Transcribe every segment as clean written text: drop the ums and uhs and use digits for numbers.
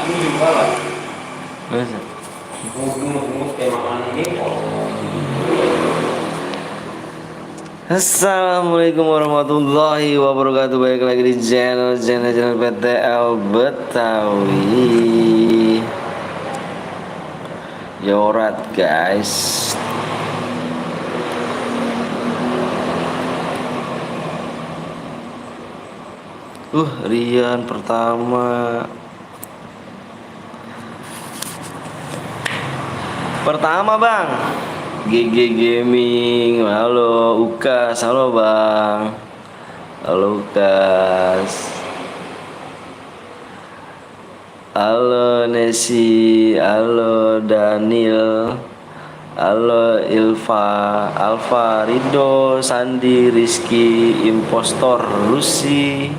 Masa? Assalamualaikum warahmatullahi wabarakatuh. Balik lagi di channel PTL Betawi. Yorat guys. Rian pertama bang. GG Gaming. Halo Ukas. Halo bang. Halo Ukas. Halo Nesi. Halo Daniel. Halo Alfa Rido, Sandi, Rizky, Impostor, Lucy.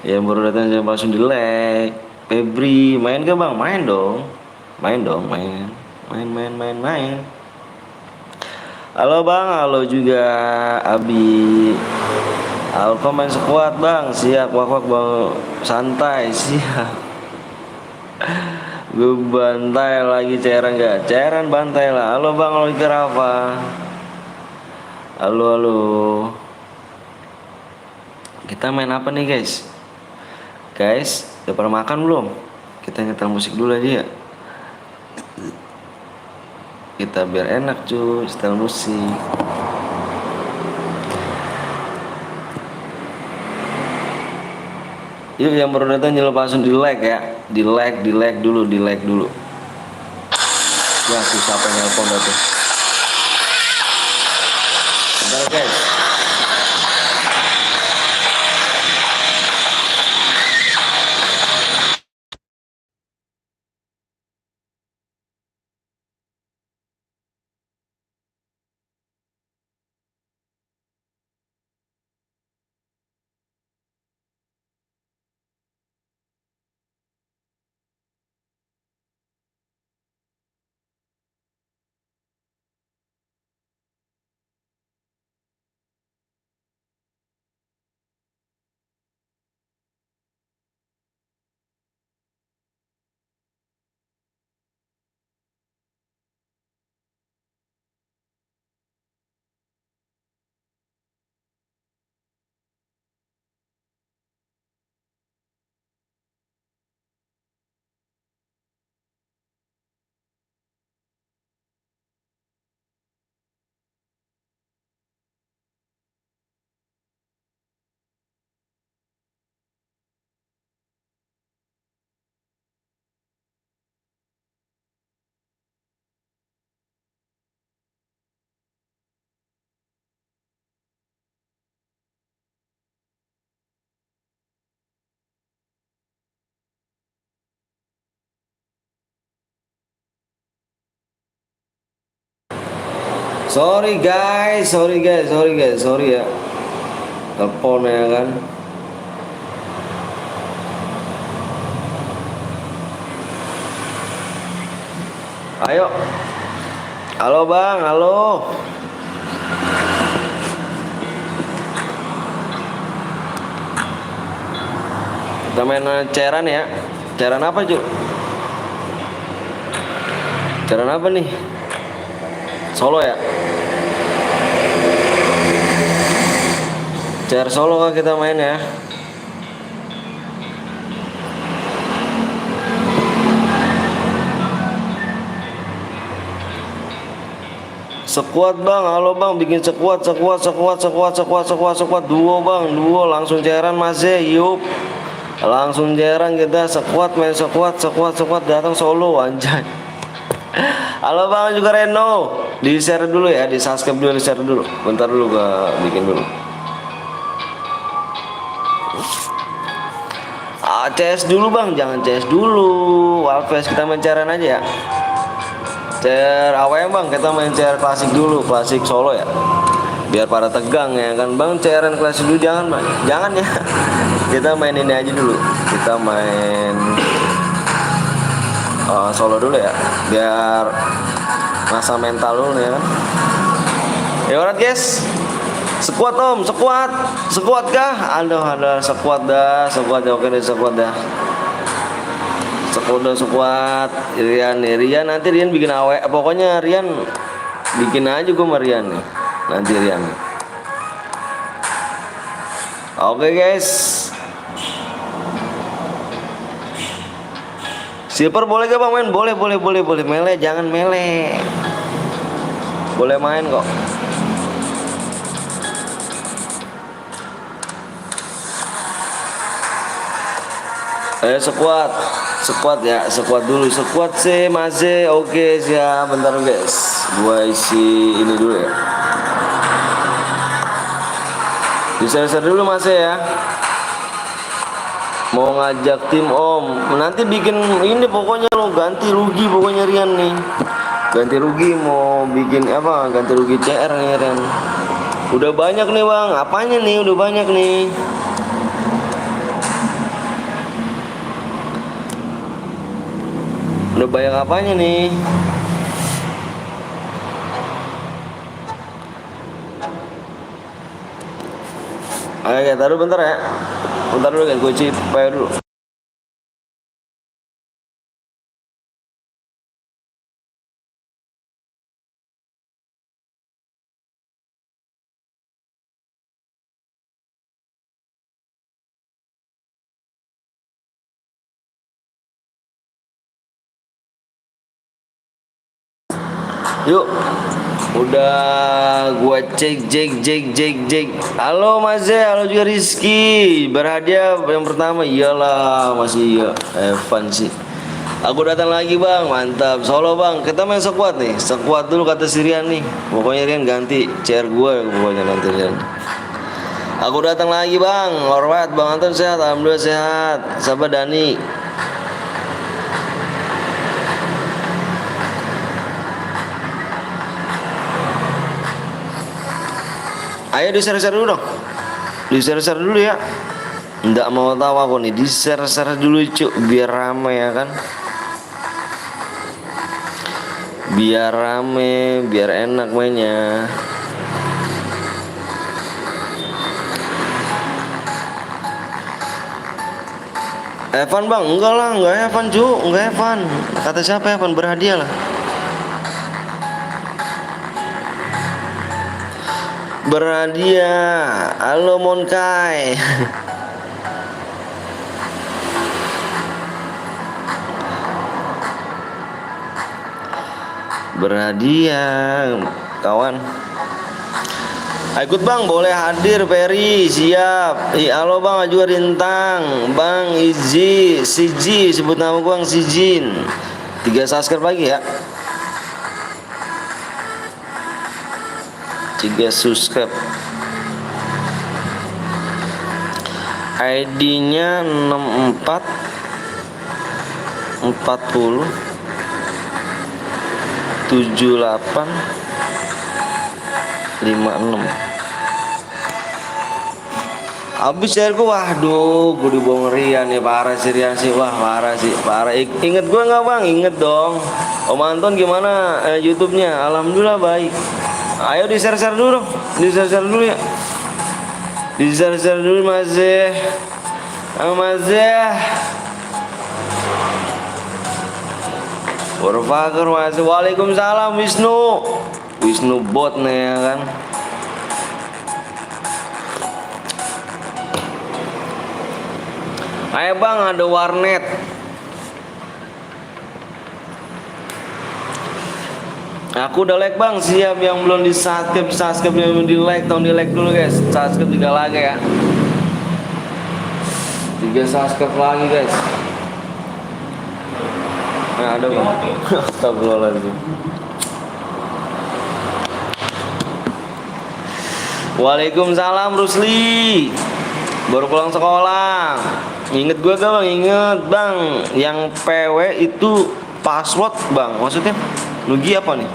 Yang baru datang jangan langsung di like. Febri, main gak bang? Main dong. Main. Halo bang, halo juga Abi. Alfa main sekuat bang, siap wak bang, santai siap. Gue bantai lagi cairan gak? Cairan bantai lah. Halo bang, halo Rafa. Halo. Kita main apa nih guys? Udah pada makan belum? Kita nyetel musik dulu aja ya. Kita biar enak cuy, setel musik. Yuk yang baru datang jangan lupa langsung di like ya. Di like dulu. Ya susah apa nelpon tuh. Bentar guys. Sorry guys, ya. Telepon ya kan. Ayo. Halo bang, halo. Kita main cairan ya. Cairan apa cuy? Cairan apa nih? Solo ya? Cair solo kan kita main ya. Sekuat bang, halo bang, bikin sekuat duo bang, duo langsung cairan masih yuk. Langsung cairan kita sekuat main sekuat datang solo anjay. Halo bang juga Reno, di share dulu ya, di subscribe dulu, di share dulu. Bentar dulu gua bikin dulu. CS dulu bang, jangan CS dulu. Alves kita main cairan aja ya. Cair AWM bang, kita main cair klasik dulu, klasik solo ya. Biar pada tegang ya kan bang, cairan klasik dulu jangan bang, jangan ya. Kita main ini aja dulu, kita main solo dulu ya, biar masa mental dulu ya kan. Ya udah guys, sekuat om, sekuat kah? Ada sekuat dah, oke deh sekuat dah. udah sekuat Rian nih. Rian nanti Rian bikin awe, pokoknya Rian bikin aja gue sama Rian nih. Nanti Rian. Oke guys. Silver boleh gak bang main? Boleh. Mele jangan mele. Boleh main kok. Sekuat ya, sekuat dulu, sekuat sih masih oke siap. Bentar guys, gua isi ini dulu ya. Bisa dulu masih ya. Mau ngajak tim om, nanti bikin ini pokoknya lo ganti rugi pokoknya Rian nih. Ganti rugi mau bikin apa? Ganti rugi CR nih Rian. Udah banyak nih bang, apanya nih? Udah banyak nih. Udah banyak apanya nih? Oke, taruh bentar ya. Bentar dulu kan, gue cip dulu. Yuk. Udah gua cek. Halo Mas Z, halo juga Rizky. Berhadiah yang pertama iyalah masih iya. Evan sih. Aku datang lagi bang, mantap. Solo bang, kita main sekuat nih. Sekuat dulu kata si Rian nih. Pokoknya Rian ganti CR gue pokoknya nanti Rian. Aku datang lagi bang. Alright bang Anton sehat, alhamdulillah sehat. Sahabat Dani. Ayo di-share dulu dong. Di-share dulu ya. Nggak mau tahu aku nih. Di-share dulu cuk. Biar rame ya kan. Biar rame. Biar enak mainnya. Evan bang. Enggak lah. Enggak Evan cuk. Enggak Evan. Kata siapa Evan? Berhadiah lah. Berhadiah. Halo Monkai. Berhadiah kawan. Ikut bang, boleh hadir Ferry, siap. Halo bang, Ajwa Rintang, bang Iji, Siji, sebut nama bang Sijin. 3 subscribe lagi ya. 3 subscribe. ID-nya 64 40 78 56. Habis share-ku, waduh, gue dibohong Rian nih, parah sih Rian sih, wah parah sih, parah. Ingat gue nggak bang? Inget dong. Om Anton gimana YouTube-nya? Alhamdulillah baik. Ayo di-share dulu dong. Di-share dulu ya. Di-share dulu Mas Z. Mas Z. Warfakir Mas. Waalaikumsalam Wisnu. Wisnu bot nih ya kan. Ayo bang, ada warnet. Aku udah like bang, siap. Yang belum di subscribe, yang belum di like, tolong di like dulu guys. Subscribe 3 lagi ya. 3 subscribe lagi guys. Nah ada bang. Astagfirullahaladzim. Waalaikumsalam Rusli. Baru pulang sekolah. Ingat gue gak bang? Inget bang. Yang PW itu password bang. Maksudnya Nugi apa nih?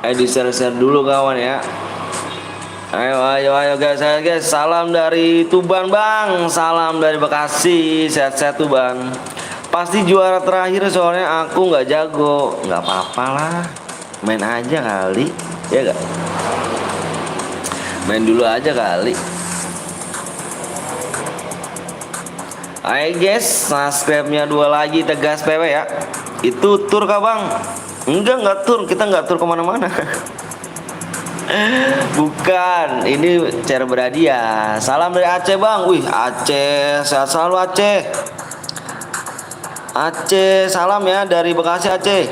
Ayo di-share dulu kawan ya. Ayo guys, salam dari Tuban bang, salam dari Bekasi, sehat-sehat Tuban. Pasti juara terakhir soalnya aku nggak jago, nggak apa-apa lah, main aja kali, ya gak? Main dulu aja kali. Ayo guys, subscribe-nya 2 lagi Tegas PW ya. Itu tur kah bang? Enggak tur, kita nggak tur kemana-mana. Bukan, ini cara berhadiah. Salam dari Aceh bang. Wih Aceh, sehat selalu Aceh. Aceh, salam ya dari Bekasi Aceh.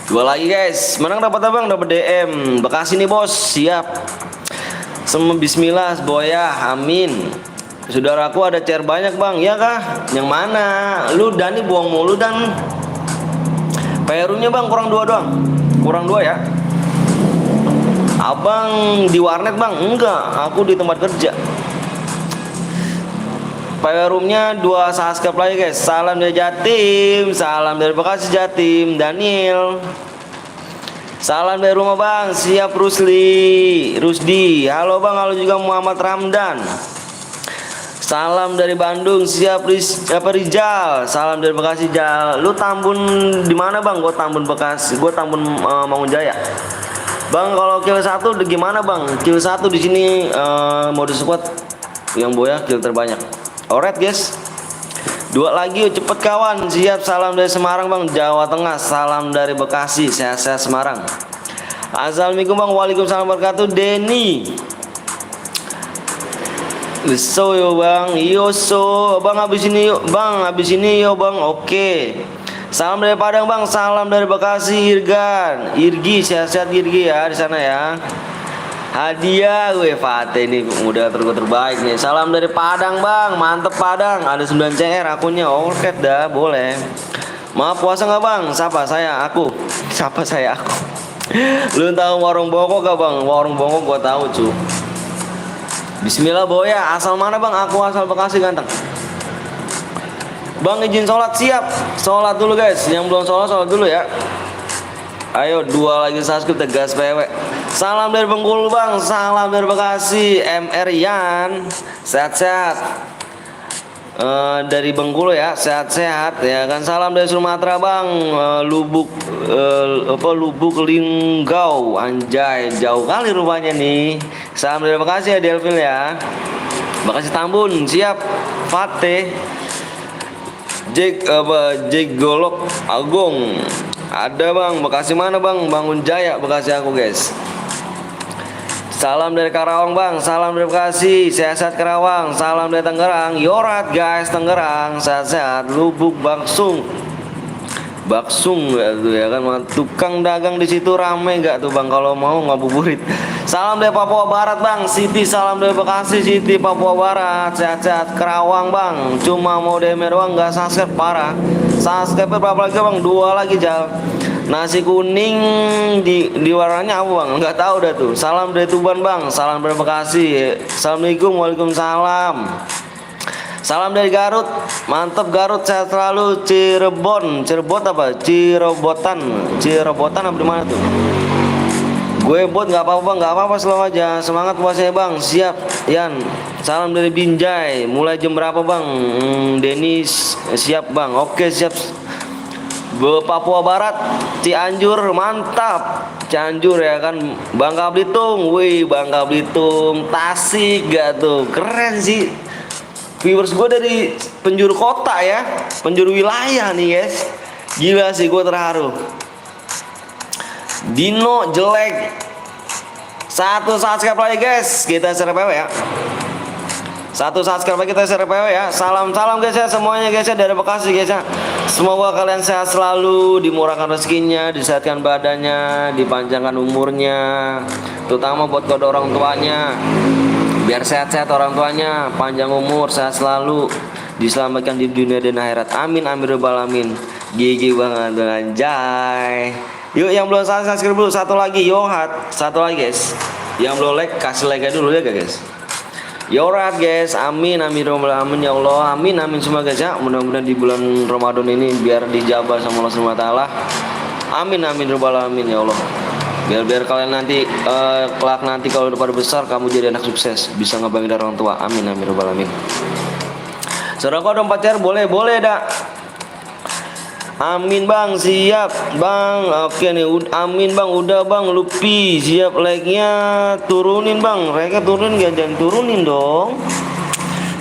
2 lagi guys. Menang dapat abang, dapat DM. Bekasi nih bos, siap. Semua bismillah boya, amin. Saudaraku ada chair banyak bang, ya kah? Yang mana? Lu dan nih buang mulu dan Perunya bang kurang 2 doang. Kurang 2 ya. Abang di warnet bang? Enggak, aku di tempat kerja. Roomnya 2 subscribe lagi guys. Salam dari Jatim, salam dari Bekasi Jatim, Daniel. Salam dari rumah bang, siap Rusdi. Halo bang, halo juga Muhammad Ramdan. Salam dari Bandung, siap Rizal. Salam dari Bekasi Jal. Lu Tambun di mana bang? Gue Tambun Bekasi, gue Tambun Mangunjaya. Bang kalau kill 1 gimana bang? Kill 1 di sini mode squad yang boya kill terbanyak. Alright guys. 2 lagi yuk, cepet kawan. Siap. Salam dari Semarang bang, Jawa Tengah. Salam dari Bekasi, sehat-sehat Semarang. Assalamualaikum bang. Waalaikumsalam warahmatullahi wabarakatuh. Denny. So yo bang, so bang habis ini yuk bang, habis ini yo bang, oke. Salam dari Padang bang, salam dari Bekasi Irgi, sehat-sehat Irgi ya di sana ya. Hadiah, gue Fatih ini muda terbaik nih. Salam dari Padang bang, mantep Padang. Ada 9 CR akunnya, oke dah boleh. Maaf puasa nggak bang? Siapa saya? Aku. Siapa saya? Aku. Lu tahu warung Bongkok gak bang? Warung Bongkok gua tahu cu. Bismillah boya, asal mana bang? Aku asal Bekasi ganteng. Bang izin sholat, siap. Sholat dulu guys, yang belum sholat dulu ya. Ayo 2 lagi subscribe Tegas PW. Salam dari Bengkulu bang, salam dari Bekasi. MR Yan, sehat-sehat. Dari Bengkulu ya, sehat-sehat ya kan. Salam dari Sumatera bang, Lubuk Linggau, anjay jauh kali rupanya nih. Salam dari Bekasi ya Delvin ya. Bekasi Tambun, siap. Fatih Jack Golok Agung. Ada bang, Bekasi mana bang? Bangun Jaya, Bekasi aku guys. Salam dari Karawang bang, salam dari Bekasi, sehat-sehat Karawang. Salam dari Tangerang, Yorat guys, Tangerang, sehat-sehat. Lubuk Baksung ya kan, tukang dagang di situ rame nggak tuh bang kalau mau ngabuburit. Salam dari Papua Barat bang, Siti, salam dari Bekasi Siti, Papua Barat, sehat-sehat. Kerawang bang, cuma mau DM doang nggak subscribe, parah. Subscribe berapa lagi bang? 2 lagi Jal. Nasi kuning di warnanya apa bang? Nggak tahu dah tuh. Salam dari Tuban bang, salam dari Bekasi. Assalamualaikum, waalaikumsalam. Salam dari Garut, mantap Garut, sehat selalu. Cirebon apa? Cirobotan apa di mana tuh? Gue bot nggak apa-apa slow aja. Semangat puasanya bang, siap. Yan, salam dari Binjai. Mulai jam berapa bang? Denis, siap bang. Oke siap. Papua Barat, Cianjur, mantap. Cianjur ya kan, Bangka Belitung, wih Bangka Belitung, Tasik gak tuh, keren sih. Viewers gue dari penjuru kota ya, penjuru wilayah nih guys. Gila sih, gue terharu. Dino jelek. 1 subscribe lagi guys, kita share PW ya. 1 subscribe lagi, kita share PW ya. Salam guys ya semuanya guys ya, dari Bekasi guys ya. Semoga kalian sehat selalu, dimurahkan rezekinya, disehatkan badannya, dipanjangkan umurnya, terutama buat kedua orang tuanya. Biar sehat-sehat orang tuanya, panjang umur, sehat selalu, diselamatkan di dunia dan akhirat. Amin amin rabbal alamin. Gigi banget anjay. Yuk yang belum subscribe dulu, 1 lagi Yohat, 1 lagi guys. Yang belum like kasih like dulu ya guys. Yorat guys, amin amin rabbal alamin ya Allah, amin semua guys ya. Mudah-mudahan di bulan Ramadan ini biar dijabah sama Allah Subhanahu wa taala. Amin rabbal alamin ya Allah. Biar kalian nanti kelak nanti kalau udah pada besar kamu jadi anak sukses, bisa ngebanggain orang tua. Amin rabbal alamin. Saudara kau ada 4 CR, boleh dah. Amin bang, siap bang. Oke nih, amin bang, udah bang. Lupi, siap like-nya turunin bang. Mereka turunin gak? Jangan turunin dong.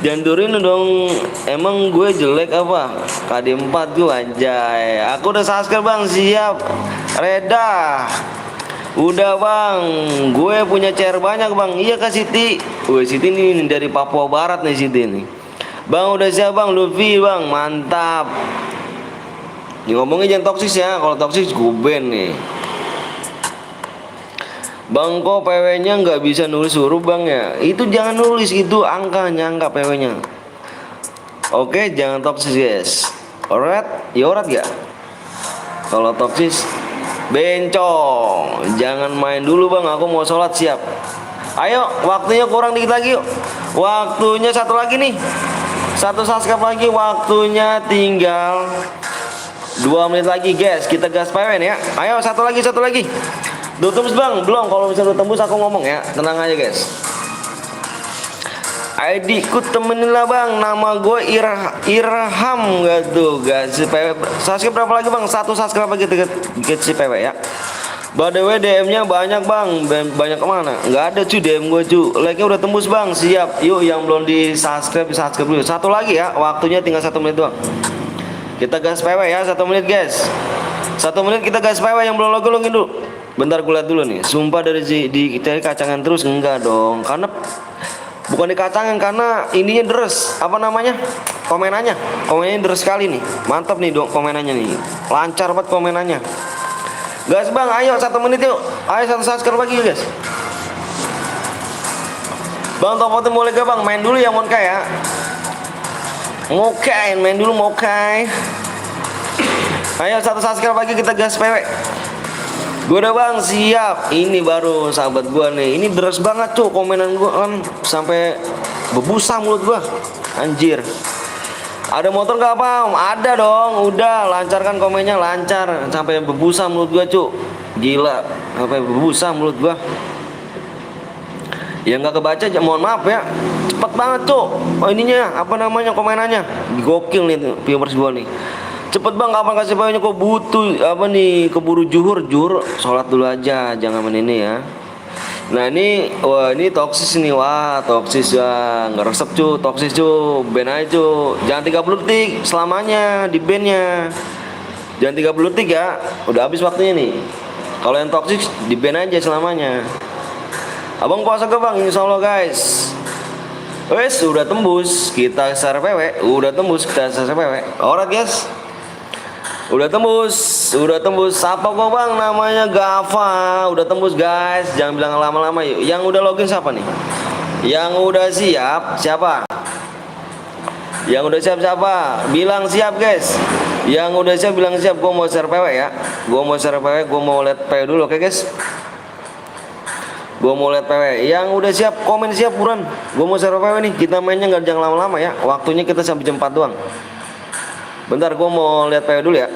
Jangan turunin dong. Emang gue jelek apa? KD4 gue anjay. Aku udah subscribe bang, siap. Reda. Udah bang, gue punya CR banyak bang. Iya Kak Siti. Wih Siti ini dari Papua Barat nih Siti nih. Bang udah siap bang, Luffy bang, mantap. Ini ngomongnya jangan toksis ya. Kalau toksis gue ban nih. Bang kok PW-nya nggak bisa nulis huruf bang ya? Itu jangan nulis, itu angkanya, angka PW-nya. Oke, jangan toksis guys. Alright, ya alright gak? Kalau toksis, bencong. Jangan main dulu bang, aku mau sholat siap. Ayo, waktunya kurang dikit lagi yuk. Waktunya satu lagi nih. Satu subscribe lagi, waktunya tinggal 2 menit lagi guys. Kita gas PW nih ya. Ayo satu lagi, satu lagi. Udah tembus bang? Belum, kalau misalnya udah tembus aku ngomong ya. Tenang aja guys. ID ku temenin lah bang. Nama gue Irham gak tuh guys. Subscribe berapa lagi bang? Satu subscribe lagi dikit si PW ya. By the way DM nya banyak bang. Banyak kemana? Gak ada cuy DM gue cuy. Like nya udah tembus bang. Siap. Yuk yang belum di subscribe dulu. Satu lagi ya. Waktunya tinggal 1 menit doang. Kita gas PW ya. 1 menit guys. 1 menit kita gas PW. Yang belum login dulu. Bentar gue lihat dulu nih. Sumpah dari dari kacangan terus enggak dong. Karena bukan di kacangan, karena ininya deres. Apa namanya? Komenannya. Komenannya deres sekali nih. Mantap nih dong komenannya nih. Lancar banget komenannya. Gas bang, ayo 1 menit yuk. Ayo 1 subscribe lagi guys. Bang Topotin boleh gak bang? Main dulu ya Monkai ya. Mokai, main dulu Mokai. Ayo 1 subscribe lagi kita gas PW. Gue udah bang, siap. Ini baru sahabat gue nih. Ini deres banget tuh komenan gue kan. Sampai bebusa mulut gue. Anjir. Ada motor gak bang? Ada dong. Udah, lancarkan komennya, lancar. Sampai bebusa mulut gue cuy. Gila. Sampai bebusa mulut gue. Ya nggak kebaca, mohon maaf ya. Cepet banget tuh. Oh ininya, apa namanya komenannya. Gokil nih viewers gue nih. Cepet bang, kapan kasih payungnya? Kok butuh apa nih, keburu juhur sholat dulu aja, jangan main ini ya. Nah ini, wah ini toksis nih, wah toksis ya, ngeresep cu, toksis cu, ban aja cu. Jangan 30 detik selamanya di bandnya. Jangan 30 detik ya, udah habis waktunya nih. Kalau yang toksis di ban aja selamanya. Abang puasa gak bang? Insya Allah guys. Wes udah tembus, kita share PW, udah tembus kita share PW. Alright guys. Udah tembus. Siapa kok bang? Namanya Gava. Udah tembus guys. Jangan bilang lama-lama yuk. Yang udah login siapa nih? Yang udah siap siapa? Yang udah siap siapa? Bilang siap guys. Yang udah siap bilang siap. Gue mau share PW ya. Gue mau share PW. Gue mau lihat PW dulu, oke guys? Gue mau lihat PW. Yang udah siap komen siap buruan. Gue mau share PW nih. Kita mainnya nggak jangan lama-lama ya. Waktunya kita sampai jam 4 doang. Bentar, gue mau lihat PW dulu ya.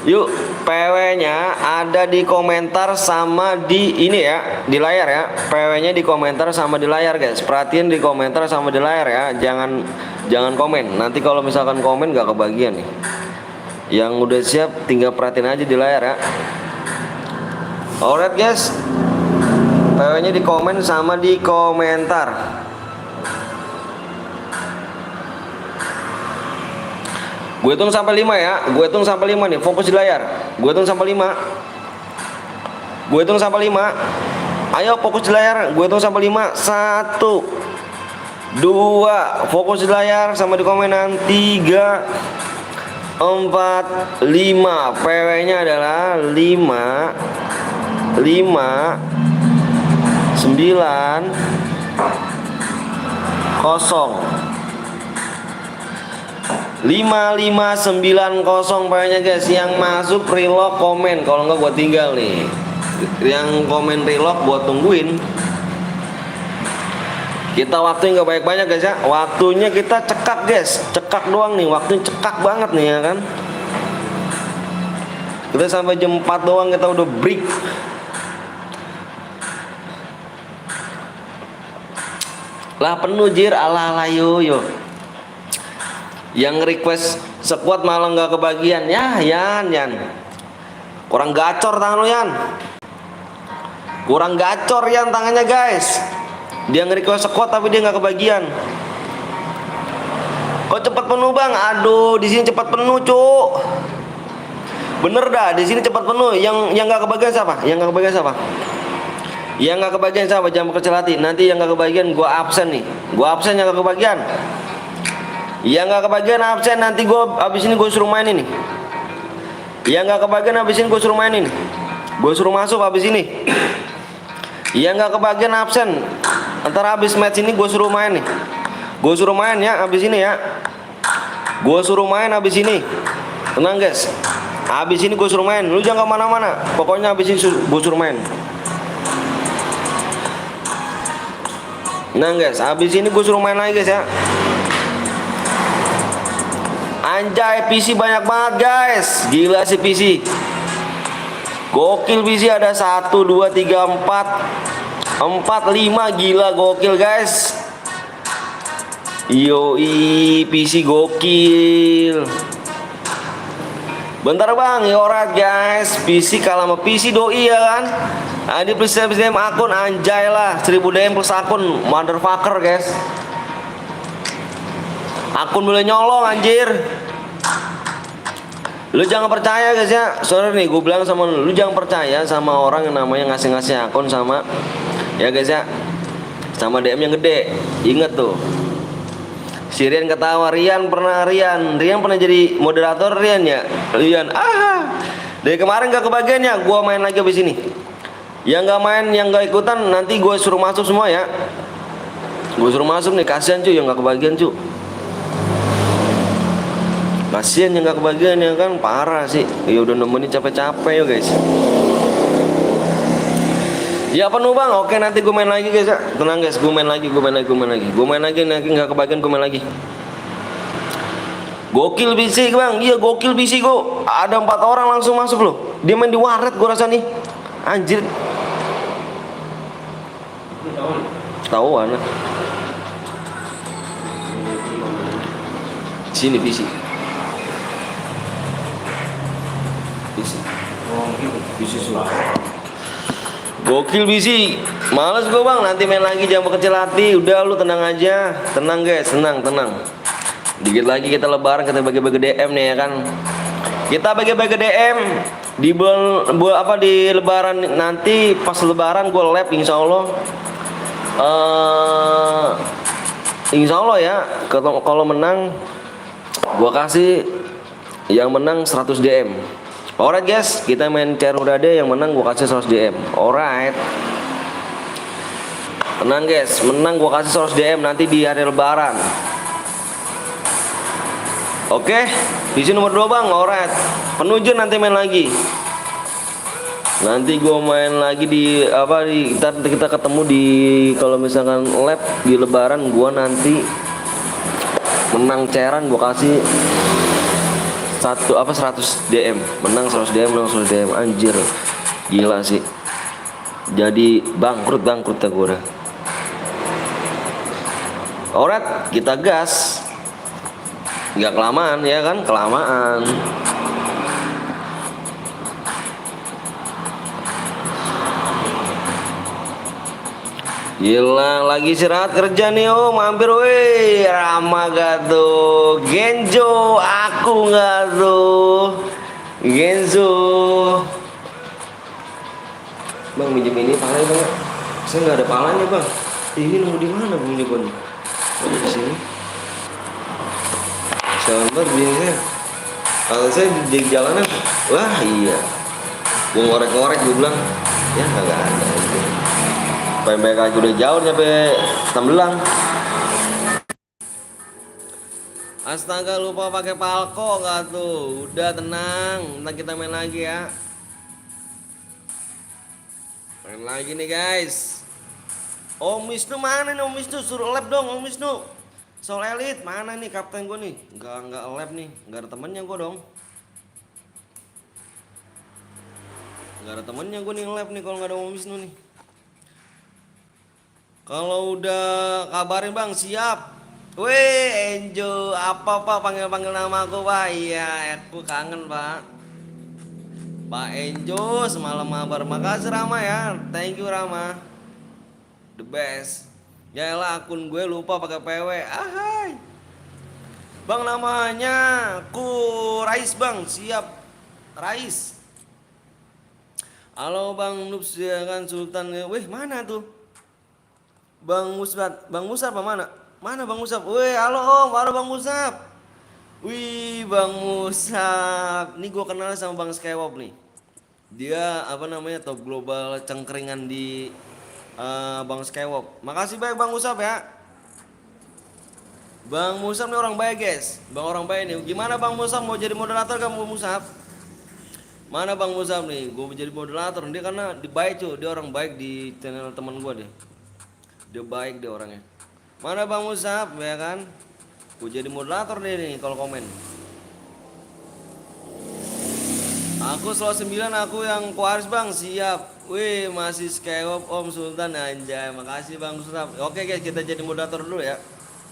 Yuk, PW-nya ada di komentar sama di ini ya, di layar ya. PW-nya di komentar sama di layar guys. Perhatiin di komentar sama di layar ya. Jangan komen. Nanti kalau misalkan komen gak kebagian nih. Yang udah siap tinggal perhatiin aja di layar ya. Alright guys. PW-nya di komen sama di komentar. Gue hitung sampai 5 ya. Gue hitung sampai 5 nih. Fokus di layar. Gue hitung sampai 5. Gue hitung sampai 5. Ayo fokus di layar. Gue hitung sampai 5. 1 2. Fokus di layar sama di komenan. 3 4 5. PW-nya adalah 5 5 9 0 5590 PW-nya guys. Yang masuk relock komen, kalau enggak gua tinggal nih. Yang komen relock buat tungguin. Kita waktunya nggak banyak-banyak guys ya. Waktunya kita cekak guys. Cekak doang nih, waktunya cekak banget nih ya kan. Kita sampai jam 4 doang kita udah break. Lah penuh jir, ala yo yo. Yang request sekuat malah nggak kebagian. Ya, Yan. Kurang gacor tangan lu, Yan. Kurang gacor Yan tangannya, guys. Dia nge-request sekuat tapi dia nggak kebagian. Kok cepat penuh, Bang? Aduh, di sini cepat penuh, Cuk. Bener dah, di sini cepat penuh. Yang nggak kebagian siapa? Yang nggak kebagian siapa? Yang nggak kebagian siapa? Jangan kecil hati. Nanti yang nggak kebagian gua absen nih. Gua absen yang nggak kebagian. Yang nggak kebagian absen, nanti gua abis ini gua suruh main ini. Yang nggak kebagian abis ini gua suruh main ini. Gua suruh masuk abis ini. Yang nggak kebagian absen. Antara abis match ini gua suruh main nih. Gua suruh main ya abis ini ya. Gua suruh main abis ini. Tenang guys. Abis ini gua suruh main. Lu jangan kemana-mana. Pokoknya abis ini gua suruh main. Nah guys, abis ini gue suruh main lagi guys ya. Anjay, PC banyak banget guys. Gila sih PC. Gokil PC, ada 1, 2, 3, 4 4, 5. Gila gokil guys. Yoi, PC gokil. Bentar bang, ya alright guys. PC kalah sama PC doi ya kan. Ini plus DM akun, anjay lah. 1000 DM plus akun, motherfucker guys. Akun boleh nyolong anjir. Lu jangan percaya guys ya. Sorry nih gue bilang sama lu jangan percaya sama orang yang namanya ngasih-ngasih akun sama ya guys ya. Sama DM yang gede. Ingat tuh. Si Rian ketawa, Rian pernah jadi moderator Rian ya. Rian, dari kemarin gak kebagian ya. Gua main lagi abis ini. Yang gak main, yang gak ikutan, nanti gue suruh masuk semua ya. Gue suruh masuk nih, kasihan cuy yang gak kebagian cuy. Kasihan yang gak kebagian ya kan, parah sih. Ya udah nemenin capek-capek ya guys. Ya penuh bang, oke nanti gue main lagi guys ya. Tenang guys, gue main lagi nanti nggak kebagian gue main lagi. Gokil PC bang, iya gokil PC gue. Ada 4 orang langsung masuk loh. Dia main di warnet gue rasa nih. Anjir. Tahuan lah. Sini PC. PC semua. Gokil bisi, males gue bang, nanti main lagi jangan berkecil hati. Udah lu tenang aja, tenang guys, tenang. Dikit lagi kita lebaran, kita bagi-bagi DM nih ya kan. Kita bagi-bagi DM di di lebaran nanti, pas lebaran gue live insya Allah. Insya Allah ya, kalau menang gue kasih yang menang 100 DM. Alright guys, kita main cair udade, yang menang gua kasih 100 DM. Alright. Tenang guys, menang gua kasih 100 DM nanti di hari lebaran. Oke, visi nomor 2 bang, alright. Penuju nanti main lagi. Nanti gua main lagi di kita ketemu di kalau misalkan lab di lebaran, gua nanti menang cairan gua kasih 100 DM, menang 100 DM anjir. Gila sih. Jadi bangkrut ya gue udah. Alright, kita gas. Nggak kelamaan ya kan, kelamaan. Gila, lagi istirahat kerja nih mampir weh. Rama gak tuh? Genjo, aku gak tuh? Genzo. Bang, minjem ini palanya bang. Saya nggak ada palanya bang. Ini nunggu di mana bang ini bang? Di sini. Sabar biasanya. Kalau saya di jalanan, wah iya. Gue ngorek-ngorek gue bilang, ya kagak ada. Baik-baik aja udah jauh nyampe Tembelang. Astaga, lupa pakai palko nggak tuh? Udah tenang, ntar kita main lagi ya. Main lagi nih guys. Om Wisnu mana nih Om Wisnu? Suruh lab dong Om Wisnu. Soul Elite mana nih kapten gue nih? Nggak lab nih, nggak ada temennya gue dong. Nggak ada temennya gue nih lab nih kalau nggak ada Om Wisnu nih. Kalau udah kabarin bang, siap. Weh, Enjo, apa panggil-panggil nama aku pak? Iya, aku kangen pak. Pak Enjo, semalam mabar. Makasih Rama ya, thank you Rama, the best. Ya elah, akun gue lupa pakai PW. Ahai. Bang namanya ku Rais bang, siap. Rais. Halo bang Nups ya kan Sultan. Wih mana tuh? Bang Musab apa mana? Mana Bang Musab? Wih, halo Om, halo Bang Musab. Wih, Bang Musab. Ini gue kenal sama Bang Skywop nih. Dia apa namanya top global cengkeringan di Bang Skywop. Makasih baik Bang Musab ya. Bang Musab nih orang baik guys. Bang orang baik nih. Gimana Bang Musab mau jadi moderator kan Bang Musab? Mana Bang Musab nih? Gue mau jadi moderator. Dia karena di baik cuy. Dia orang baik di channel teman gue deh. Dia baik dia orangnya. Mana Bang Musab ya kan? Gue jadi moderator deh nih kalau komen. Aku selalu 9 aku yang kuaris bang siap. Wih masih Skywop Om Sultan anjay. Makasih Bang Musab. Oke guys kita jadi moderator dulu ya.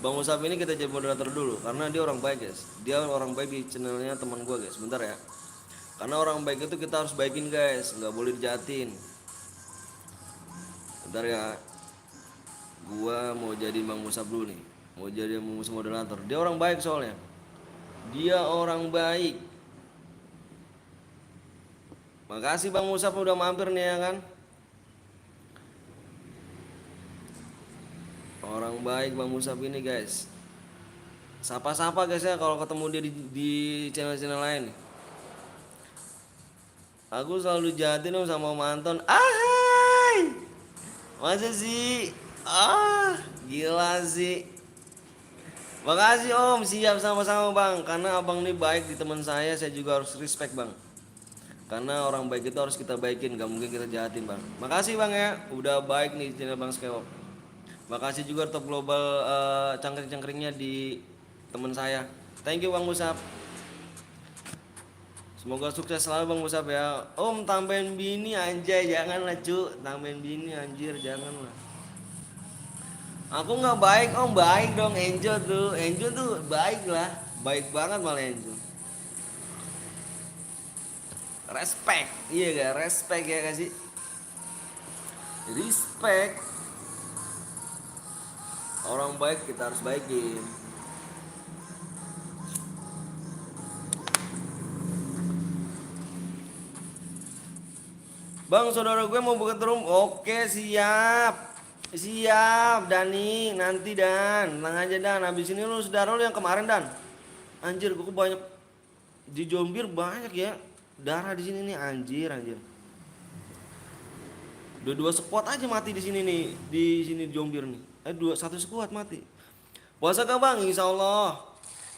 Bang Musab ini kita jadi moderator dulu karena dia orang baik guys. Dia orang baik di channelnya teman gue guys. Bentar ya. Karena orang baik itu kita harus baikin guys. Nggak boleh dijahatin. Bentar ya. Gua mau jadi Bang Musab dulu nih. Mau jadi Bang Musab moderator. Dia orang baik soalnya. Dia orang baik. Makasih Bang Musab udah mampir nih ya kan. Orang baik Bang Musab ini guys. Sapa-sapa guys ya kalau ketemu dia di channel-channel lain. Aku selalu jahatin Om sama Om Anton. Ahai. Masa sih? Gila sih. Makasih Om, siap sama-sama Bang. Karena Abang ini baik di teman saya juga harus respect Bang. Karena orang baik itu harus kita baikin, gak mungkin kita jahatin Bang. Makasih Bang ya, udah baik nih channel Bang Skywop. Makasih juga top global cangkring-cangkringnya di teman saya. Thank you Bang Musab. Semoga sukses selalu Bang Musab ya. Om tambahin bini anjay, janganlah cu. Tambahin bini anjir, janganlah. Aku nggak baik Om, baik dong Angel tuh. Angel tuh baik lah, baik banget malah Angel. Respect, iya gak? Respect ya kasih. Respect. Orang baik kita harus baikin. Bang, saudara gue mau buka room. Oke, siap. Siap, Dani. Nanti Dan, tenang aja Dan. Habis ini lu saudara lu yang kemarin Dan. Anjir, gue banyak di Jombir banyak ya. Darah di sini nih, anjir. Dua squad aja mati di sini nih, di sini di Jombir nih. Satu squad mati. Puasa gak Bang? Insya Allah.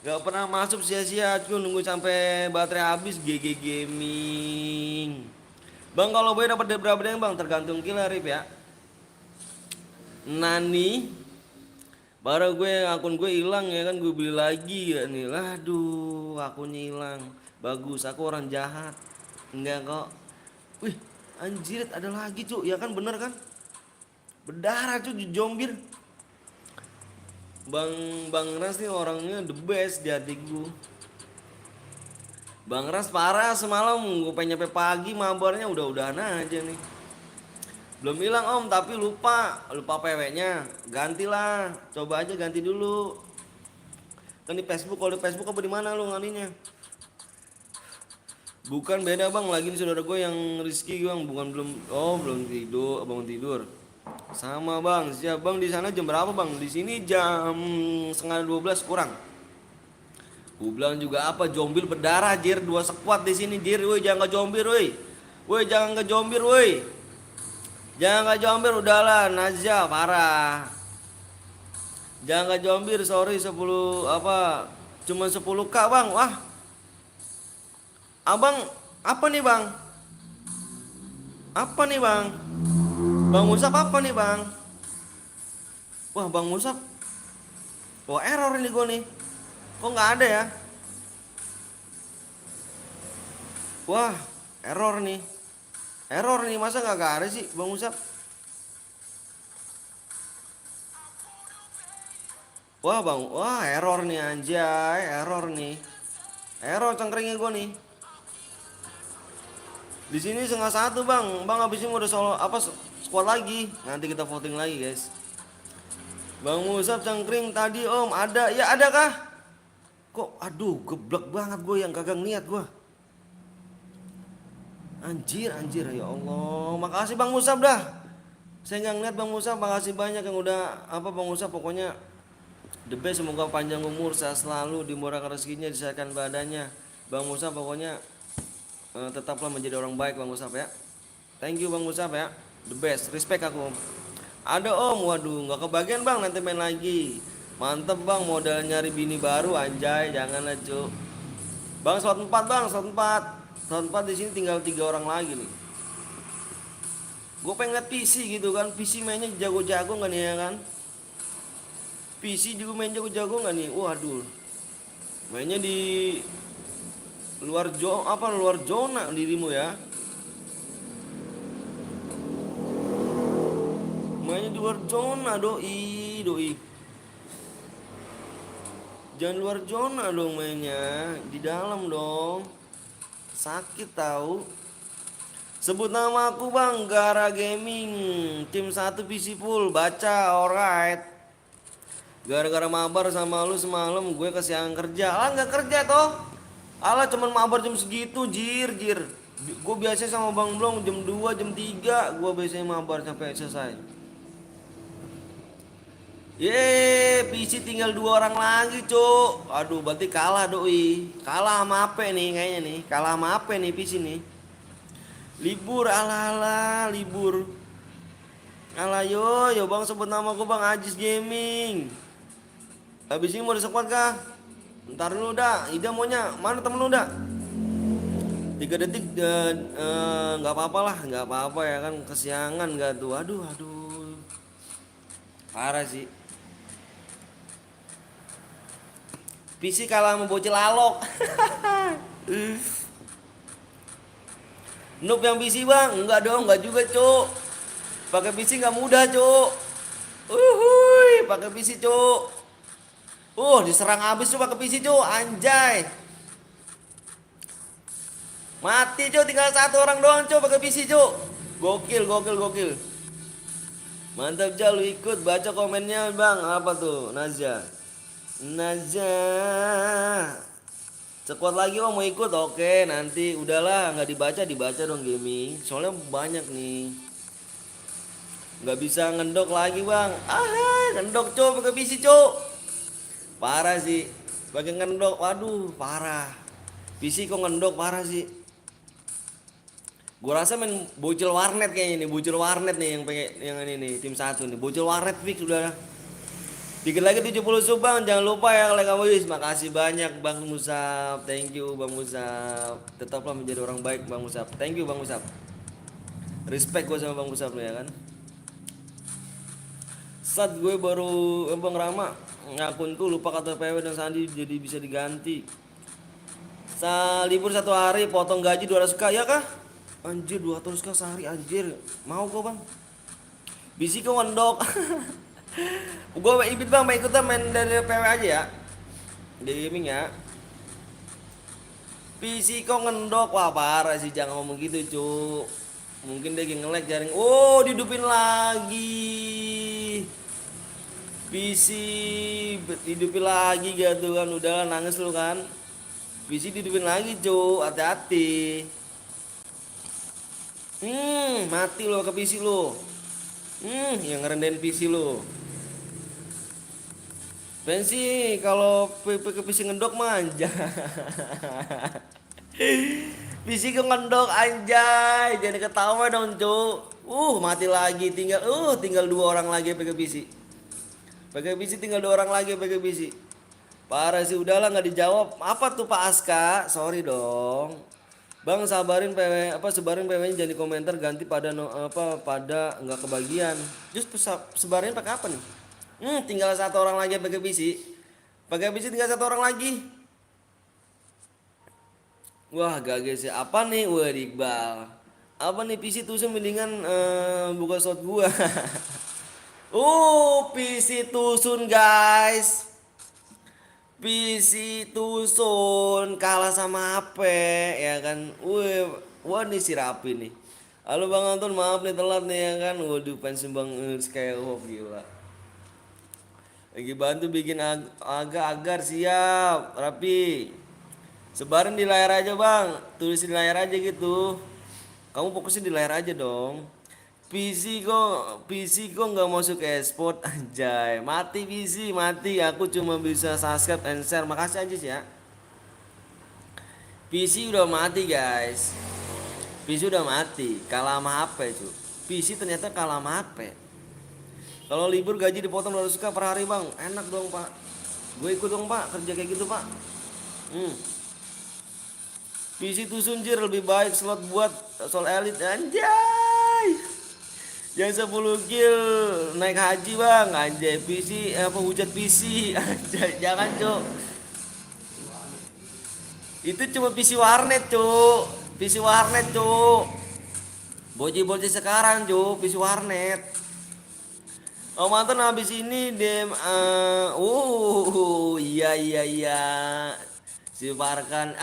Gak pernah masuk sia-sia, aku nunggu sampai baterai habis. GG Gaming. Bang kalau boy dapat berapa deng Bang? Tergantung kill Rip ya. Nani. Baru akun gue hilang ya kan, gue beli lagi ya nih. Aduh, akunnya hilang. Bagus, aku orang jahat. Enggak kok. Wih, anjir ada lagi cu, ya kan bener kan? Berdarah cu di Jombir. Bang Ras nih orangnya the best di hati gue. Bang Ras parah semalam gue pengen nyampe pagi mabarnya udah-udahan aja nih. Belum hilang Om tapi lupa PW-nya. Gantilah, coba aja ganti dulu. Kan di Facebook, kalau di Facebook apa di mana lu nganinya? Bukan beda Bang, lagi nih saudara gue yang Rizky Bang, bukan belum tidur, bangun tidur. Sama Bang, siap Bang. Di sana jam berapa Bang? Di sini jam setengah 12 kurang. Gue bilang juga apa Jombir berdarah jir, 2 squad di sini jir. Woi jangan ke Jombir woi. Woi jangan ke Jombir woi. Jangan ke Jombir udahlah Nazia parah. Jangan ke Jombir sorry 10 apa cuma 10k Bang. Wah. Abang apa nih Bang? Apa nih Bang? Bang Musab apa nih Bang? Wah Bang Musab. Wah error ini gue nih. Kok nggak ada ya? Wah, error nih. Error nih, masa nggak ada sih Bang Musab? Wah bang, wah error nih anjay, error nih. Error cengkringnya gua nih. Di sini setengah satu bang, bang habis ini udah solo apa squad lagi. Nanti kita voting lagi guys. Bang Musab cengkring tadi om ada, ya ada kah? Kok aduh geblek banget gue yang kagak niat gue. Anjir anjir ya Allah. Makasih Bang Musab dah. Saya nggak ngeliat Bang Musab, makasih banyak yang udah apa Bang Musab pokoknya the best, semoga panjang umur sehat selalu dimurahkan rezekinya disehatkan badannya. Bang Musab pokoknya tetaplah menjadi orang baik Bang Musab ya. Thank you Bang Musab ya. The best, respect aku Om. Ada Om, waduh nggak kebagian Bang, nanti main lagi. Mantep Bang, modal nyari bini baru anjay, janganlah cu. Bang slot 4 Bang, slot 4. Slot 4 di sini tinggal 3 orang lagi nih. Gue pengen liat PC gitu kan, PC mainnya jago-jago nggak nih ya kan? PC juga main jago-jago nggak nih? Waduh, mainnya di luar zona dirimu ya. Mainnya di luar zona doi, doi. Jangan luar zona dong mainnya, di dalam dong. Sakit tahu. Sebut nama aku bang, Gara Gaming, tim 1 PC full, baca alright. Gara-gara mabar sama lu semalam gue kesiangan kerja. Alah nggak kerja toh. Alah cuman mabar jam segitu jir jir. Gue biasanya sama Bang Blong jam 2 jam 3 gue biasanya mabar sampai selesai. PC tinggal 2 orang lagi cuk. Aduh berarti kalah doi. Kalah sama apa nih kayaknya nih. Kalah sama apa nih PC nih. Libur ala-ala libur. Alah yo bang sebut nama gue bang Ajis Gaming. Habis ini mau disekuat kah? Ntar dulu dah. Ida maunya mana temen lu dah? 3 detik nggak apa-apa lah, nggak apa-apa ya kan kesiangan gak tuh. Aduh parah sih. PC kalah sama bocil alok. Noob yang PC bang? Enggak dong, enggak juga cuk. Pakai PC nggak mudah cuk. Pakai PC cuk. Diserang habis tuh pakai PC cuk, anjay. Mati cuk, tinggal 1 orang doang cuk pakai PC cuk. Gokil. Mantap Ja, lu ikut baca komennya bang. Apa tuh Nazia? Sekuat lagi om mau ikut, oke nanti udahlah nggak dibaca dong gaming. Soalnya banyak nih. Nggak bisa ngendok lagi bang. Ngendok cuk pakai PC cuk. Parah sih. Pakai ngendok, waduh parah. PC kok ngendok parah sih. Gue rasa main bocil warnet kayaknya nih, bocil warnet nih yang pengen yang ini nih tim 1 nih, bocil warnet fix udah. Dikit lagi 70 sub bang, jangan lupa ya like kamu wis. Makasih banyak Bang Musab, thank you Bang Musab. Tetaplah menjadi orang baik Bang Musab, thank you Bang Musab. Respect gue sama Bang Musab ya kan. Saat gue baru Bang Rama ngakunku lupa kata PW dan Sandi jadi bisa diganti. Libur 1 hari potong gaji 200k ya kah? Anjir 200k sehari anjir. Mau kok bang. Bisi kok ngendok. Gue ibit bang, mau ikutan main dari PW aja ya. Di gaming ya. PC kok ngendok, wah parah sih jangan ngomong gitu cuk. Mungkin dia nge-lag jaring. Dihidupin lagi. PC dihidupin lagi gitu kan, udah nangis lu kan. PC dihidupin lagi cuk, hati-hati. Mati lo ke PC lo. Yang ngerendahin PC lo. Pensi kalau ke PC ngendok manja. PC ke ngendok anjay, jangan ketawa dong cuk. Mati lagi tinggal 2 orang lagi pakai PC. Pakai PC tinggal 2 orang lagi pakai PC. Parah sih, udahlah nggak dijawab. Apa tuh Pak Aska? Sorry dong. Bang sebarin PW-nya jadi komentar ganti pada pada nggak kebagian. Just sebarin pakai apa nih? Tinggal 1 orang lagi pakai PC. Pakai PC tinggal 1 orang lagi. Wah gagal sih. Apa nih? Wah Iqbal. Apa nih PC tuh mendingan buka slot gua. PC tusun guys. PC Tusun kalah sama HP ya kan. Wih, wah nih si Rapi nih. Halo Bang Anton, maaf nih telat nih ya kan. Waduh, fans Bang Skyhope gila. Lagi bantu bikin agak-agar siap, Rapi. Sebarin di layar aja Bang, tulis di layar aja gitu. Kamu fokusin di layar aja dong. PC kok nggak masuk ke e-sport anjay. Mati PC, mati. Aku cuma bisa subscribe and share. Makasih aja sih ya. PC udah mati guys. PC udah mati, kalah sama HP cuy. PC ternyata kalah sama HP. Kalau libur gaji dipotong 200k per hari bang, enak dong pak. Gue ikut dong pak, kerja kayak gitu pak. PC tuh sunjir lebih baik slot buat soul elite anjay. Yang 10 kill naik haji bang, anjay PC apa hujat PC anjay jangan cok. Itu cuma PC warnet cok, PC warnet cok. Bocil-bocil sekarang cok, PC warnet. Oh mantan habis ini dem iya iya iya si Farkan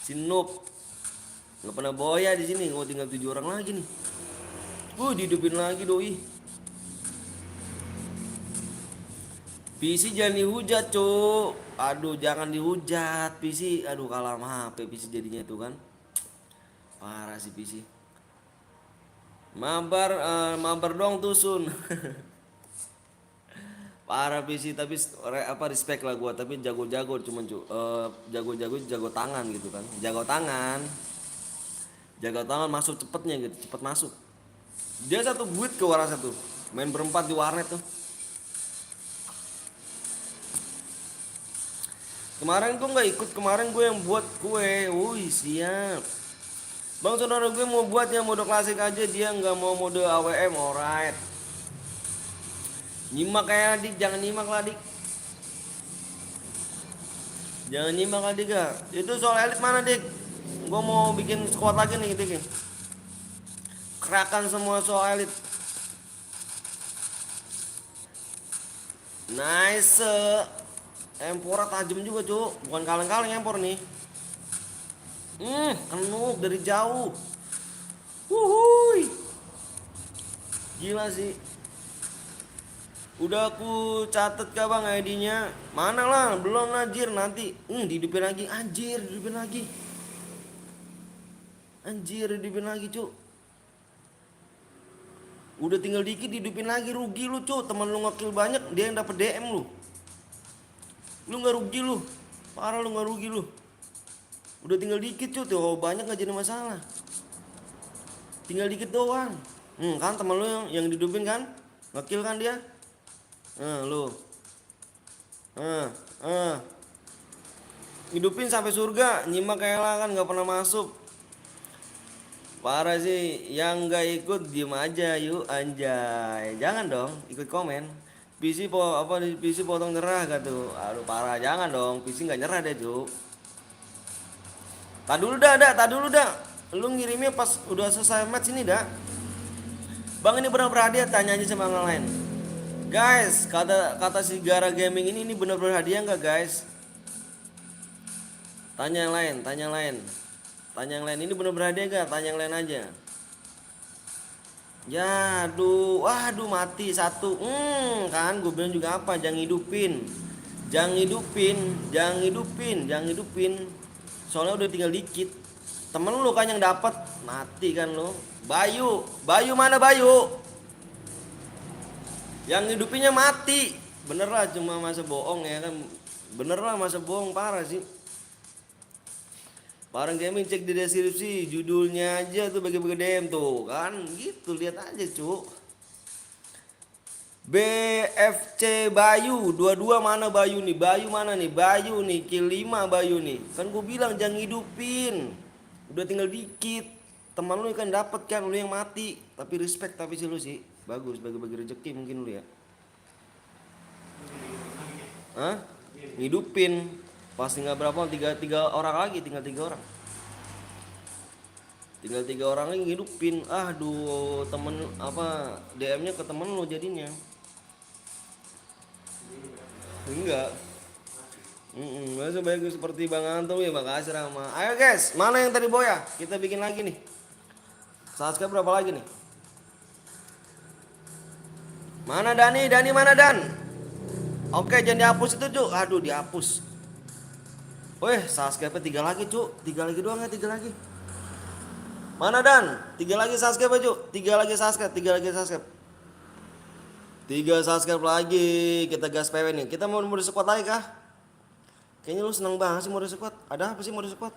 si Noob nggak pernah boya di sini, mau tinggal 7 orang lagi nih. Dihidupin lagi doi. PC jangan dihujat cuk, aduh jangan dihujat PC, aduh kalah sama HP PC jadinya tuh kan, parah sih PC. Mabar dong Tusun. Parah PC tapi respect lah gua, tapi jago-jago cuman jago-jago jago tangan gitu kan. Jago tangan. Jago tangan masuk cepetnya gitu, cepet masuk. Dia satu buit ke orang satu. Main berempat di warnet tuh. Kemarin gua nggak ikut, kemarin gue yang buat kue. Wih, siap. Bang saudara gue mau buat yang mode klasik aja, dia nggak mau mode AWM, alright. Nyimak kayak adik, jangan nyimak lah adik. Jangan nyimak adik ya. Itu soal elit mana dik? Gue mau bikin squad lagi nih dik. Kerakan semua soal elit. Nice. Empora tajam juga cuk, bukan kaleng-kaleng empor nih. Kenuk dari jauh. Wuhui. Gila sih. Udah aku catet kah bang ID-nya? Mana lah, belum anjir nanti. Dihidupin lagi, anjir dihidupin lagi. Anjir dihidupin lagi cuk. Udah tinggal dikit dihidupin lagi, rugi lu cuk. Temen lu ngekill banyak, dia yang dapet DM lu. Lu nggak rugi lu, parah lu nggak rugi lu. Udah tinggal dikit cuy, tuh banyak nggak jadi masalah. Tinggal dikit doang. Kan teman lu yang didupin kan, ngekill kan dia. Lu, hidupin sampai surga, nyimak kayak lah kan nggak pernah masuk. Parah sih, yang nggak ikut diem aja yuk anjay. Jangan dong ikut komen. PC potong nyerah gak tuh. Aduh parah, jangan dong. PC nggak nyerah deh cuy. Tak dulu dah. Lu ngirimnya pas udah selesai match ini dah. Bang ini benar-benar hadiah, tanya aja sama orang lain. Guys, kata si Gara Gaming ini benar-benar hadiah nggak guys? Tanya yang lain. Tanya yang lain ini benar-benar hadiah nggak? Tanya yang lain aja. Ya, waduh mati satu. Kan gue bilang juga apa? Jangan hidupin. Soalnya udah tinggal dikit. Temen lu kan yang dapat, mati kan lu. Bayu mana Bayu? Yang hidupinnya mati. Bener lah, cuma masa bohong ya kan. Bener lah, masa bohong parah sih. Parang Gaming cek di deskripsi, judulnya aja tuh bagi-bagi DM tuh kan, gitu lihat aja cuk. BFC Bayu 22 mana Bayu nih? Bayu mana nih? Bayu nih kill 5 Bayu nih. Kan gue bilang jangan hidupin. Udah tinggal dikit. Teman lu kan dapat kan, lu yang mati. Tapi respect tapi sih lu sih. Bagus bagi-bagi rezeki mungkin lu ya. Hidupin. Pas tinggal berapa? Tiga orang lagi, tinggal 3 orang. Tinggal 3 orang lagi ngidupin. Aduh, temen apa DM-nya ke temen lu jadinya. Enggak. Masa baik seperti Bang Anto ya, makasih Rama. Ayo guys, mana yang tadi boya? Kita bikin lagi nih. Subscribe berapa lagi nih? Mana Dani? Dani mana Dan? Oke, jangan dihapus itu Cuk. Aduh, dihapus. Weh, subscribe 3 lagi Cuk. 3 lagi doang ya, 3 lagi. Mana Dan? 3 lagi subscribe Cuk. 3 lagi subscribe, 3 lagi subscribe. 3 subscribe lagi. Kita gas PW nih. Kita mau mode squad lagi kah? Kayaknya lu seneng banget sih mode squad. Ada apa sih mode squad?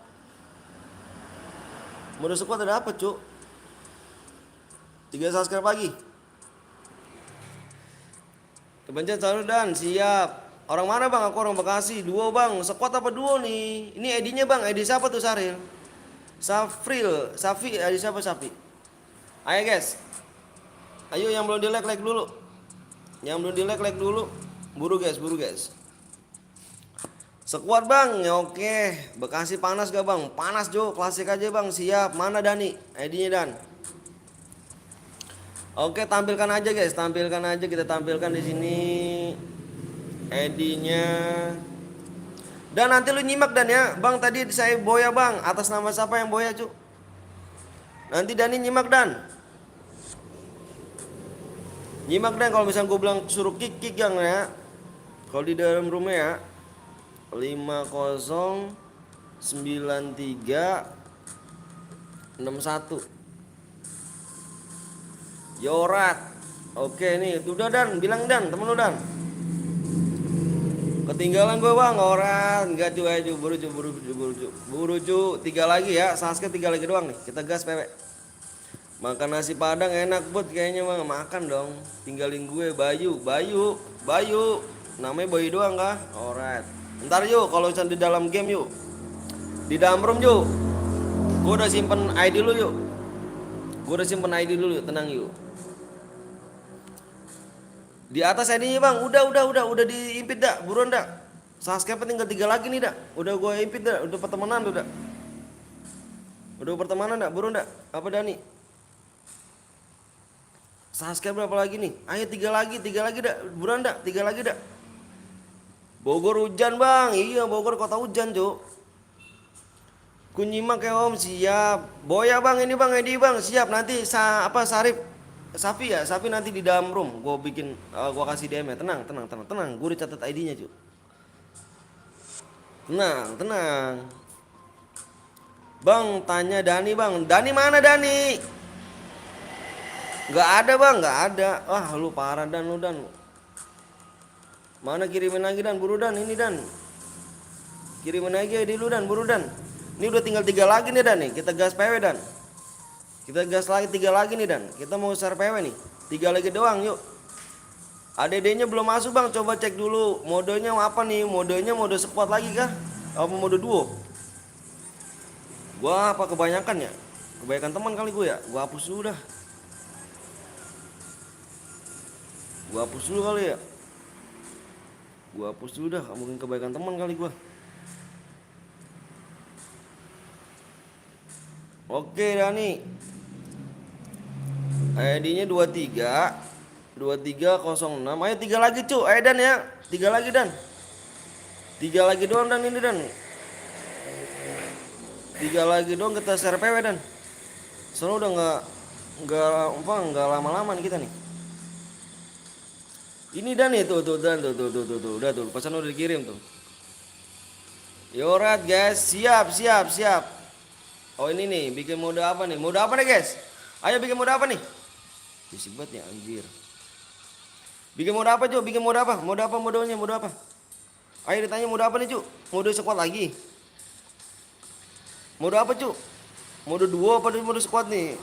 Mode squad ada apa Cuk? 3 subscribe lagi. Kebencet selalu Dan, siap. Orang mana Bang? Aku orang Bekasi. Duo Bang, squad apa duo nih? Ini ID-nya Bang, ID siapa tuh Saril? Safi, ID siapa Safi? Ayo guys. Ayo yang belum di like dulu. Yang belum di like dulu. Buru guys. Squad Bang, ya oke. Bekasi panas gak Bang? Panas Jo, klasik aja Bang, siap. Mana Dani? ID-nya Dan. Oke, tampilkan aja guys, kita tampilkan di sini ID-nya. Dan nanti lu nyimak Dan ya, Bang tadi saya boya Bang, atas nama siapa yang boya Cuk? Nanti Dani nyimak Dan. Nyimak Dan kalau misalnya gue bilang suruh kick yang ya. Kalau di dalam rumah ya 509361 Yorat. Oke nih, udah Dan, bilang Dan, temen lu Dan. Ketinggalan gue Bang, orang enggak cu aja buru cu 3 lagi ya, Sasuke 3 lagi doang nih. Kita gas PW. Makan nasi Padang enak buat kayaknya Bang, makan dong. Tinggalin gue Bayu. Namanya Bayu doang kah? Alright. Ntar yuk kalau di dalam game yuk. Di dalam room yuk. Gue udah simpen ID lu yuk. Tenang yuk. Di atas ID-nya Bang, udah diimpit dah, buruan dah. Subscribe tinggal 3 lagi nih dah. Udah gue impit dah, udah pertemanan udah. Buruan dah. Apa dah nih? Subscribe berapa lagi nih? Ayo 3 lagi dah, buruan dah, 3 lagi dah. Bogor hujan Bang, iya Bogor kota hujan Cuk. Kunyimak ya Om, siap. Boya Bang, ini Bang, ID Bang, siap. Nanti Sarip Sapi ya, Sapi nanti di dalam room gue bikin, gue kasih DM ya. Tenang, gue udah catat ID-nya Cuk. Tenang. Bang, tanya Dani Bang. Dani mana Dani? Gak ada Bang, gak ada. Wah lu parah Dan, lu Dan. Mana kirimin lagi Dan, buru Dan, ini Dan. Kirimin lagi ID lu Dan, buru Dan. Ini udah tinggal 3 lagi nih Dan nih, kita gas PW Dan. Kita gas lagi 3 lagi nih Dan. Kita mau share PW nih. 3 lagi doang yuk. ADD-nya belum masuk Bang, coba cek dulu. Modenya apa nih? Modenya mode squad lagi kah? Apa mode duo? Gua apa kebanyakan ya? Kebanyakan teman kali gue ya. Gua hapus dulu dah. Mungkin kebaikan teman kali gua. Oke Dani. ID-nya 2306. Ayo 3 lagi cu. Ayo Dan ya. 3 lagi Dan. 3 lagi doang Dan ini Dan. 3 lagi doang kita share PW Dan. Soalnya udah enggak lama-lama nih kita nih. Ini Dan nih tuh Dan tuh. Udah tuh pesan udah dikirim tuh. Yorat guys, siap. Oh ini nih, bikin mode apa nih? Mode apa nih guys? Ayo bikin mode apa nih? Bisik banget ya anjir. Bikin mode apa Cuk? Mode apa modenya? Mode apa? Ayo ditanya mode apa nih Cuk? Mode squad lagi. Mode apa Cuk? Mode duo apa mode squad nih?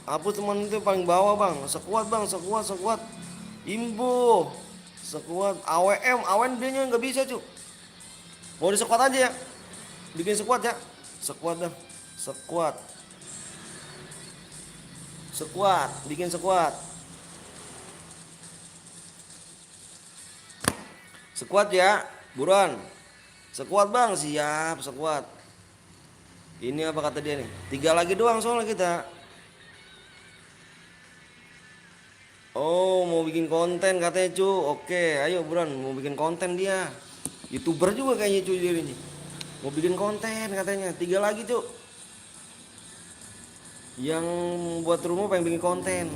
Hapus teman itu paling bawah Bang. Squad Bang, squad. Imbo. Squad AWM dia nya nggak bisa Cuk. Mode squad aja ya. Bikin squad ya. Squad dah. Squad, bikin squad. Squad ya, buruan. Squad Bang, siap squad. Ini apa kata dia nih? 3 lagi doang soalnya kita. Oh, mau bikin konten katanya cu. Oke, ayo buruan, mau bikin konten dia. YouTuber juga kayaknya cuy dia ini. Mau bikin konten katanya. 3 lagi cuy. Yang buat rumah pengen bikin konten.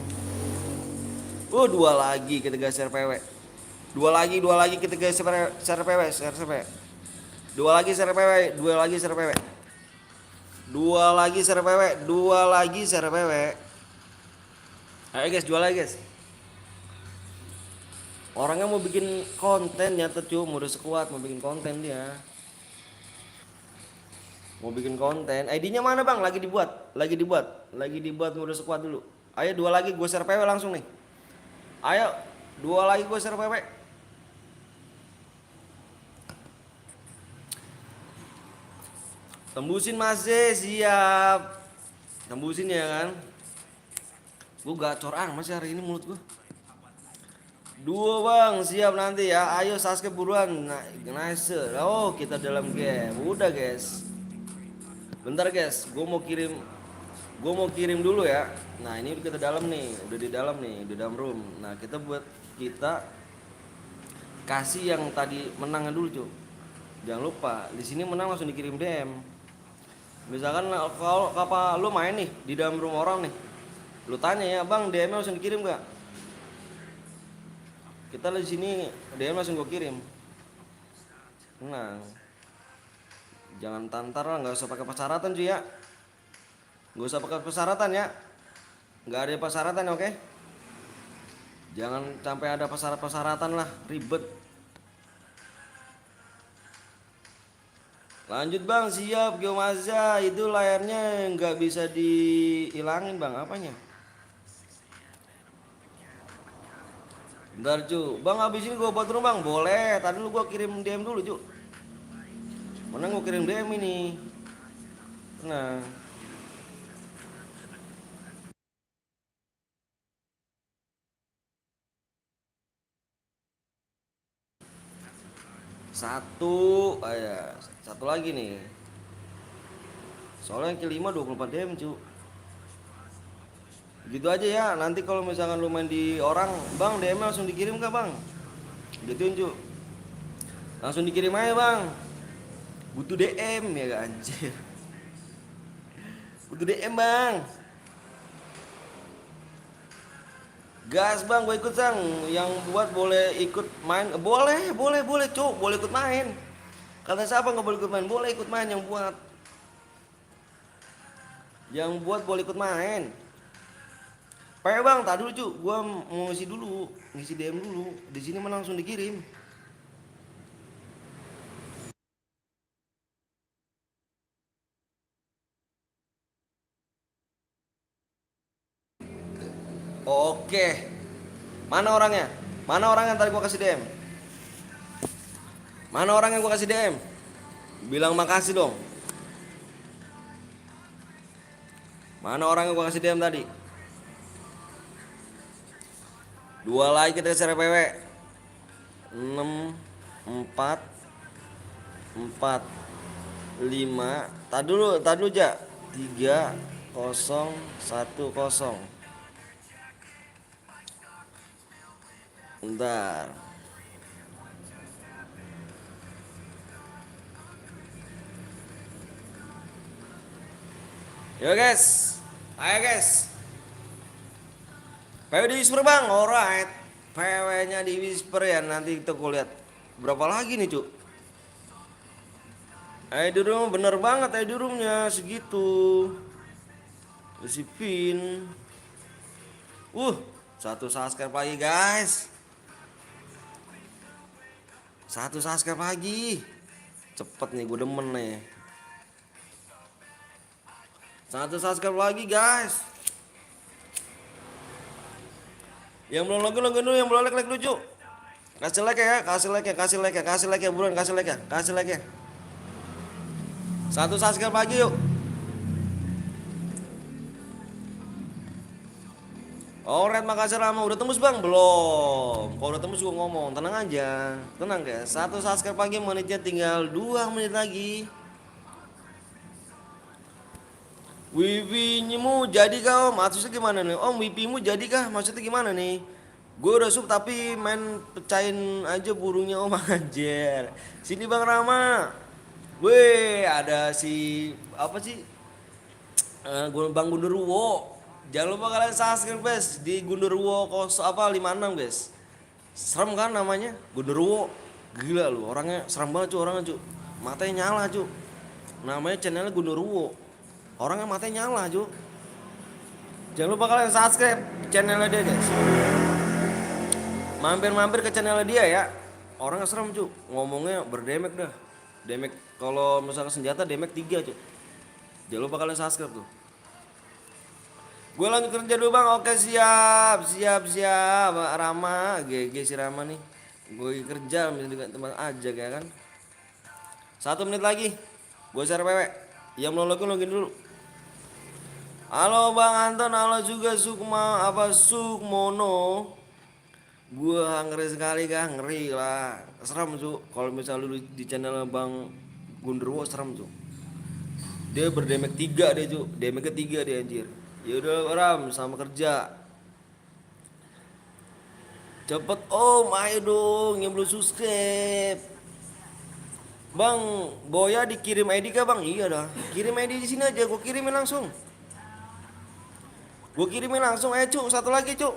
2 lagi kita geser PW. 2 lagi kita geser PW, share PW. 2 lagi share PW, 2 lagi share PW. 2 lagi share PW, 2 lagi share PW. Ayo guys, 2 lagi guys. Orangnya mau bikin konten nyata cuy, mau udah sekuat mau bikin konten dia. Mau bikin konten. ID-nya mana bang? Lagi dibuat. Lagi dibuat udah sekuat dulu. Ayo 2 lagi gue share PW langsung nih. Ayo 2 lagi gue share PW. Tembusin Mas Z, siap. Tembusin ya kan. Gue gacor masih hari ini mulut gue. 2 bang, siap nanti ya. Ayo Sasuke buruan. Nah, nice. Oh kita dalam game. Udah guys. Bentar guys, gue mau kirim dulu ya. Nah ini kita dalam nih, udah di dalam nih, di dalam room. Nah kita kasih yang tadi menangnya dulu cuy. Jangan lupa di sini menang langsung dikirim DM. Misalkan kalau lu main nih di dalam room orang nih, lu tanya ya bang DM langsung dikirim gak? Kita di sini DM langsung gue kirim. Tenang, jangan tantar lah, nggak usah pakai persyaratan cuy ya. Nggak usah pakai persyaratan ya. Nggak ada persyaratan oke? Jangan sampai ada persyaratan lah, ribet. Lanjut bang, siap Geomaza. Itu layarnya nggak bisa dihilangin bang, apanya? Bentar cu, bang abis ini gue buat rumah bang, boleh. Tadi lu gue kirim DM dulu cu. Mana gue kirim DM ini. Nah, satu lagi nih. Soalnya yang kelima 24 DM cu. Gitu aja ya. Nanti kalau misalkan lu main di orang, bang DM langsung dikirim gak bang? Gituin cu. Langsung dikirim aja bang. Butuh DM ya gak anjir. Butuh DM bang. Gas bang, gue ikut sang. Yang buat boleh ikut main. Boleh cu. Boleh ikut main. Kata siapa nggak boleh ikut main? Boleh ikut main yang buat. Yang buat boleh ikut main. Pak bang, tadi dulu cu. Gue mau ngisi dulu, ngisi DM dulu. Di sini mah langsung dikirim. Oke. Mana orangnya? Mana orang yang tadi gue kasih DM? Mana orang yang gue kasih DM? Bilang makasih dong. Mana orang yang gue kasih DM tadi? 2 lagi kita share PW. 6 4 4 5. Tadi dulu aja. 3 0 1 0. Bentar. Yo guys. Ayo guys. PW di whisper bang, alright. PW nya di whisper ya, nanti kita lihat berapa lagi nih cu. ID room bener banget, ID roomnya segitu. Si pin. Satu subscribe lagi guys. Satu subscribe lagi. Cepet nih, gue demen nih. Satu subscribe lagi guys. Yang belum login dulu, yang belum like lucu. Kasih like ya, kasih like ya, buruan kasih like ya. Satu subscribe lagi yuk. Alright, makasih Rama. Udah tembus bang? Belum. Kalau udah tembus gue ngomong, tenang aja. Tenang guys, satu subscribe lagi, menitnya tinggal 2 menit lagi. Wifi-mu jadi kah om? Maksudnya gimana nih? Om wifi-mu jadi kah? Maksudnya gimana nih? Gue udah sub tapi main pecahin aja burungnya om anjir. Sini Bang Rama. Weh, ada si apa sih? Bang Gundurwo. Jangan lupa kalian subscribe guys di Gundurwo kos apa 56 guys. Serem kan namanya? Gundurwo. Gila lu, orangnya serem banget cu orangnya cu. Matanya nyala cu. Namanya channelnya Gundurwo. Orangnya matanya nyala cu. Jangan lupa kalian subscribe channelnya dia guys. Mampir-mampir ke channelnya dia ya. Orangnya serem cu. Ngomongnya berdemek dah. Demek kalau misalnya senjata demek 3 cu. Jangan lupa kalian subscribe tuh. Gue lanjut kerja dulu bang. Oke siap. Rama, GG si Rama nih. Gue kerja dengan teman aja kayak kan. 1 menit lagi. Gue share PW. Yang belum login dulu. Halo Bang Anton, halo juga Sukmono. Gue ngeri sekali kan, ngeri lah. Serem cu. Kalau misalnya lu di channel Bang Gundurwo serem cu. Dia berdemek 3 dia cu. Demek ketiga dia anjir. Yaudah Ram, sama kerja. Cepet om, ayo dong yang belum subscribe. Bang, Boya dikirim ID kah bang? Iya dah. Kirim ID di sini aja, gue kirimin langsung. Ayo cuk, satu lagi cuk.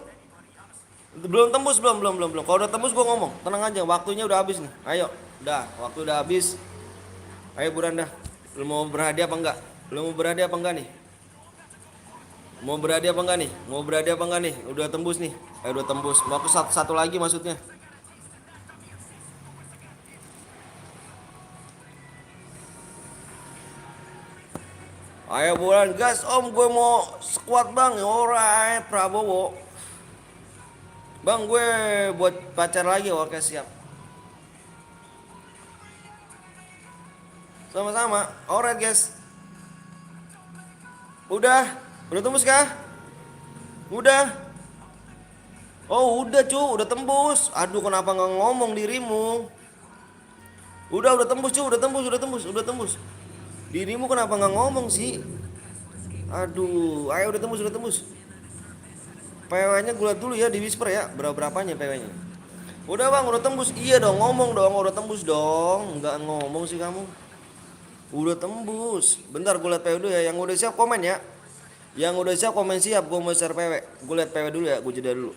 Belum tembus, belum. Kalau udah tembus gue ngomong. Tenang aja, waktunya udah habis nih. Ayo, udah, waktu udah habis. Ayo buruan dah. Lu mau berhadiah apa enggak? Nih? Mau berhadiah apa enggak nih? Udah tembus nih. Udah tembus. Mau aku satu lagi maksudnya. Ayo bulan gas om, gue mau squad bang. Alright Prabowo. Bang gue buat pacar lagi. Oke siap. Sama-sama. Alright guys. Udah tembus kah? Udah. Oh udah cu, udah tembus. Aduh kenapa nggak ngomong dirimu? Udah tembus cu, udah tembus. Dirimu kenapa nggak ngomong sih? Aduh, ayo udah tembus. PW-nya gue liat dulu ya di whisper ya, berapanya PW-nya? Udah bang, udah tembus. Iya dong, ngomong dong, udah tembus dong. Nggak ngomong sih kamu. Udah tembus. Bentar gue liat PW dulu ya. Yang udah siap komen ya. Yang udah siap komen siap. Gue mau share PW. Gue liat PW dulu ya. Gue jeda dulu.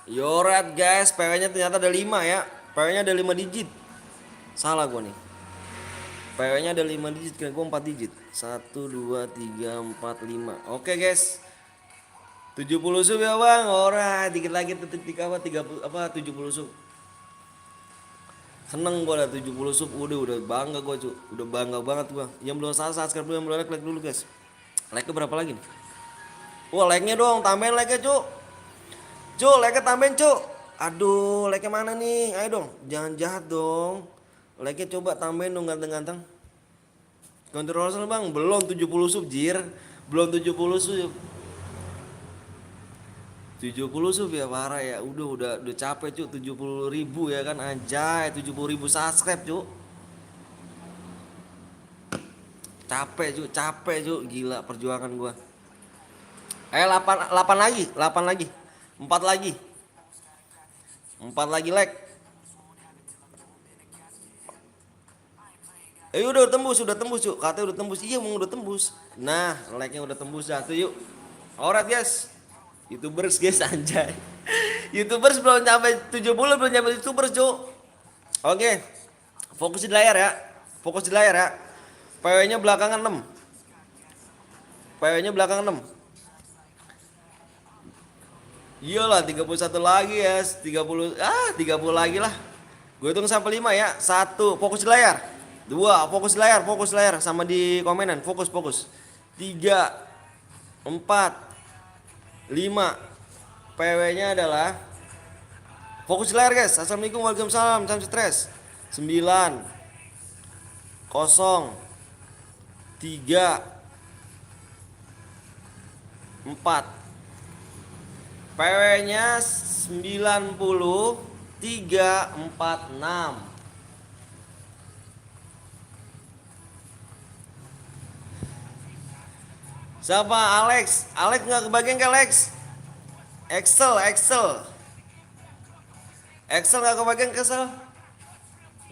Yorat guys, PW-nya ternyata ada 5 ya. PW-nya ada 5 digit. Salah gue nih. PW-nya ada 5 digit, kira gue 4 digit. 1, 2, 3, 4, 5. Oke guys. 70 sub ya bang. Ora, dikit lagi titik apa 30 apa 70 sub. Seneng gue lah 70 sub. Udah bangga gue cu. Udah bangga banget gue. Yang belum subscribe dulu, yang belum like dulu guys. Like-nya berapa lagi nih? Wah, like-nya dong, tambahin like-nya cu. Like-nya tambahin cu. Aduh, like-nya mana nih? Ayo dong, jangan jahat dong. Like-nya coba tambahin dong ganteng-ganteng. Kontrol bang, belum 70 sub jir. Belum 70 sub. 70 sub ya parah ya. Udah capek cu. 70.000 ya kan anjay. 70.000 subscribe cu. Capek cu. Gila perjuangan gua. 8 lagi. 4 lagi. 4 lagi like. Udah tembus cu. Katanya udah tembus. Iya mau udah tembus. Nah, like-nya udah tembus dah tuh yuk. Alright guys. YouTubers guys anjay. YouTubers belum sampai 70, belum sampai YouTubers cu. Oke. Fokus di layar ya. PW-nya belakangan 6. Iyalah 31 lagi ya. 30 lagi lah. Gue hitung sampai 5 ya. 1 fokus di layar. 2 fokus di layar sama di komenan. Fokus. 3 4 5. PW-nya adalah fokus di layar guys. Assalamualaikum, waalaikumsalam, salam stres. 9 0 3 4. PW-nya 90 3 4 6. Siapa? Alex. Alex nggak kebagian ke Alex? Excel nggak kebagian ke Excel?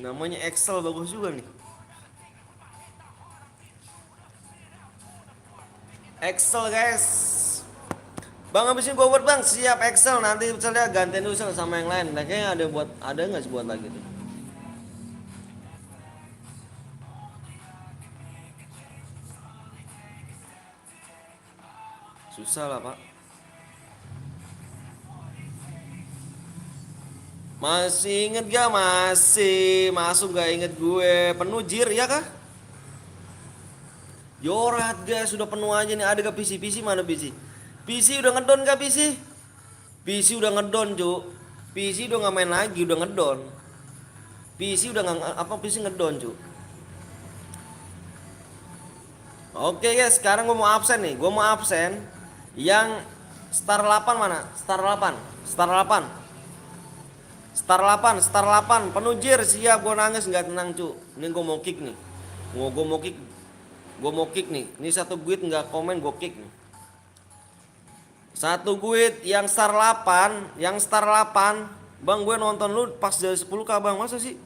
Namanya Excel bagus juga nih. Excel guys. Bang habisin gue buat bang, siap Excel, nanti misalnya gantian dulu sama yang lain. Nah, kayaknya ada nggak sih buat lagi tuh? Susah lah pak. Masih inget gak? Masih masuk gak inget gue? Penuh jir ya kah? Yorat gak? Sudah penuh aja nih. Ada gak PC? PC mana PC? PC udah ngedon gak PC? PC udah ngedon cu. PC udah gak main lagi, udah ngedon. PC udah gak apa, PC ngedon cu. Oke guys, sekarang gue mau absen nih. Gue mau absen. Yang star 8 mana? Star 8. Star 8. Star 8, Star 8, penuh jir, siap, gue nangis nggak tenang cu. Ini gue mau kick nih, gue mau kick nih. Ini satu guide nggak komen, gue kick nih. Satu guide yang Star 8, bang gue nonton lu pas dari 10k bang, masa sih?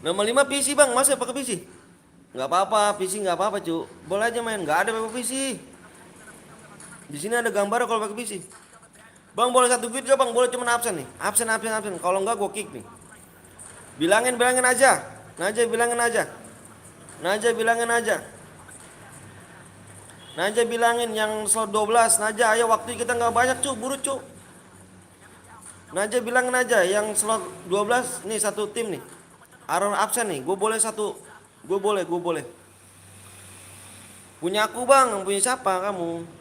Nama 5 PC bang, masa pakai PC? Nggak apa-apa, PC nggak apa-apa cu, boleh aja main, nggak ada pakai PC. Di sini ada gambar kalau pakai PC. Bang boleh satu guide gak bang? Boleh cuman absen nih. Absen. Kalau enggak gue kick nih. Bilangin aja. Najah bilangin yang slot 12. Najah ayo, waktu kita nggak banyak cu, buru cu. Najah bilangin aja yang slot 12 nih, satu tim nih. Aaron absen nih. Gue boleh satu. Gue boleh. Punya aku bang, punya siapa kamu?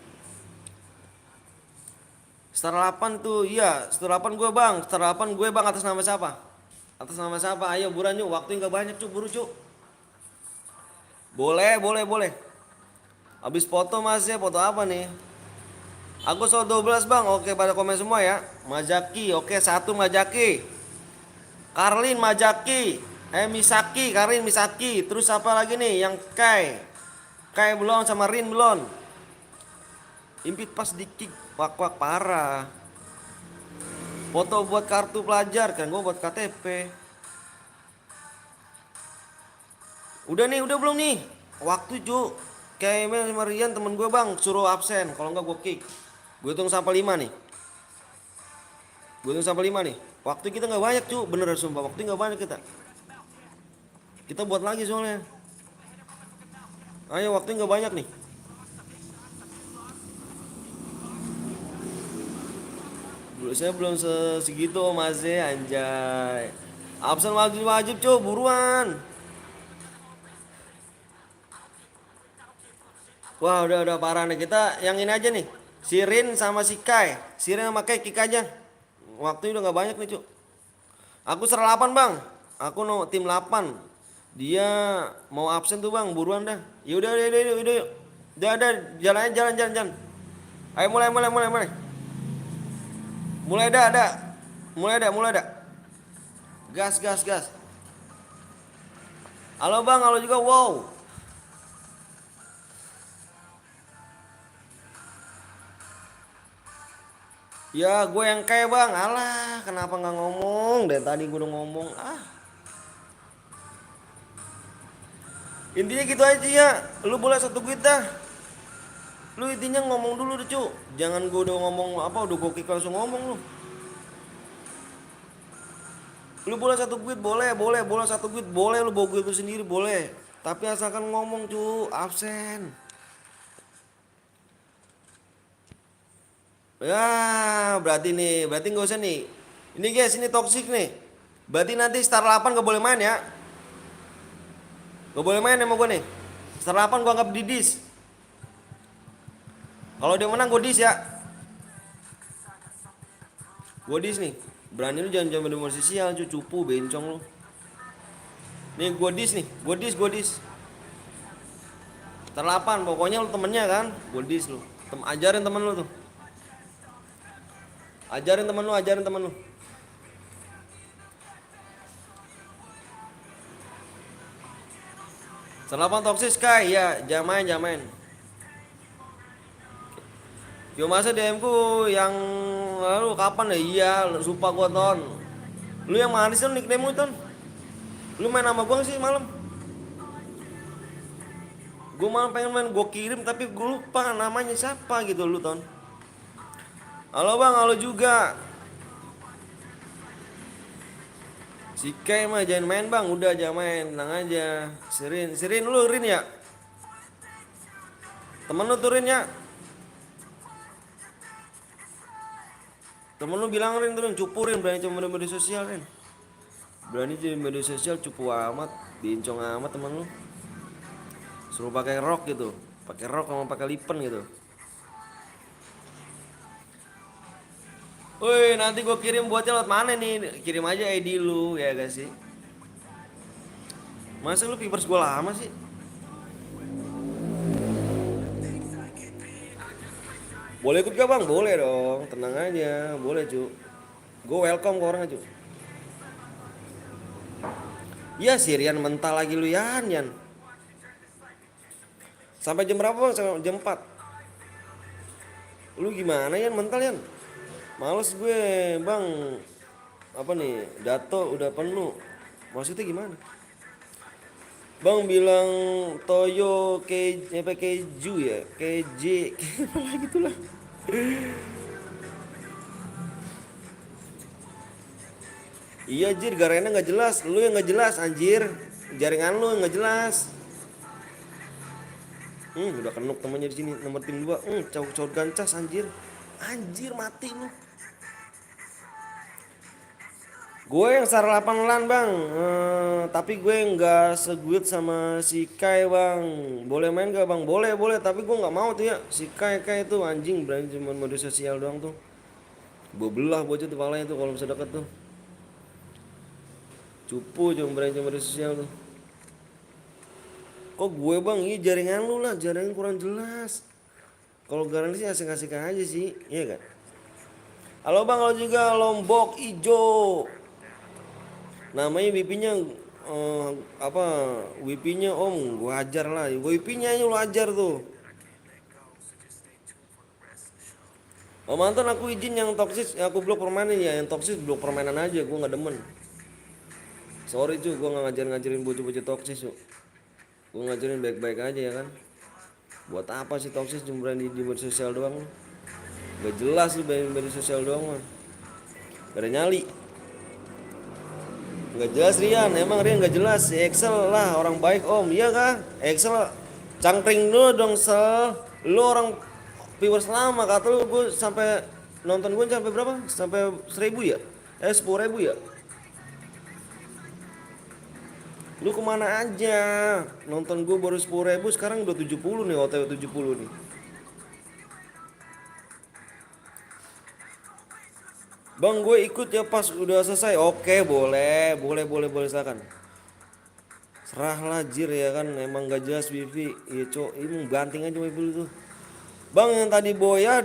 Star 8 tuh, iya, Star 8 gue bang, atas nama siapa? Ayo buruan yuk, waktu nggak banyak cu, buru cu. Boleh. Habis foto mas ya, foto apa nih? Aku soal 12 bang, oke pada komen semua ya. Majaki, oke 1 Majaki. Karlin Majaki, Karin Misaki, terus apa lagi nih? Yang Kai belum, sama Rin belum. Impit pas dikik, wak parah. Foto buat kartu pelajar kan, gue buat KTP. Udah belum nih? Waktu cu. Kayak email sama Rian temen gue bang, suruh absen, kalau enggak gue kick. Gue hitung sampai 5 nih. Waktu kita nggak banyak cu, bener sumpah, waktu nggak banyak kita. Kita buat lagi soalnya. Ayo, waktu nggak banyak nih. Saya belum segitu mas anjay. Absen wajib cu, buruan. Wah udah parah nih, kita yang ini aja nih. Sirin sama si Kai. Sirin sama Kai kick aja. Waktunya udah nggak banyak nih cu. Aku 8 bang. Aku no tim 8. Dia mau absen tuh bang, buruan dah. Ya udah. Udah, jalan. Ayo mulai. Mulai dah. Gas. Halo bang, halo juga, wow. Ya gue yang kayak bang, alah kenapa nggak ngomong? Dari tadi gue udah ngomong. Intinya gitu aja ya, lu boleh satu guide dah. Lu intinya ngomong dulu deh cu. Jangan gue udah ngomong apa, udah gue kick langsung ngomong lu. Lu boleh satu guide, boleh satu guide, boleh lu bawa guide lu sendiri, boleh. Tapi asalkan ngomong cu, absen. Ya, berarti nggak usah nih. Ini guys, ini toxic nih. Berarti nanti Star 8 gak boleh main ya. Gak boleh main sama gue nih. Star 8 gue anggap didis. Kalau dia menang gue dis ya. Gue dis nih. Berani lu jangan coba di sosial cupu bencong lu. Nih gua dis. Terlapan pokoknya lu temennya kan, gua dis lu. Ajarin temen lu tuh. Ajarin temen lu. Terlapan toksis kai ya, jangan main. Yo masa DM ku yang lalu kapan ya? Iya, lupa gua ton. Lu yang manis tuh nickname lu ton. Lu main sama gua sih malam. Gua malam pengen main, gua kirim tapi gua lupa namanya siapa gitu lu ton. Halo bang, halo juga. Si Kai mah jangan main bang, udah jangan main, tenang aja. Sirin lu Rin ya? Temen lu turin ya? Temen lu bilang Rin turun, cupurin berani cuma media sosial Rin. Berani jadi media sosial cupu amat, bincong amat temen lu. Suruh pakai rok gitu, pakai rok sama pakai lipen gitu. Woi nanti gue kirim buatnya lewat mana nih? Kirim aja ID lu ya gak sih? Masa lu pipers gue lama sih? Boleh ikut gak bang? Boleh dong, tenang aja, boleh cu. Gue welcome ke orang cu. Iya Sirian mental lagi lu Yan. Sampai jam berapa bang? Sampai jam 4. Lu gimana Yan mental Yan? Males gue bang. Apa nih? Dato udah penuh. Maksudnya gimana? Bang bilang Toyo keju ya, KJ, kayak gitulah. Iya jir, Garena nggak jelas, lu yang nggak jelas anjir, jaringan lu yang nggak jelas. Udah kenuk temannya di sini nomor tim 2. Cowok gancas anjir, anjir mati lu. Gue yang sar 8 lan bang, tapi gue nggak seguit sama si Kai bang. Boleh main gak bang? Boleh, tapi gue nggak mau tuh ya. Si Kai itu anjing berani cuma mode sosial doang tuh. Gue belah bocah tuh palanya tuh kalau bisa deket tuh. Cupu cuma berani cuma mode sosial tuh. Kok gue bang? Iya jaringan lu lah, jaringan kurang jelas. Kalau garansi asik-asik aja sih, iya kan? Halo bang, halo juga Lombok Ijo. Namanya WP-nya apa WP-nya om gua ajar lah WP-nya aja lu ajar tuh. Oh mantan aku izin yang toksis aku blok permanen ya, yang toksis blok permainan aja, gua nggak demen. Sorry cuy, gua nggak ngajarin bocah-bocah toksis tuh. Gua ngajarin baik-baik aja ya kan. Buat apa sih toksis cuma di media sosial doang? Gak jelas lu main media sosial doang mah. Gak ada nyali. Nggak jelas Rian, emang Rian nggak jelas. Si Excel lah orang baik om, iya kah? Excel cangkring dulu dong sel. Lu orang viewers lama kata lu gue sampai nonton gue sampai berapa? Sampai 1.000 ya? 10.000 ya? Lu kemana aja? Nonton gue baru 10.000 sekarang udah 70 nih, OTW 70 nih. Bang gue ikut ya pas udah selesai. Oke boleh silakan. Serah lah jir ya kan, emang gak jelas wifi. Iya cok, ini banting aja wifi tuh. Bang yang tadi boya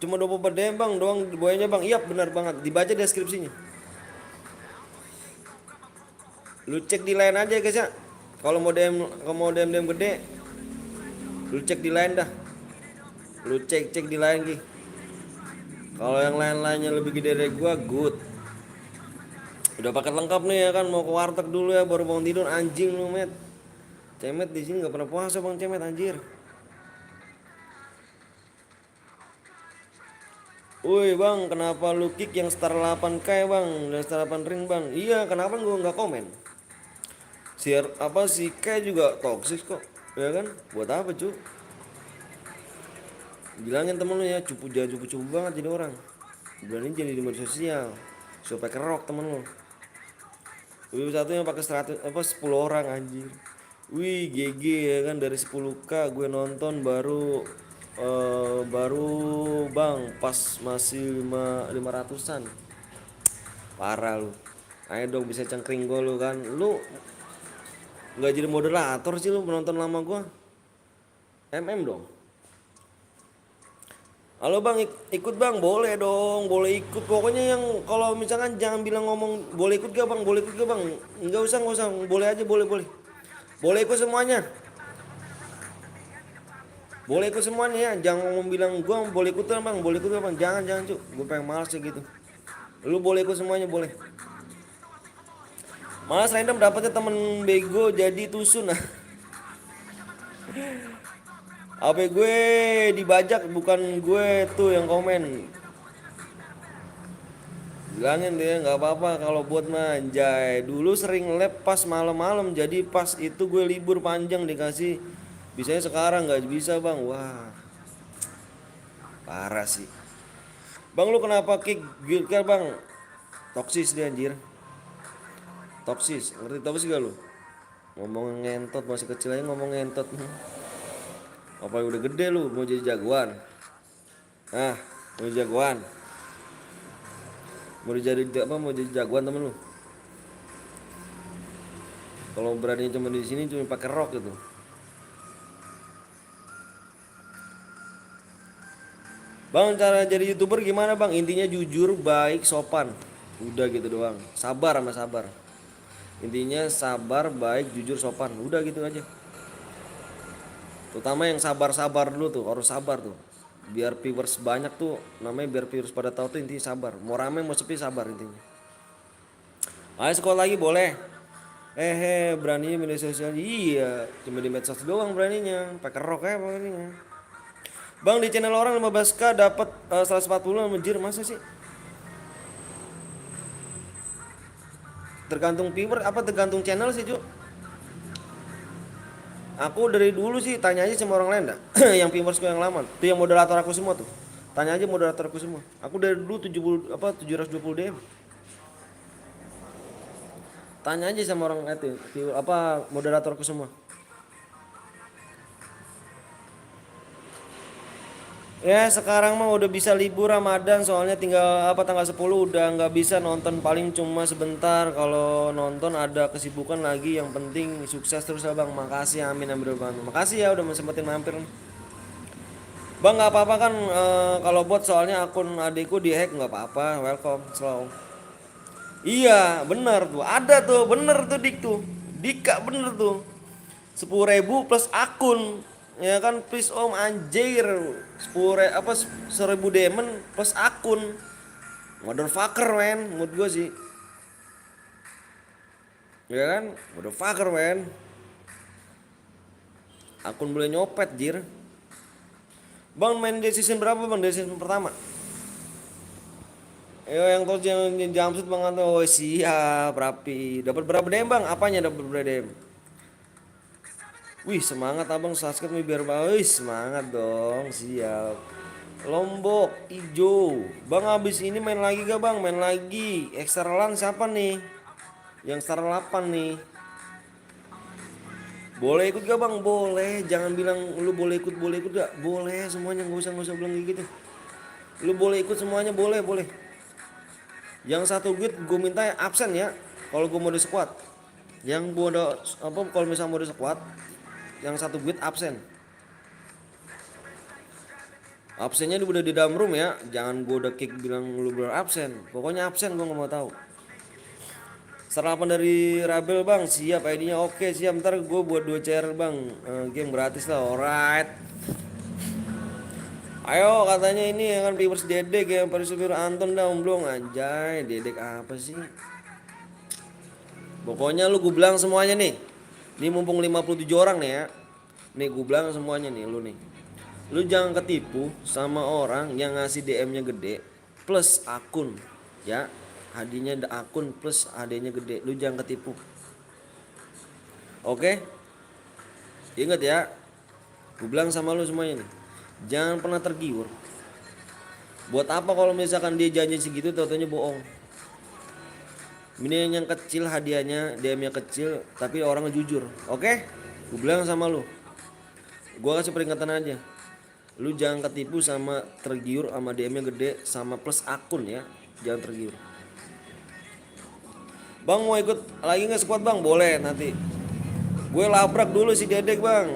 cuma 24 DM bang doang boyanya bang. Iya benar banget, dibaca deskripsinya. Lu cek di line aja guys ya. Kalau mau DM gede, lu cek di line dah. Lu cek di line Ki. Kalau yang lain-lainnya lebih gede dari gua, good. Udah paket lengkap nih ya kan, mau ke warteg dulu ya baru bangun tidur anjing lu met. Cemet di sini nggak pernah puasa bang Cemet anjir. Woi bang, kenapa lu kick yang star 8K bang dan star 8 ring bang? Iya, kenapa gua nggak komen? Si K juga toksis kok, ya kan? Buat apa cu? Bilangin temen lu ya, jangan cupu-cupu banget jadi orang. Berani jadi di media sosial, supaya kerok temen lu. Wih satu yang pakai 100 apa 10 orang anjir. Wih GG ya kan dari 10K gue nonton baru bang pas masih 500-an. Parah lu. Ayo dong bisa cengkring gue lu kan. Lu nggak jadi moderator sih lu penonton lama gua. Dong. Halo bang, ikut bang, boleh dong, boleh ikut. Pokoknya yang kalau misalkan jangan bilang ngomong boleh ikut gak bang, boleh ikut gak bang. Nggak usah, boleh aja, boleh, boleh. Boleh ikut semuanya, boleh ikut semuanya ya. Jangan ngomong bilang gua boleh ikut bang, boleh ikut gak bang. Jangan cuk, gue pengen males ya gitu. Lu boleh ikut semuanya, boleh. Malas random dapetnya temen bego jadi tusun. HP gue dibajak, bukan gue tuh yang komen. Bilangin dia nggak apa-apa kalau buat manjay. Dulu sering lab pas malam-malam, jadi pas itu gue libur panjang dikasih. Bisanya sekarang nggak bisa bang. Wah parah sih. Bang lu kenapa kick Gilker bang? Toksis dia anjir. Toksis, ngerti toksis gak lu? Ngomong ngentot, masih kecil aja ngomong ngentot. Apa udah gede lu mau jadi jagoan? Ah, mau jadi jagoan. Mau jadi apa? Mau jadi jagoan temen lu? Kalau berani cuma di sini cuma pakai rok gitu. Bang cara jadi YouTuber gimana bang? Intinya jujur, baik, sopan. Udah gitu doang. Sabar sama sabar. Intinya sabar, baik, jujur, sopan. Udah gitu aja. Terutama yang sabar-sabar dulu tuh, harus sabar tuh. Biar viewers banyak tuh, namanya biar viewers pada tahu tuh intinya sabar. Mau rame mau sepi sabar intinya. Ayo sekolah lagi boleh. Beraninya media sosial. Iya, cuma di medsos doang beraninya. Pakai rok ya beraninya. Bang di channel orang 15k dapat 140 menjir masa sih? Tergantung viewer apa tergantung channel sih, Cuk. Aku dari dulu sih tanya aja sama orang lain dah. Yang viewersku yang lama. Tuh yang moderator aku semua tuh. Tanya aja moderator aku semua. Aku dari dulu 70 apa 720 DM. Tanya aja sama orang itu, apa moderatorku semua. Ya sekarang mah udah bisa libur Ramadan soalnya tinggal apa tanggal 10 udah nggak bisa nonton paling cuma sebentar kalau nonton ada kesibukan lagi yang penting sukses terus lah bang makasih amin amin bang makasih ya udah sempetin mampir bang nggak apa-apa kan kalau buat soalnya akun adikku dihack nggak apa-apa welcome slow iya bener tuh ada tuh bener tuh dik tuh Dika bener tuh 10.000 plus akun ya kan please om anjir 10.000 demon plus akun motherfucker men mood gue sih ya kan motherfucker men akun boleh nyopet jir bang main di season berapa bang di season pertama yo yang tuh yang jumpsuit bang oh siap rapi dapat berapa DM bang apanya dapat berapa DM. Wih semangat abang subscribe nih biar wih semangat dong siap. Lombok Ijo. Bang abis ini main lagi gak bang? Main lagi. Extra lan siapa nih? Yang star 8 nih. Boleh ikut gak bang? Boleh. Jangan bilang lu boleh ikut gak? Boleh semuanya nggak usah bilang kayak gitu. Lu boleh ikut semuanya boleh boleh. Yang satu gue minta absen ya. Kalau gue mau di squad. Yang gue ada apa? Kalau misalnya mau di squad, yang satu absen. Absennya udah di dalam room ya. Jangan gue udah kick bilang lu bener absen. Pokoknya absen gue nggak mau tahu. Sarapan dari Rabel bang. Siap ID-nya oke siap. Ntar gue buat 2 CR bang. Game gratis lah alright. Ayo katanya ini yang kan viewers Dedek yang Parisupir Anton dah belum anjay. Dedek apa sih? Pokoknya lu gue bilang semuanya nih. Ini mumpung 57 orang nih ya. Nih gue bilang semuanya nih lu nih. Lu jangan ketipu sama orang yang ngasih DM-nya gede plus akun ya. Hadinya ada akun plus HD-nya gede. Lu jangan ketipu. Oke? Ingat ya. Gue bilang sama lu semuanya nih. Jangan pernah tergiur. Buat apa kalau misalkan dia janji segitu tau-taunya bohong. Ini yang kecil hadiahnya, DM-nya kecil tapi orangnya jujur. Oke? Gue bilang sama lu. Gue kasih peringatan aja. Lu jangan ketipu sama tergiur sama DM-nya gede sama plus akun ya. Jangan tergiur. Bang mau ikut lagi nggak squad bang? Boleh nanti. Gue labrak dulu si Dedek bang.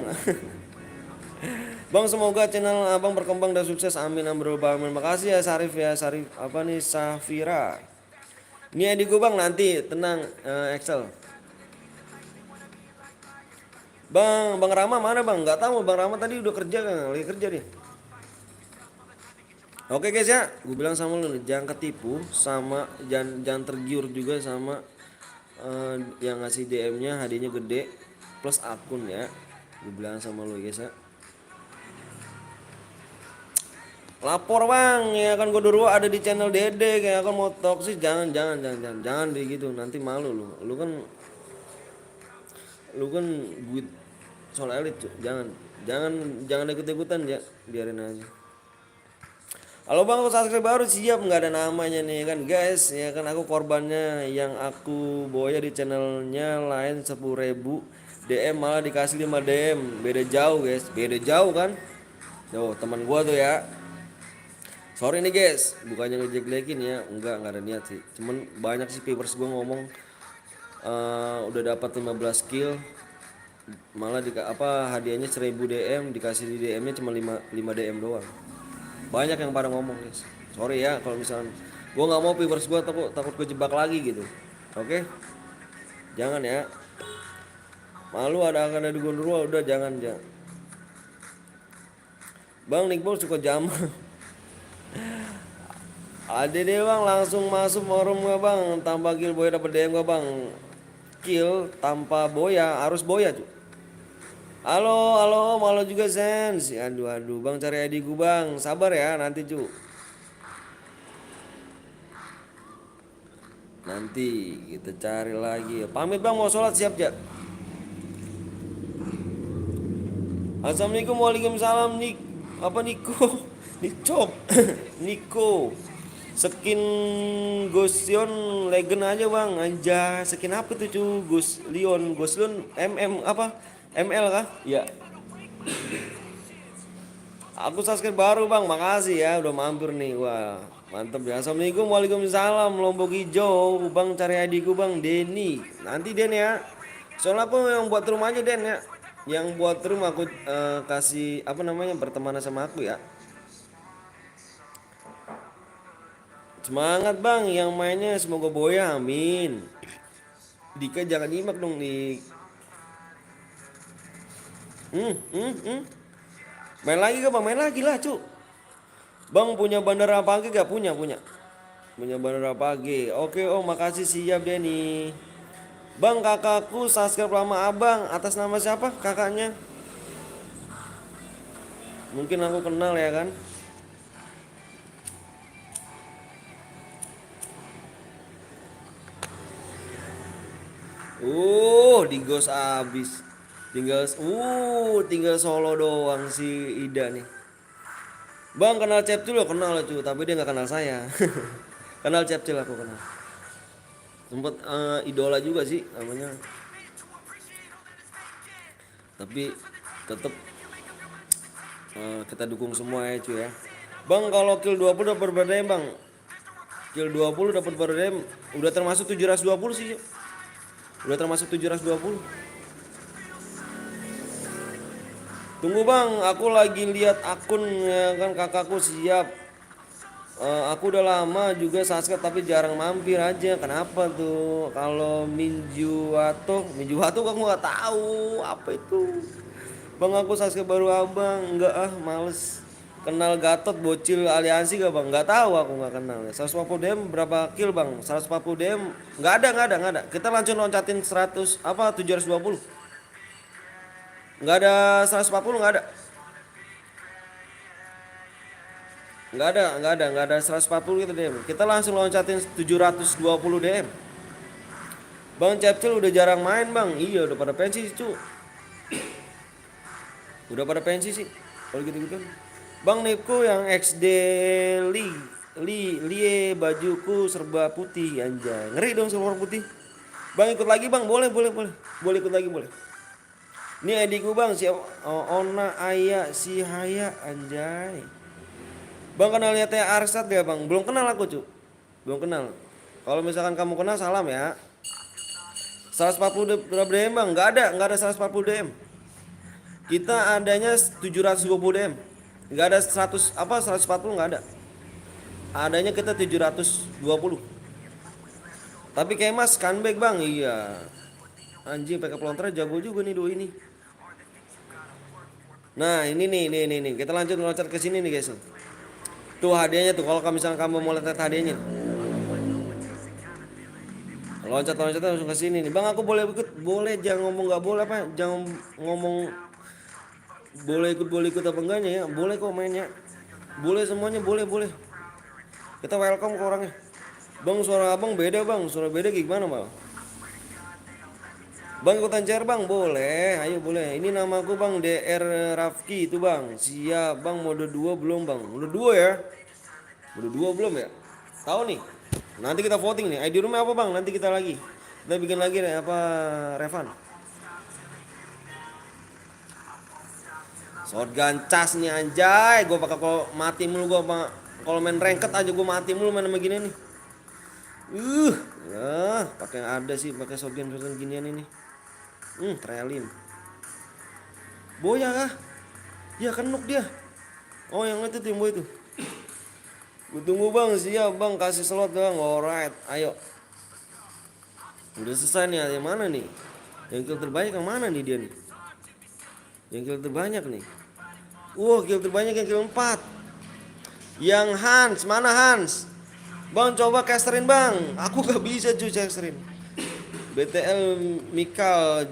Bang semoga channel abang berkembang dan sukses. Amin amin amin. Makasih ya Sarif ya Sarif. Apa nih Safira? Ini adik gue bang nanti tenang Excel. Bang Rama mana bang? Nggak tahu bang Rama tadi udah kerja kan? Lagi kerja nih. Oke guys ya, gue bilang sama lu nih, jangan ketipu sama jangan tergiur juga sama yang ngasih DM-nya hadiahnya gede plus akun ya. Gue bilang sama lu guys ya. Lapor bang, ya kan gue dulu ada di channel Dede kayak kan mau toksis jangan begitu nanti malu lu kan gue soal elit cuy. Jangan ikut-ikutan ya, biarin aja. Halo bang, aku subscribe baru siap nggak ada namanya nih kan guys ya kan aku korbannya yang aku boya di channelnya lain 10.000 DM malah dikasih 5 DM beda jauh guys beda jauh kan tuh teman gua tuh ya. Sorry nih guys, bukannya ngejek-jekin ya, nggak ada niat sih. Cuman banyak sih viewers gue ngomong udah dapat 15 kill, malah hadiahnya 1000 DM, dikasih di DM-nya cuma 5 DM doang. Banyak yang pada ngomong guys. Sorry ya kalau misalnya gue nggak mau viewers gue takut kejebak lagi gitu. Oke? Jangan ya. Malu ada di gondrong udah jangan. Bang Nickball suka jam. Ada deh bang langsung masuk forum gua bang tanpa kill boya dapet DM gua bang. Kill tanpa boya harus boya tuh. Halo malu juga Sens. Aduh bang cari ID gua bang. Sabar ya nanti cu. Nanti kita cari lagi. Pamit bang mau sholat siap ya. Assalamualaikum waalaikumsalam Niko Nicok Niko skin Ghost Legend aja bang anjay skin apa tuh cu Ghost Leon apa ML kah ya aku subscribe baru bang makasih ya udah mampir nih wah mantep ya. Assalamualaikum waalaikumsalam Lombok Hijau bang cari adikku bang Denny nanti Den ya soalnya apa yang buat rumah aja Den ya yang buat rumah aku kasih apa namanya berteman sama aku ya. Semangat bang yang mainnya semoga boya amin. Dika jangan nyimak dong Dik. Main lagi gak bang? Main lagi lah cu. Bang punya bandara pagi gak? Punya Punya bandara pagi. Oke oh makasih siap deh nih. Bang kakakku subscribe lama abang atas nama siapa kakaknya? Mungkin aku kenal ya kan. Di ghost abis. Tinggal solo doang si Ida nih. Bang kenal Cepcil lo kenal lah cu, tapi dia nggak kenal saya. Kenal Cepcil aku kenal. Sempet idola juga sih namanya. Tapi tetep kita dukung semua ya cu ya. Bang kalau kill 20 dapat berapa DM bang? Kill 20 dapat berapa DM? Udah termasuk 720 sih cu. Udah termasuk 720. Tunggu bang, aku lagi lihat akun ya kan kakakku siap. Aku udah lama juga subscribe tapi jarang mampir aja. Kenapa tuh? Kalau Minjuwato aku nggak tahu apa itu. Bang aku subscribe baru abang, enggak males. Kenal Gatot bocil aliansi gak bang? Nggak tahu aku nggak kenal. 140 DM berapa kill bang? 140 DM nggak ada. Kita langsung loncatin 100 apa 720. Nggak ada 140 nggak ada. Nggak ada 140 gitu DM. Kita langsung loncatin 720 DM. Bang Cepcil udah jarang main bang. Iya udah pada pensi sih cu. Udah pada pensi sih. Kalau gitu-gitu. Bang Nipku yang XD Lie bajuku serba putih anjay. Ngeri dong serba putih. Bang ikut lagi bang boleh. Boleh ikut lagi boleh. Ini adikku bang si Ona Aya si Haya anjay. Bang kenal lihat Arsat gak bang? Belum kenal aku cu. Belum kenal. Kalau misalkan kamu kenal salam ya. 140 berapa DM bang? Nggak ada 140 DM. Kita adanya 720 DM. Nggak ada 100 apa 140 nggak ada. Adanya kita 720. Tapi kayak mas comeback bang, iya. Anjing pakai pelontar jago juga nih doi ini. Nah ini nih, kita lanjut loncat ke sini nih guys. Tuh hadiahnya tuh, kalau misalnya kamu mau lihat hadiahnya. Loncat langsung ke sini nih. Bang aku boleh ikut? Boleh, jangan ngomong nggak boleh apa? Jangan ngomong boleh ikut apa enggaknya ya. Boleh kok mainnya. Boleh semuanya, boleh. Kita welcome ke orangnya. Bang suara abang beda bang, suara beda gimana bang? Bang ikutan share bang, boleh, ayo boleh. Ini namaku bang DR Rafki itu bang. Siap bang, mode 2 belum bang? Mode 2 ya? Mode 2 belum ya? Tahu nih. Nanti kita voting nih. ID rumah apa bang? Nanti kita lagi. Kita bikin lagi nih apa Revan. Shotgun cas nih anjay. Gue bakal kalau mati mulu gue kalau main ranked aja gue mati mulu main sama gini nih. Ya, pakai ada sih pakai shotgun ginian ini. Trailing. Boya kah? Ya kenuk dia. Oh yang itu tim boy itu. Gue tunggu bang, siap bang, kasih slot bang. Alright, ayo. Udah selesai nih, yang mana nih? Yang kill terbanyak yang mana nih dia nih? Yang kill terbanyak nih. Kill terbanyak yang kill 4. Yang Hans, mana Hans? Bang coba casterin bang. Aku gak bisa cuy casterin. BTL Mikal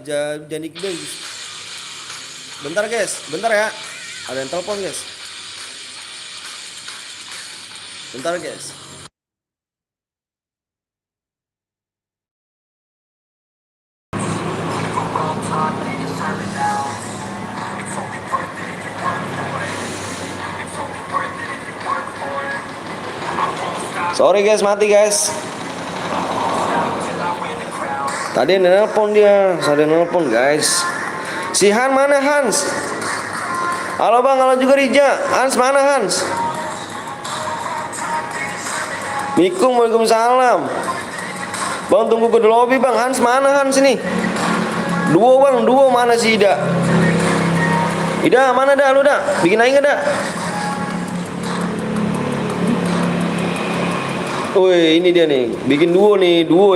Janik guys. Bentar guys, bentar ya. Ada yang telepon guys. Bentar guys. Sorry guys, mati guys. Tadi nelpon dia, saya nelpon guys. Si Han mana Hans? Halo bang, halo juga Rija. Hans mana Hans? Waalaikumsalam. Bang tunggu ke lobby bang. Hans mana Hans ini? Duo bang, duo mana si Ida? Ida mana dah lu dah? Bikin aja dah. Woi ini dia nih, bikin duo nih, duo.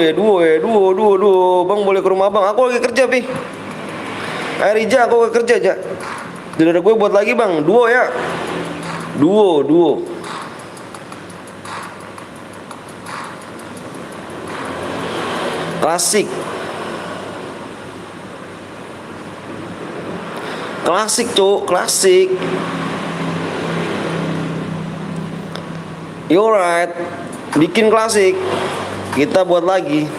Bang boleh ke rumah bang, aku lagi kerja pi. Rija aku lagi kerja aja. Tidak ada gue buat lagi bang, duo ya. Duo. Klasik cuk, klasik. You right. Bikin klasik. Kita buat lagi.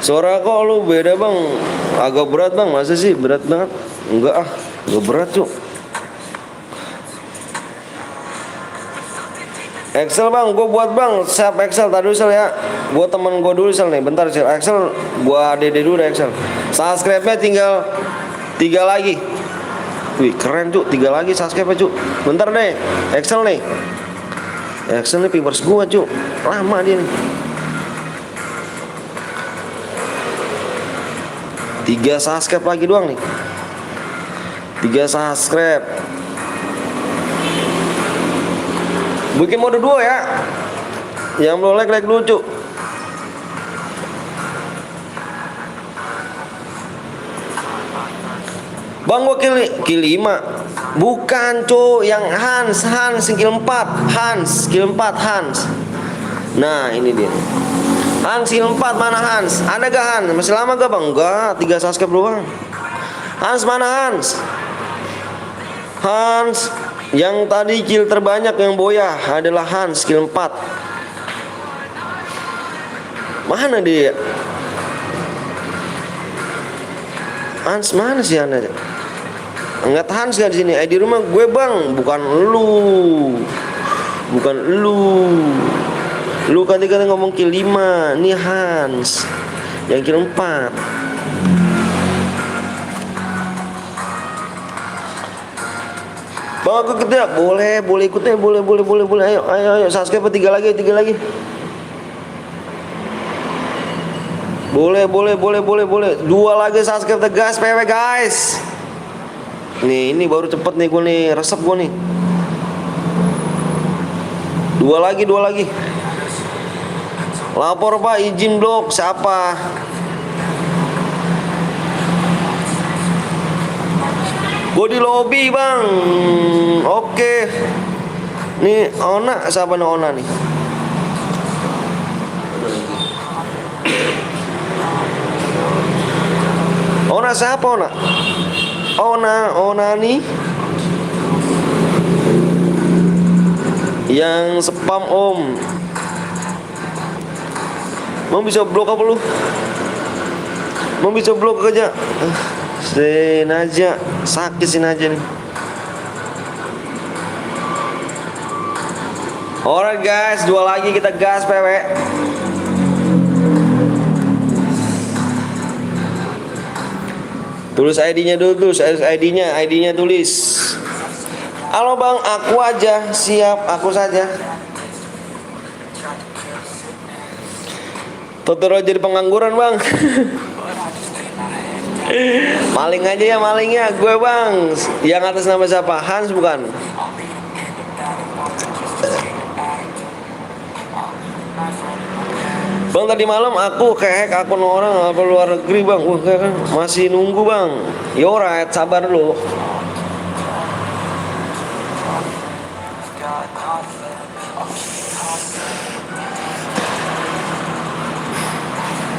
Suara kok lu beda bang. Agak berat bang. Masa sih berat banget? Enggak ah. Enggak berat cuk. Excel bang. Gue buat bang. Siap Excel. Tadi dulu ya. Gue temen gue dulu Excel nih. Bentar Excel. Gue ADD dulu deh Excel. Subscribe-nya tinggal 3 lagi. Wih keren cuk. 3 lagi subscribe-nya cuk. Bentar deh. Excel nih. Excel nih viewers gua cuk. Lama dia nih. 3 subscribe lagi doang nih. 3 subscribe. Bikin mode 2 ya. Yang belum like dulu cuk. Bang gua kill 5. Bukan cuk, yang Hans kill 4. Hans kill 4 Hans. Nah, ini dia. Hans kill 4 mana Hans? Ada gak Hans? Masih lama gak bang? Enggak, 3 subscribe doang. Hans mana Hans? Hans yang tadi kill terbanyak yang boya adalah Hans kill 4. Mana dia? Hans mana sih Anda? Enggak Hans gak di sini. ID rumah gue bang, bukan lu. Lu kan ngomong kill 5. Nih Hans yang kill 4. Bang aku kerja. Boleh ikutnya. Boleh. Ayo subscribe 3 lagi. Boleh. Dua lagi subscribe tegas PW guys. Nih, ini baru cepet nih gue nih, resep gue nih. Dua lagi. Lapor Pak, izin blok siapa? Gue di lobby bang. Oke. Nih Ona, siapa nih Ona nih? Ona siapa Ona? Ona nih yang spam om. Mau bisa blok apa lu? Mau bisa blok aja. Sin aja, sakit sin aja nih. Alright guys, dua lagi kita gas PW. Tulis ID-nya dulu, tulis ID-nya tulis. Halo bang, aku aja, siap, aku saja. Totoro jadi pengangguran bang. Maling aja ya malingnya, gue bang. Yang atas nama siapa? Hans bukan? Bang tadi malam aku kehack akun orang apa luar negeri bang. Wah kan masih nunggu bang. Alright, sabar dulu.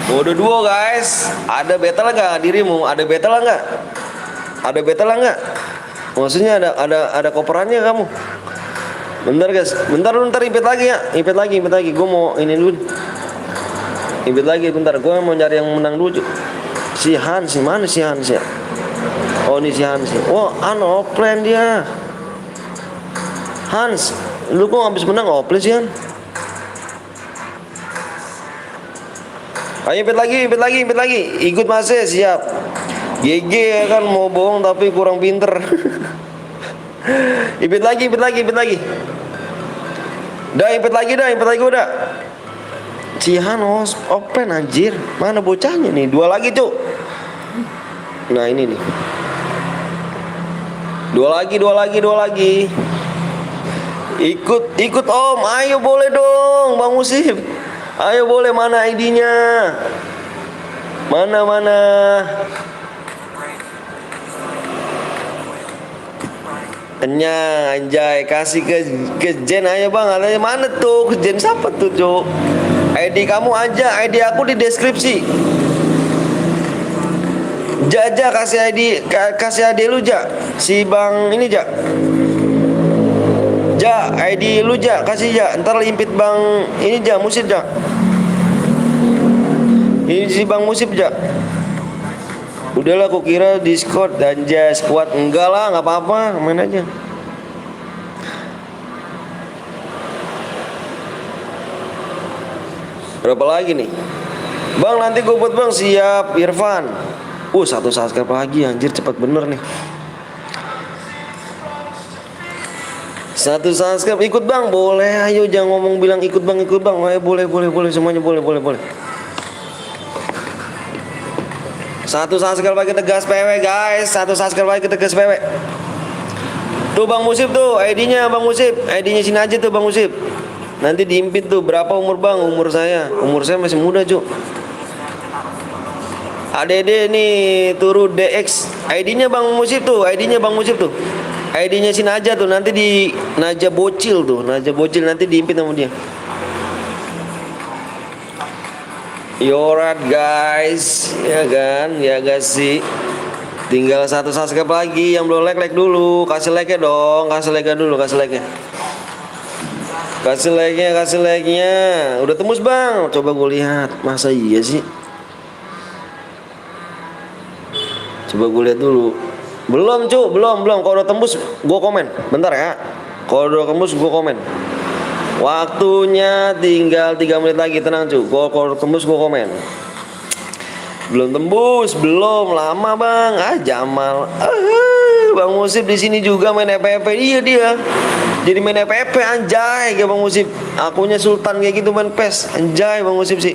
Udah dua guys. Ada battle nggak dirimu? Ada battle nggak? Ada battle nggak? Maksudnya ada koperannya kamu? Bentar guys, bentar invite lagi ya. Invite lagi. Gue mau ini dulu. Invite lagi bentar. Gue mau nyari yang menang dulu. Si Hans, mana si Hans ya? Oh ini si Hans. Oh offline dia. Hans, lu kok habis menang offline sih Hans? Ayo invite lagi. Ikut masih siap. GG ya kan mau bohong tapi kurang pinter. invite lagi. Dah invite lagi udah. Cihan open anjir. Mana bocahnya nih? Dua lagi, Cuk. Nah, ini nih. Dua lagi. Ikut Om. Ayo boleh dong, Bang Musib. Ayo boleh, mana ID-nya? Mana? Anjay, kasih ke Jen ayo bang. Adanya mana tuh? Ke Jen siapa tuh, Cuk? ID kamu aja, ID aku di deskripsi. Jaja kasih ID lu Ja. Si Bang ini Ja. ID lu Ja, kasih Ja. Ntar impit Bang ini Ja, Musib Ja. Ini si Bang Musib Ja. Udahlah aku kira Discord dan Jazz kuat. Enggak lah, nggak apa-apa, main aja. Berapa lagi nih? Bang nanti gue buat bang. Siap Irfan. Satu subscribe lagi anjir, cepat bener nih. Satu subscribe ikut bang. Boleh, ayo jangan ngomong bilang ikut bang. Ayo boleh semuanya boleh. Satu subscribe lagi tegas PW guys. Tuh Bang Musib tuh ID-nya Bang Musib. ID-nya sini aja tuh Bang Musib. Nanti diimpit tuh. Berapa umur bang? Umur saya masih muda Cuk. ADD nih Turu DX. ID-nya Bang Musib tuh. ID-nya sini aja tuh. Nanti di Naja Bocil nanti diimpit sama dia. Alright guys, ya kan, ya guys sih. Tinggal satu subscribe lagi yang belum like dulu, kasih like-nya dong, kasih like-nya. Kasih like-nya. Udah tembus bang, coba gue lihat, masa iya sih? Coba gue lihat dulu. Belum Cuk, belum. Kalau udah tembus, gue komen. Bentar ya. Kalau udah tembus, gue komen. Waktunya tinggal 3 menit lagi, tenang Cuk. Kalau tembus gue komen. Belum tembus, belum lama bang. Jamal. Bang Musib di sini juga main FPP. Iya dia. Jadi main FPP anjay kayak Bang Musib. Akunya Sultan kayak gitu main PES. Anjay Bang Musib sih.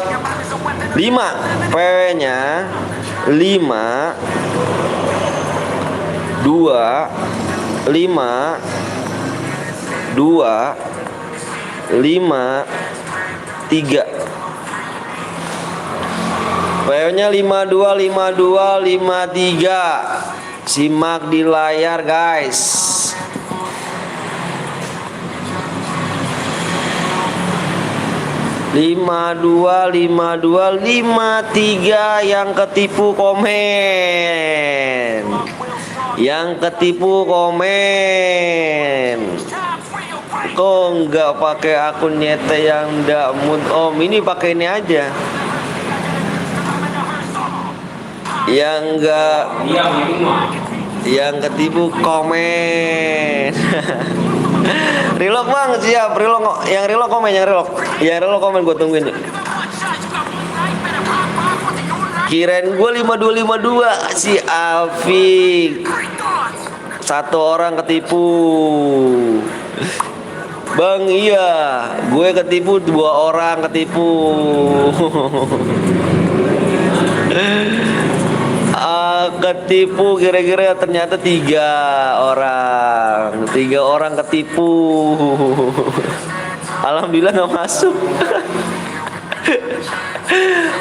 5 PW-nya 5 2 5 2 5 3. PW-nya 525253. Simak di layar guys. 525253 yang ketipu komen. Yang ketipu komen. Kok nggak pakai akun nyete yang ndak mood om? Ini pakai ini aja. Yang enggak, yang ketipu komen. Relock bang, siap. Relock, yang relock komen, yang relock komen gue tungguin. Kirain gue 5252 si Alfik. Satu orang ketipu. Bang iya, gue ketipu, 2 orang ketipu. Ketipu kira-kira ternyata 3 orang. 3 orang ketipu. Alhamdulillah nggak masuk.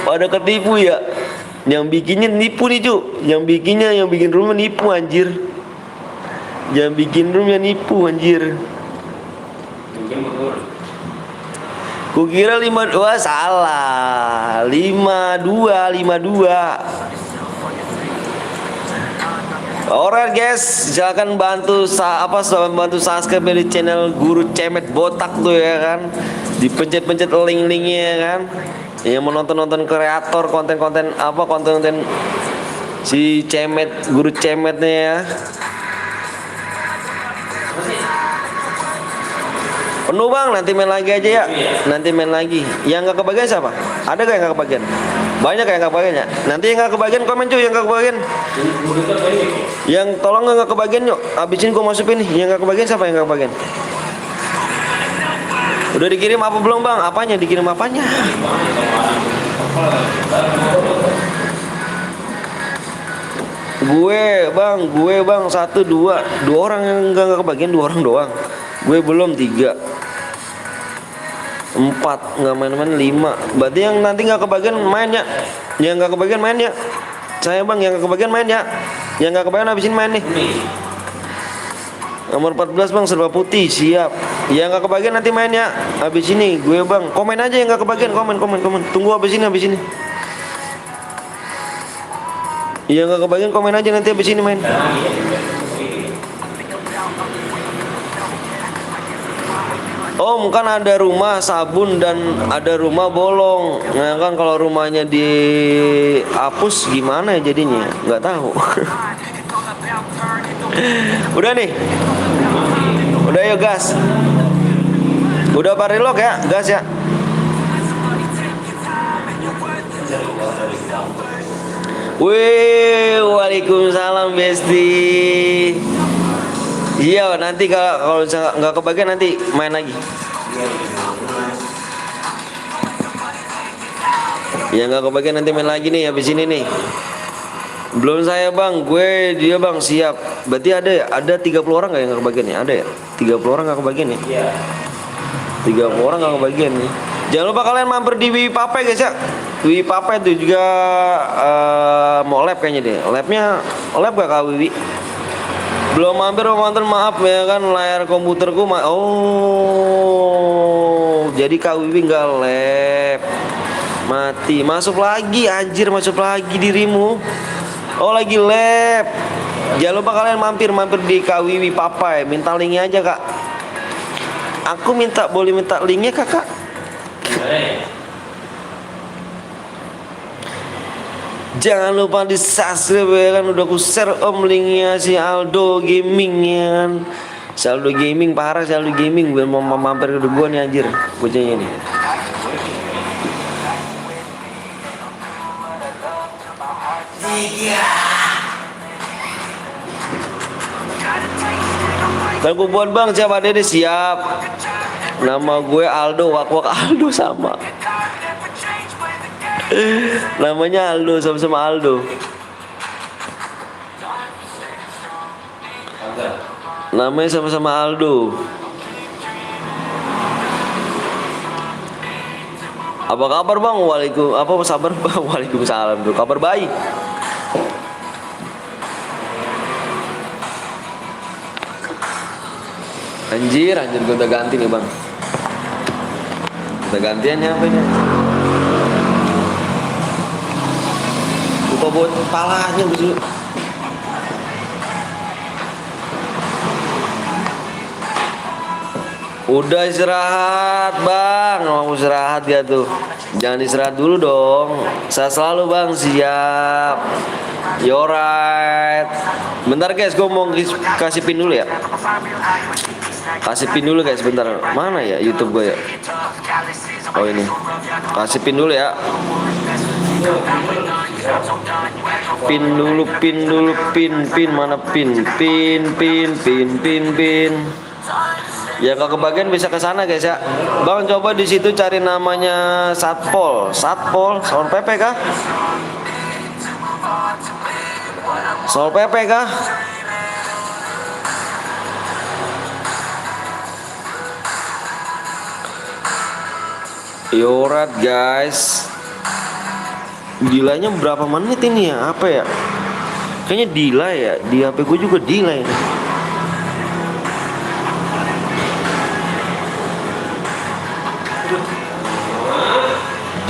Pada ketipu ya. Yang bikinnya nipu nih cu. Yang bikin rumah nipu anjir. Yang bikin roomnya nipu anjir. Kukira 52, salah. 52. Alright guys, silakan bantu subscribe di channel Guru Cemet Botak tuh ya kan. Dipencet-pencet link-linknya ya kan. Yang mau nonton kreator konten-konten si Cemet, Guru Cemetnya ya. Penuh bang, nanti main lagi aja ya. Nanti main lagi. Yang nggak kebagian siapa? Ada gak yang nggak kebagian? Banyak yang nggak kebagian ya. Nanti yang nggak kebagian komen cuy, yang nggak kebagian. Yang tolong nggak kebagian yuk. Abisin gue masukin nih. Yang nggak kebagian siapa yang nggak kebagian? Udah dikirim apa belum bang? Apanya? Dikirim apanya? Gue bang 1, 2 orang yang nggak kebagian, 2 orang doang. Gue belum 3, 4 nggak main-main 5. Berarti yang nanti nggak kebagian main ya. Yang nggak kebagian main ya. Saya bang yang nggak kebagian main ya. Yang nggak kebagian habisin main nih. Nomor 14 bang serba putih siap. Yang nggak kebagian nanti main ya. Habis ini gue bang komen aja yang nggak kebagian, komen. Tunggu habis ini. Yang nggak kebagian komen aja nanti habis ini main. Om kan ada rumah sabun dan ada rumah bolong. Nah kan kalau rumahnya dihapus gimana ya jadinya? Nggak tahu. Udah nih. Udah yuk gas. Udah parilog ya, gas ya. Wih, waalaikumsalam Besti. Iya, nanti kalau nggak kebagian nanti main lagi. Ya nggak kebagian nanti main lagi nih habis ini nih. Belum saya bang, dia bang siap. Berarti ada ya? Ada 30 orang nggak yang nggak kebagian ya? Ada ya? 30 orang nggak kebagian ya? Iya. 30 orang nggak kebagian nih. Jangan lupa kalian mampir di Wiwi Pape guys ya. Wiwi Pape itu juga mau lab kayaknya deh. Labnya lab gak Kak Wiwi? Belum mampir maaf ya kan layar komputerku jadi Kak Wiwi nggak lab, mati. Masuk lagi anjir, masuk lagi dirimu. Oh lagi lab. Jangan lupa kalian mampir di Kak Wiwi Papai. Minta linknya aja kak. Aku boleh minta linknya kakak. Jangan lupa di subscribe ya kan. Udah aku share om linknya si Aldo Gaming ya kan. Si Aldo Gaming parah, si Aldo Gaming. Biar mau mampir ke gua nih anjir bocahnya nih. Dan gue buat bang siapa deh siap. Nama gue Aldo, wak Aldo sama. Namanya Aldo, sama-sama Aldo. Namanya sama-sama Aldo. Apa kabar bang? Sabar bang? Waalaikumsalam tuh. Kabar baik. Anjir gue udah ganti nih bang. Udah gantiannya apa ini? Lupa buat palanya dulu. Udah istirahat bang, mau istirahat ya tuh. Jangan istirahat dulu dong. Saya selalu bang siap. Alright. Bentar guys, gue mau kasih pin dulu ya. Kasih pin dulu guys, bentar. Mana ya YouTube gue ya? Oh ini. Kasih pin dulu ya. Pin dulu, pin mana pin? Pin. Ya kalau kebagian bisa ke sana guys ya. Bang coba di situ cari namanya Satpol, Satpol PP kah? Sol PP kah? Yorat guys. Delay-nya berapa menit ini ya? Apa ya? Kayaknya delay ya. Di HP gue juga delay nih.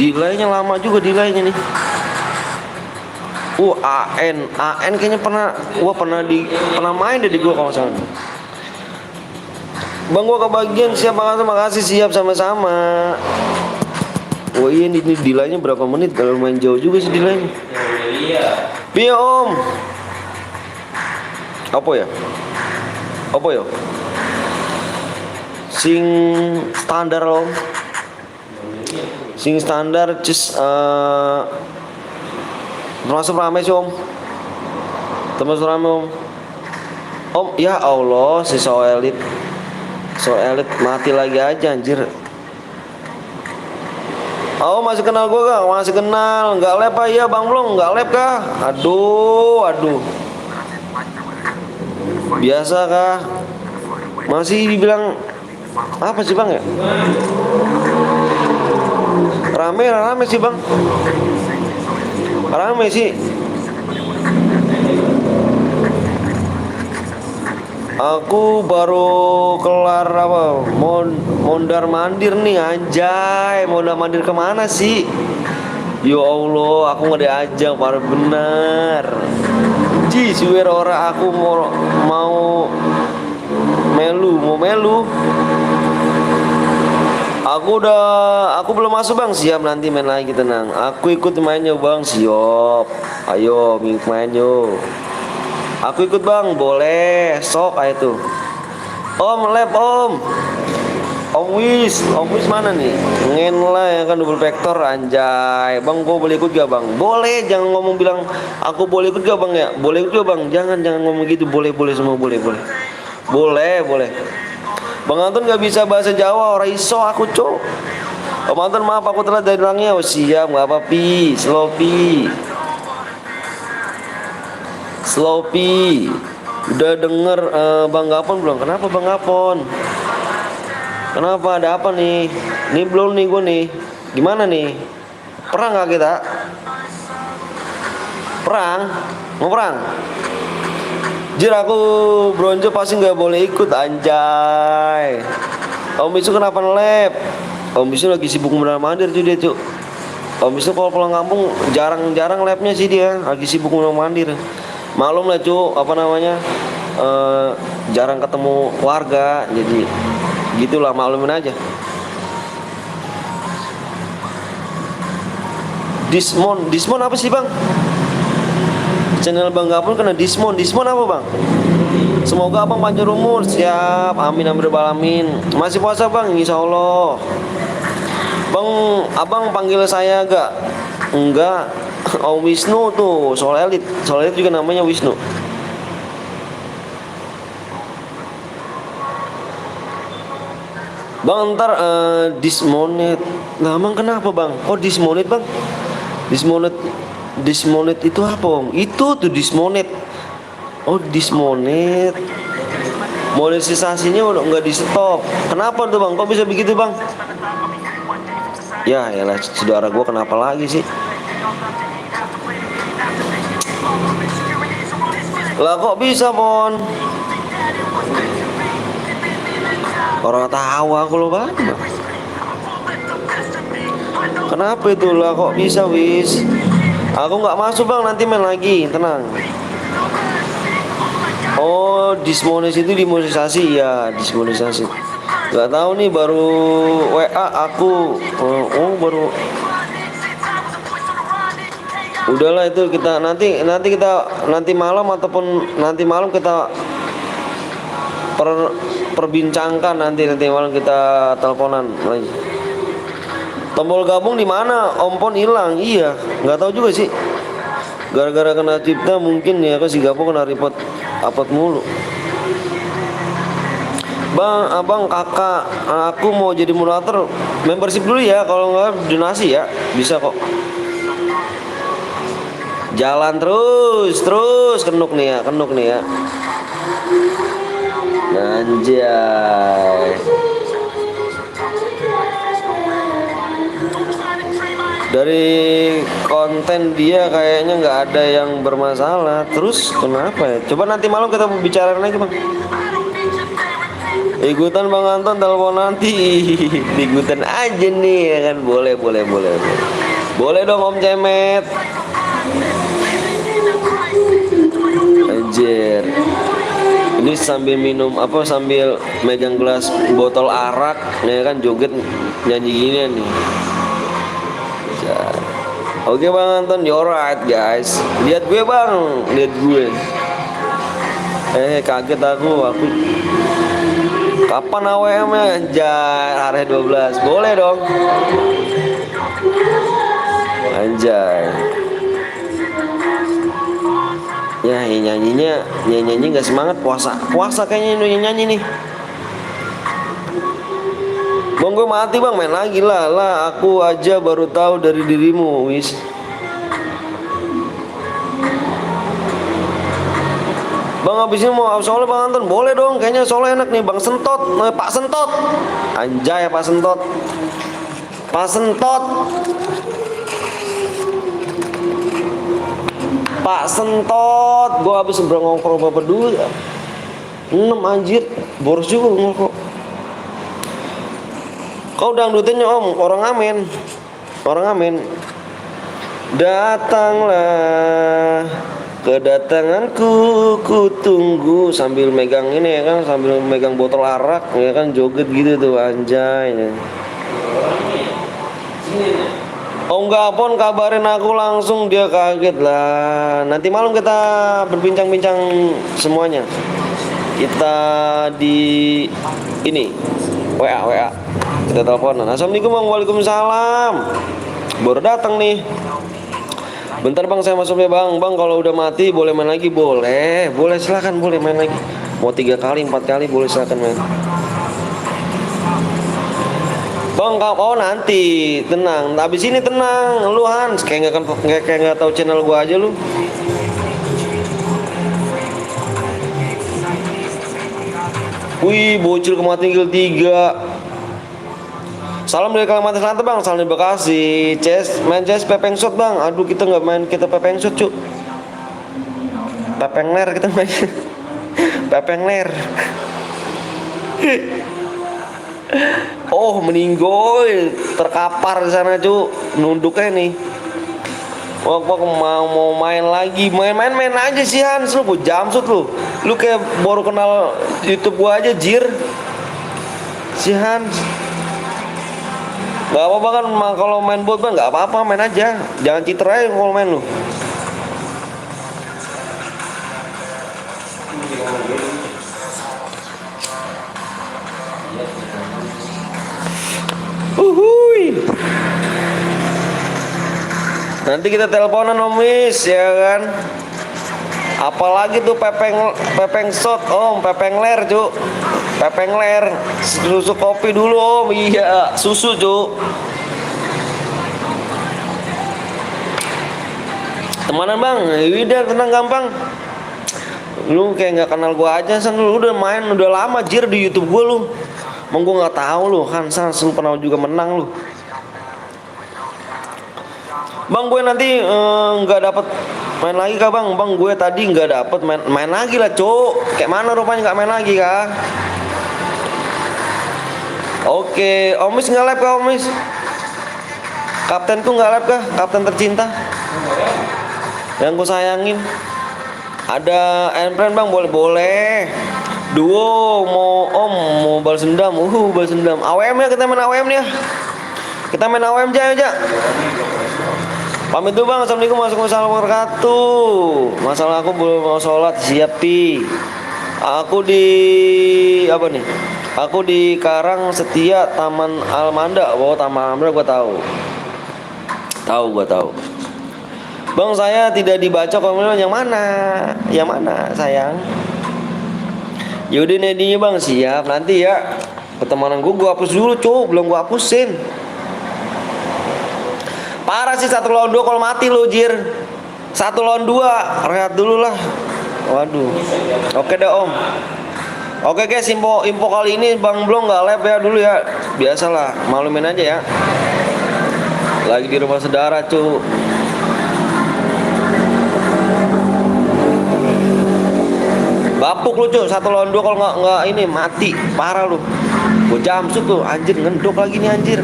Delay-nya lama juga delay-nya nih. AN kayaknya pernah main deh di gua kalau salah. Bang gua kebagian, siap banget, makasih, siap sama-sama. Oh iya ini delay-nya berapa menit, kalau main jauh juga sih delay-nya. Piye om? Apa ya? Sing standar om. Sing standar termasuk rame sih om. Termasuk rame om. Om ya Allah si so elit mati lagi aja anjir. Oh masih kenal gue gak? Masih kenal. Nggak lab apa ya bang belum? Nggak lab kah? Aduh. Biasa kah? Masih dibilang apa sih bang ya? Rame sih bang. Rame sih. Aku baru kelar apa? Mondar mandir nih anjay. Mondar mandir kemana sih? Ya Allah, aku nggak diajak, baru benar. Ji, swear ora aku mau melu. Aku belum masuk bang, siap nanti main lagi tenang. Aku ikut mainnya bang, siap. Ayo main yo. Aku ikut bang, boleh. Sok ayo tuh. Om lab om. Om Wis mana nih? Ngen lah ya kan double vector anjay. Bang gua boleh ikut gak bang? Boleh, jangan ngomong bilang aku boleh ikut gak bang ya? Boleh ikut gak bang? Jangan ngomong gitu. Boleh semua boleh. Boleh. Bang Anton gak bisa bahasa Jawa, orang iso aku cok. Bang Anton maaf aku telat dari orangnya. Oh siap, gak apa pi. Sloppy. Udah denger Bang Gapon belum? Kenapa Bang Gapon? Kenapa, ada apa nih? Nih belum nih gue nih. Gimana nih? Perang gak kita? Perang? Mau perang? Jir aku bronjo pasti nggak boleh ikut anjay. Om Bisu kenapa nge-lab? Om Bisu lagi sibuk mondar mandir tuh dia tuh. Om Bisu kalau pulang kampung jarang labnya sih dia, lagi sibuk mondar mandir. Maklum lah cu, jarang ketemu warga, jadi gitulah, maklumin aja. Dismon apa sih bang? Channel Bang Gapun kena Dismon apa bang? Semoga abang panjang umur. Siap, amin alamin. Masih puasa bang? Insya Allah. Bang, abang panggil saya gak? Enggak. Oh Wisnu tuh, soal elit juga namanya Wisnu. Bang ntar dismonet. Nah emang kenapa bang? Kok dismonet bang? Dismonet itu apa om? Itu tuh dismonet. Oh dismonet. Monetisasinya udah nggak di stop. Kenapa tuh bang? Kok bisa begitu bang? Ya lah saudara gue kenapa lagi sih? Lah kok bisa Mon? Orang tahu aku loh bang. Kenapa itu lah kok bisa wis? Aku nggak masuk bang, nanti main lagi, tenang. Oh dismonetisasi itu dimonetisasi ya, dismonetisasi. Nggak tahu nih, baru WA aku. Baru Udahlah itu kita nanti malam ataupun nanti malam kita perbincangkan, nanti malam kita teleponan lagi. Tombol gabung di mana? Ompon hilang. Iya, nggak tahu juga sih. Gara-gara kena cipta mungkin ya, si Gapong kena report upload mulu. Bang, abang, kakak, aku mau jadi moderator. Membership dulu ya, kalau nggak donasi ya, bisa kok. Jalan terus kenuk nih ya. Anjay. Dari konten dia kayaknya nggak ada yang bermasalah. Terus kenapa ya? Coba nanti malam kita bicara lagi, bang. Ikutan Bang Anton, telepon nanti. Ikutan aja nih ya kan. Boleh dong Om Cemet. Anjir. Ini sambil minum apa, sambil megang gelas botol arak ya kan, joget nyanyi gini nih. Oke Bang Anton, you alright guys. Lihat gue bang, lihat gue. Kaget aku. Kapan AWM-nya? Anjay, hari 12. Boleh dong. Anjay. Ya, nyanyi nggak semangat puasa kayaknya ini nyanyi nih. Bang, gue mati bang, main lagi lah. Aku aja baru tahu dari dirimu, wis. Bang, abis ini mau solo Bang Anton? Boleh dong, kayaknya solo enak nih. Bang Sentot, Pak Sentot. Anjay, Pak Sentot. Pak Sentot. Pak Sentot. Gue habis ngongkrong apa dulu ya. 6 anjir, boros juga ngongkrong. Kau dangdutinnya om, orang amin. Datanglah kedatanganku, ku tunggu, sambil megang ini ya kan, sambil megang botol arak ya kan, joget gitu tuh anjay. Oh enggak pon, kabarin aku langsung, dia kaget lah. Nanti malam kita berbincang-bincang semuanya. Kita di ini WA. Kita teleponan. Assalamualaikum bang, waalaikumsalam. Baru datang nih. Bentar bang, saya masuk ya bang. Bang kalau udah mati boleh main lagi? Boleh silakan, boleh main lagi. Mau 3 kali 4 kali boleh, silakan main. Bang, oh nanti tenang. Abis ini tenang, lu Hans kayak nggak tahu channel gua aja lu. Wih, bocil kematian tinggal 3. Salam dari Kalimantan Selatan bang, salam dari Bekasi. Main CS pepeng shot bang. Aduh kita nggak main, kita pepeng shot cuk. Pepeng ler kita main. Pepeng ler. Oh meninggoy, terkapar di sana cuk, nunduknya nih. Wah mau main lagi, main aja sih Hans, lu jamsut lu kayak baru kenal YouTube gua aja jir. Si Hans. Gak apa-apa kan kalau main bot bang, gak apa-apa main aja. Jangan cheater aja kalau main lu. Uhuy. Nanti kita teleponan om Wis ya kan. Apalagi tuh pepeng shot om, pepeng ler cuk. Pepeng ler, susu kopi dulu om. Iya, susu cuk. Temanan bang, udah tenang gampang. Lu kayak nggak kenal gua aja, san lu udah main udah lama jir di YouTube gua lu. Emang gua nggak tahu lu, Hansan lu pernah juga menang lu. Bang gue nanti nggak dapat main lagi kah bang? Bang gue tadi nggak dapat main lagi lah cuk. Kayak mana rupanya nggak main lagi kah? Oke, Omis nggak live kah Omis? Kaptenku nggak live kah? Kapten tercinta yang ku sayangin. Ada Enpren bang, boleh. Duo mau balas dendam, balas dendam. AWM ya, kita main AWM nih ya. Kita main AWM aja. Pamit dulu bang. Assalamualaikum warahmatullahi wabarakatuh. Masalah aku belum mau sholat. Siap pi. Aku di apa nih? Aku di Karang Setia Taman Almanda. Oh Taman Almanda gua tahu. Tahu gua tahu. Bang saya tidak dibaca komen yang mana? Yang mana sayang? Yaudah nedinya bang siap nanti ya. Pertemanan gua hapus dulu cuy. Belum gua hapusin. Parah sih 1 lawan 2 kalau mati lu jir. 1 lawan 2 rehat dulu lah. Waduh. Oke deh om. Oke guys, info kali ini Bang Blong nggak live ya dulu ya. Biasalah, malumin aja ya. Lagi di rumah saudara cu. Bapuk lu cu, 1 lawan 2 kalau nggak ini mati, parah lu. Gua jamsut tuh, anjir ngendok lagi nih anjir.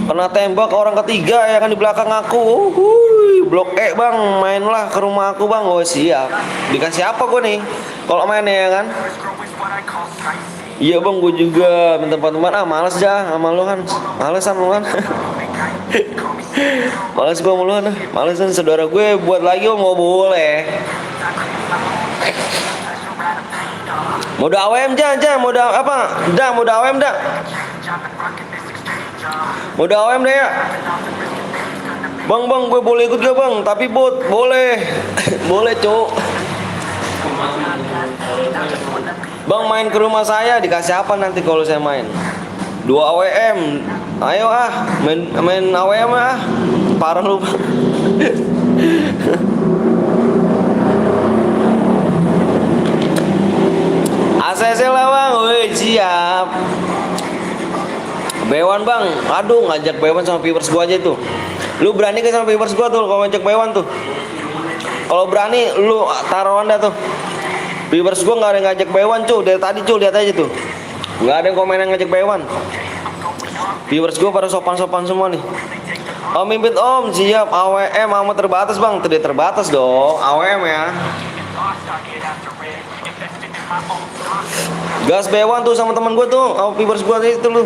Kena tembak orang ketiga ya kan di belakang aku. Blok E bang, mainlah ke rumah aku bang. Oh siap. Dikasih apa gue nih? Kalau main ya kan? Iya bang, gue juga minta teman-teman. Males dah sama lu kan. Malesan lu kan. Males gue sama lu kan. Malesan saudara gue buat lagi om nggak boleh. Mode AWM jangan mode apa? Dah mode AWM dah. Mode AWM deh ya. Bang, gue boleh ikut gak bang? Tapi bot, boleh. Boleh cuk. Bang main ke rumah saya dikasih apa nanti kalau saya main? 2 AWM. Ayo main AWM ah. Parah lu. ACC lah bang, woi siap. Bewan bang, aduh ngajak Bewan sama viewers gua aja tuh. Lu berani ke sama viewers gua tuh kalau ngajak Bewan tuh. Kalau berani lu taruhan dah tuh. Viewers gua nggak ada yang ngajak Bewan cuy, dari tadi cuy lihat aja tuh. Nggak ada yang komen yang ngajak Bewan. Viewers gua pada sopan-sopan semua nih. Om Mimpit om siap AWM amat terbatas bang, tidak terbatas dong AWM ya. Gas Bewan tuh sama teman gua tuh, sama viewers gua itu lu.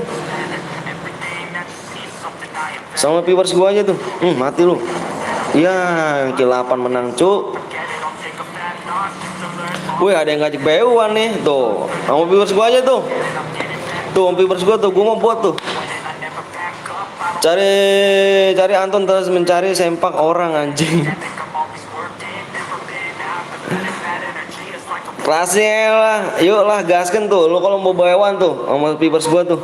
Sama viewers gua aja tuh. Mati lu. Ya, kill 8 menang, cuk. Wih, ada yang ngajak Bewan nih, tuh. Sama viewers gua aja tuh. Tuh, sama viewers gua tuh, gua mau buat tuh. Cari Anton terus mencari sempak orang anjing. Kelasnya lah, yuk lah gaskan tuh. Lu kalau mau Bewan tuh sama viewers gua tuh.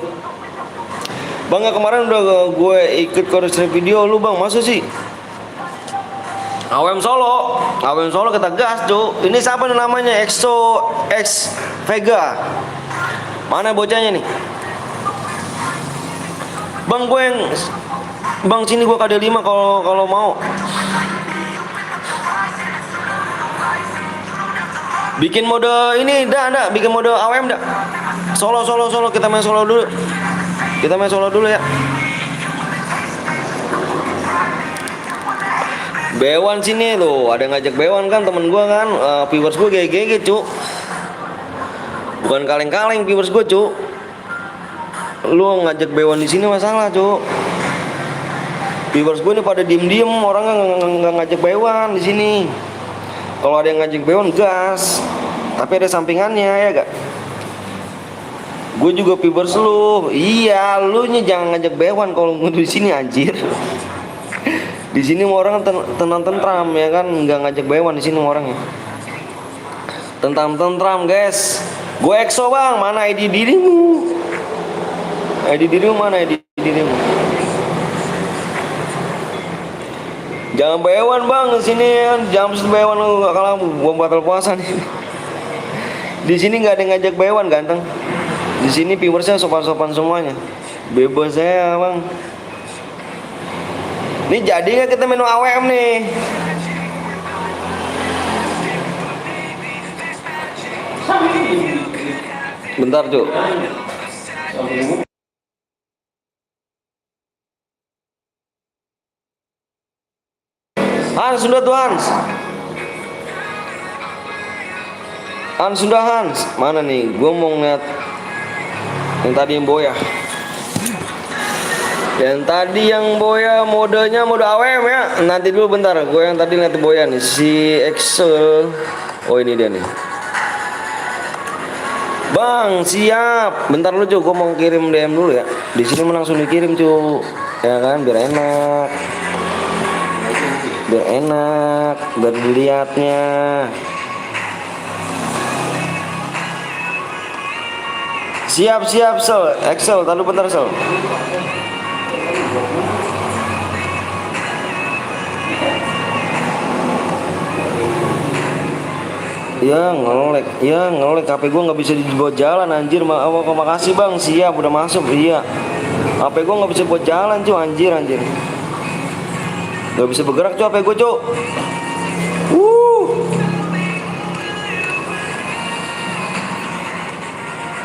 Bang ya kemarin udah gue ikut koreksi video lu bang, masa sih? AWM Solo kita gas cu. Ini siapa nih namanya? EXO X Vega. Mana bocahnya nih? Bang gue yang bang sini gue KD 5 kalau mau. Bikin mode ini dah, bikin mode AWM dah. Solo kita main solo dulu. Kita main solo dulu ya. Bewan sini tuh, ada yang ngajak Bewan kan temen gua kan, viewers gua GG cu. Bukan kaleng-kaleng viewers gua cu. Lu ngajak Bewan di sini masalah cu. Viewers gua nih pada diem-diem, orang nggak ngajak Bewan di sini. Kalau ada yang ngajak Bewan gas, tapi ada sampingannya ya gak? Gue juga viewers lu. Iya, lu nya jangan ngajak Bewan kalau ngudu di sini anjir. Di sini orang tentram ya kan, nggak ngajak Bewan di sini orangnya. Tentram guys. Gue EXO bang, mana ID dirimu? ID dirimu mana ID dirimu? Jangan Bewan bang di sini kan, jam Bewan lu kalau gua batal puasa nih. Di sini nggak ada yang ngajak Bewan ganteng. Di sini viewersnya sopan-sopan semuanya. Bebas saya bang. Ini jadi nggak kita menu AWM nih? Bentar cuk. Hans sudah tuh Hans. Hans sudah Hans. Mana nih? Gue mau ngeliat yang tadi yang boya. Yang tadi yang boya modenya mode AWM ya. Nanti dulu bentar, gue yang tadi nanti boya nih si Excel. Oh ini dia nih. Bang, siap. Bentar lu Cuk, gue mau kirim DM dulu ya. Di sini langsung dikirim Cuk. Ya kan, biar enak. Biar enak, biar dilihatnya. Siap, Sel. Excel, tadi bentar Sel. Ya ngelek HP gue nggak bisa dibuat jalan anjir. Makasih bang, siap udah masuk. Iya, HP gue nggak bisa buat jalan cuy, anjir nggak bisa bergerak cuy HP gue cuy.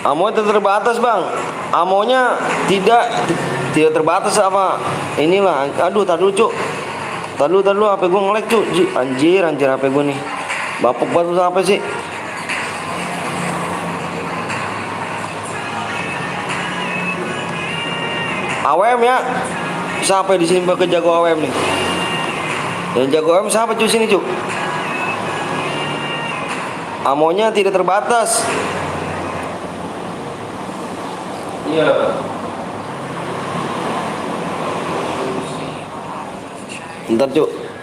Amonya terbatas bang, amonya tidak terbatas apa inilah. Aduh tadi cuy, tadi HP gue ngelek cuy, anjir HP gue nih bapuk banget apa sih. AWM ya, siapa di sini pakai jago AWM nih? Yang jago AWM siapa cuy sini cuy? Amonya tidak terbatas. Iya.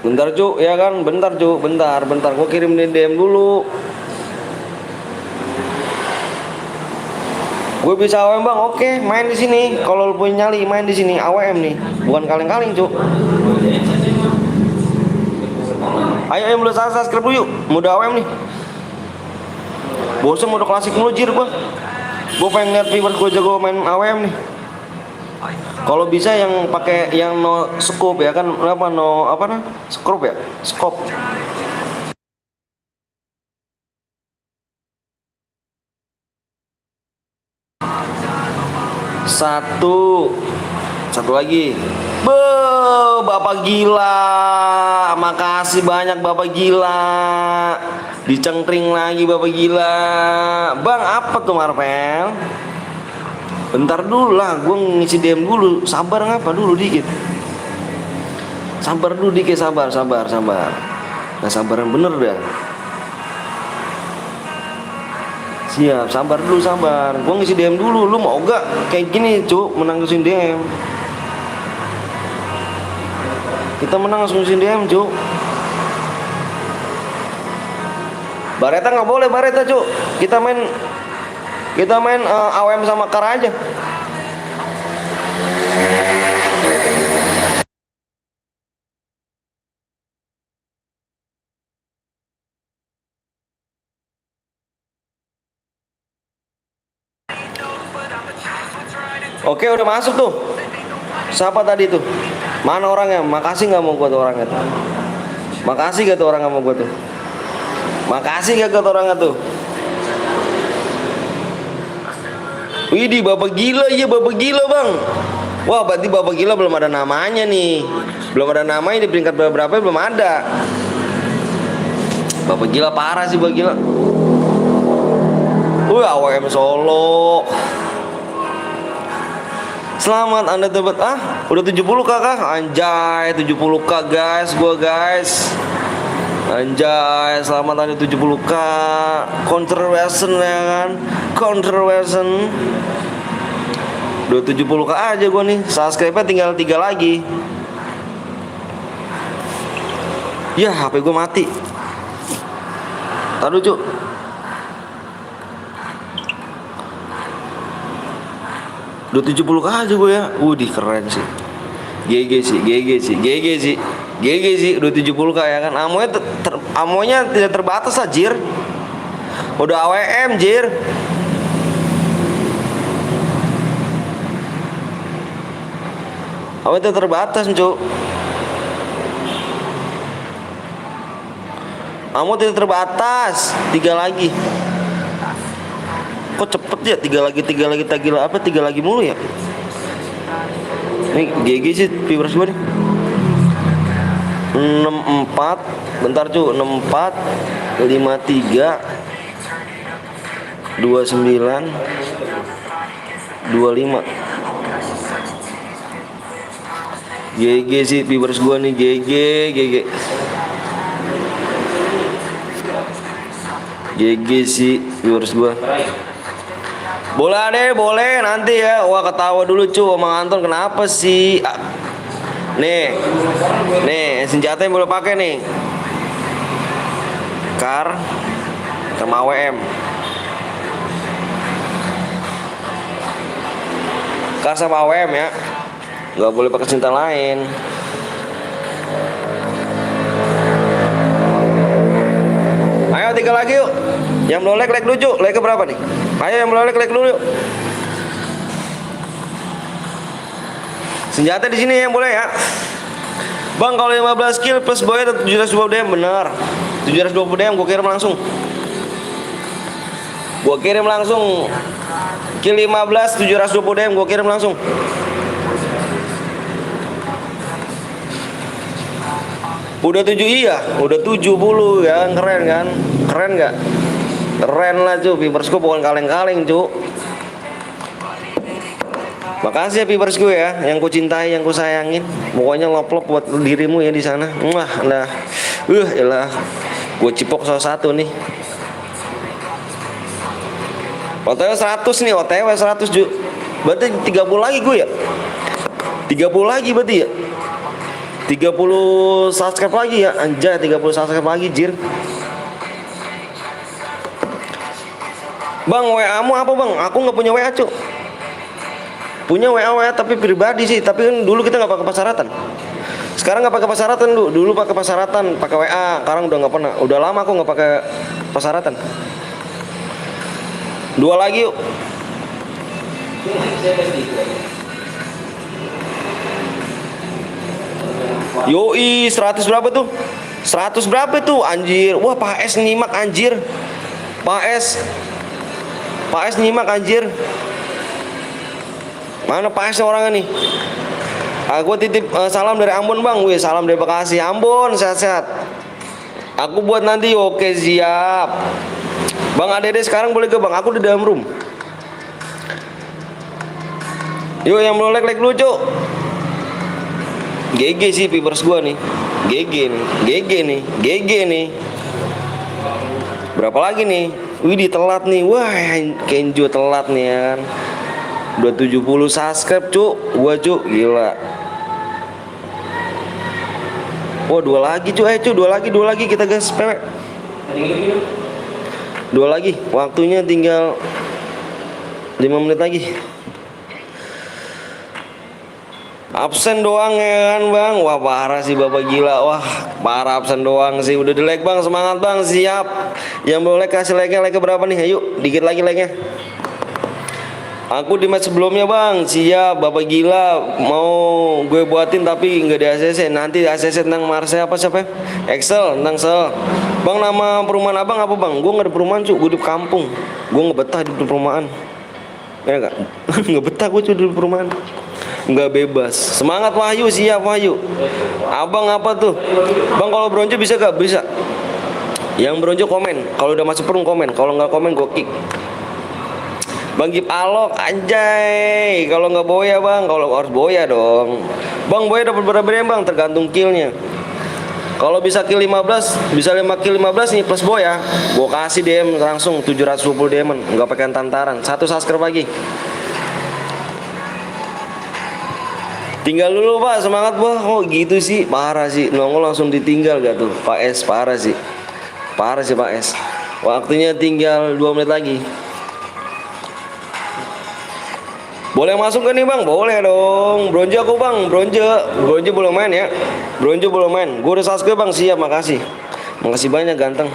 Bentar cuk, ya kan, bentar gue kirim di DM dulu. Gue bisa AWM bang, oke, main di sini. Kalau lu punya nyali, main di sini AWM nih, bukan kaleng-kaleng cuk. Ayo belum subscribe dulu yuk, mode AWM nih. Bosan mode klasik mulu jir gue. Gue pengen lihat viewer gue jago main AWM nih. Kalau bisa yang pakai yang no scope ya kan, scope ya, scope. Satu lagi. Bapak gila, makasih banyak Bapak gila. Dicengkring lagi Bapak gila. Bang apa tuh Marvel? Bentar dulu lah, gue ngisi DM dulu. Sabar ngapa dulu dikit. Sabar. Nah sabaran bener dah. Siap, sabar. Gue ngisi DM dulu. Lu mau gak kayak gini cuk, menang ngisi DM? Kita menang langsung ngisi DM cuk. Bareta nggak boleh cuk. Kita main AWM sama Kara aja. Oke udah masuk tuh. Siapa tadi tuh? Mana orangnya? Makasih nggak mau gue tuh orangnya tuh. Makasih gak tuh orang sama gue tuh? Makasih gak tuh orangnya tuh? Widih Bapak gila, iya Bapak gila bang. Wah berarti Bapak gila belum ada namanya nih. Belum ada namanya di peringkat berapa belum ada. Bapak gila parah sih Bapak gila. AWM Solo. Selamat Anda dapat udah 70k kah? Anjay 70k guys, guys. Anjay, selamat Anda 70k. Controversion ya kan? Controversion. Udah 70k aja gue nih. Subscribe-nya tinggal 3 lagi. Ya, HP gue mati. Taduh, Cuk. Udah 70k aja gue ya. Udih keren sih. GG sih. Udah 70k ya kan. Amonya tidak terbatas lah, jir. Udah AWM, jir. Amonya tidak terbatas, Cuk. Amo tidak terbatas. 3 lagi. Kok cepet ya? 3 lagi mulu ya? Ini GG sih viewers gue nih. 64. Bentar cu, 64 53 29 25. GG sih viewers gua nih, GG GG. GG sih viewers gua. Boleh deh, boleh nanti ya. Wah, ketawa dulu cu sama Anton, kenapa sih? Nih. Nih, senjata yang boleh pakai nih. Kar sama AWM. Kar sama AWM ya. Nggak boleh pakai senjata lain. Ayo 3 lagi yuk. Yang belum like dulu cu. Like berapa nih? Ayo yang belum like dulu yuk. Senjata di sini yang boleh ya. Bang, kalau 15 kill plus boy 720 DM bener. 720 DM gue kirim langsung. Gue kirim langsung. Kill 15 720 DM gue kirim langsung. Udah 7 iya, udah 70 ya, keren kan? Keren nggak? Keren lah cu, viewersku bukan kaleng-kaleng cu. Makasih ya viewersku ya, yang ku cintai, yang ku sayangin. Pokoknya lop-lop buat dirimu ya di sana. Wah, nah, elah, gue cipok salah satu nih. OTW 100 nih, OTW 100 cu. Berarti 30 lagi gue ya? 30 lagi berarti ya? 30 subscribe lagi ya, anjay 30 subscribe lagi jir. Bang, WA mu apa bang? Aku nggak punya WA cu. Punya WA tapi pribadi sih. Tapi kan dulu kita nggak pakai persyaratan. Sekarang nggak pakai persyaratan dulu pakai persyaratan, pakai WA. Sekarang udah nggak pernah. Udah lama aku nggak pakai persyaratan. 2 lagi yuk. Yoi, 100 berapa tuh? 100 berapa tuh anjir? Wah, Pak S nyimak anjir. Pak S nyimak anjir. Mana Pak S orangnya nih? Aku titip salam dari Ambon bang. Wih, salam dari Bekasi. Ambon, sehat-sehat. Aku buat nanti, oke siap. Bang Adede sekarang boleh ke bang? Aku di dalam room. Yuk yang belum like dulu cuk. GG sih viewers gua nih. GG nih, GG nih, GG nih. Berapa lagi nih? Wih, telat nih. Wah, Kenjo telat nih ya kan. Udah 70 subscribe cuk. Gua cuk, gila. Wah, 2 lagi cuk. Cuk, 2 lagi kita gas pewek. 2 lagi. Waktunya tinggal 5 menit lagi. Absen doang ya kan bang. Wah parah sih bapak gila. Wah parah, absen doang sih. Udah di like bang, semangat bang, siap. Yang belum like kasih like-nya. Like berapa nih? Ayo dikit lagi like-nya. Aku di match sebelumnya bang, siap. Bapak gila, mau gue buatin tapi nggak di ACC. Nanti di ACC tentang Marseille apa siapa? Excel tentang sel. Bang, nama perumahan abang apa bang? Gue nggak di perumahan cu, gue di kampung. Gue nggak betah di perumahan. Ya nggak? Nggak betah gue cu di perumahan. Nggak bebas. Semangat Wahyu, siap Wahyu. Abang apa tuh? Bang, kalau bronze bisa gak? Bisa. Yang bronze komen. Kalau udah masuk perum komen. Kalau nggak komen gue kick. Bang Gip Alok anjay. Kalau nggak boya bang, kalau harus boya dong. Bang, boya dapat berapa DM bang? Tergantung killnya. Kalau bisa kill 15, bisa 5 kill 15 nih plus boya, gue kasih DM langsung 720 DM, nggak pakai tantaran. 1 subscribe lagi. Tinggal dulu pak, semangat pak. Oh gitu sih, parah sih. Nongol langsung ditinggal gak tuh Pak S, parah sih. Parah sih Pak S. Waktunya tinggal 2 menit lagi. Boleh masuk kan nih bang? Boleh dong. Bronze aku bang, bronze belum main ya. Bronze belum main. Gue udah subscribe bang, siap, makasih. Makasih banyak ganteng.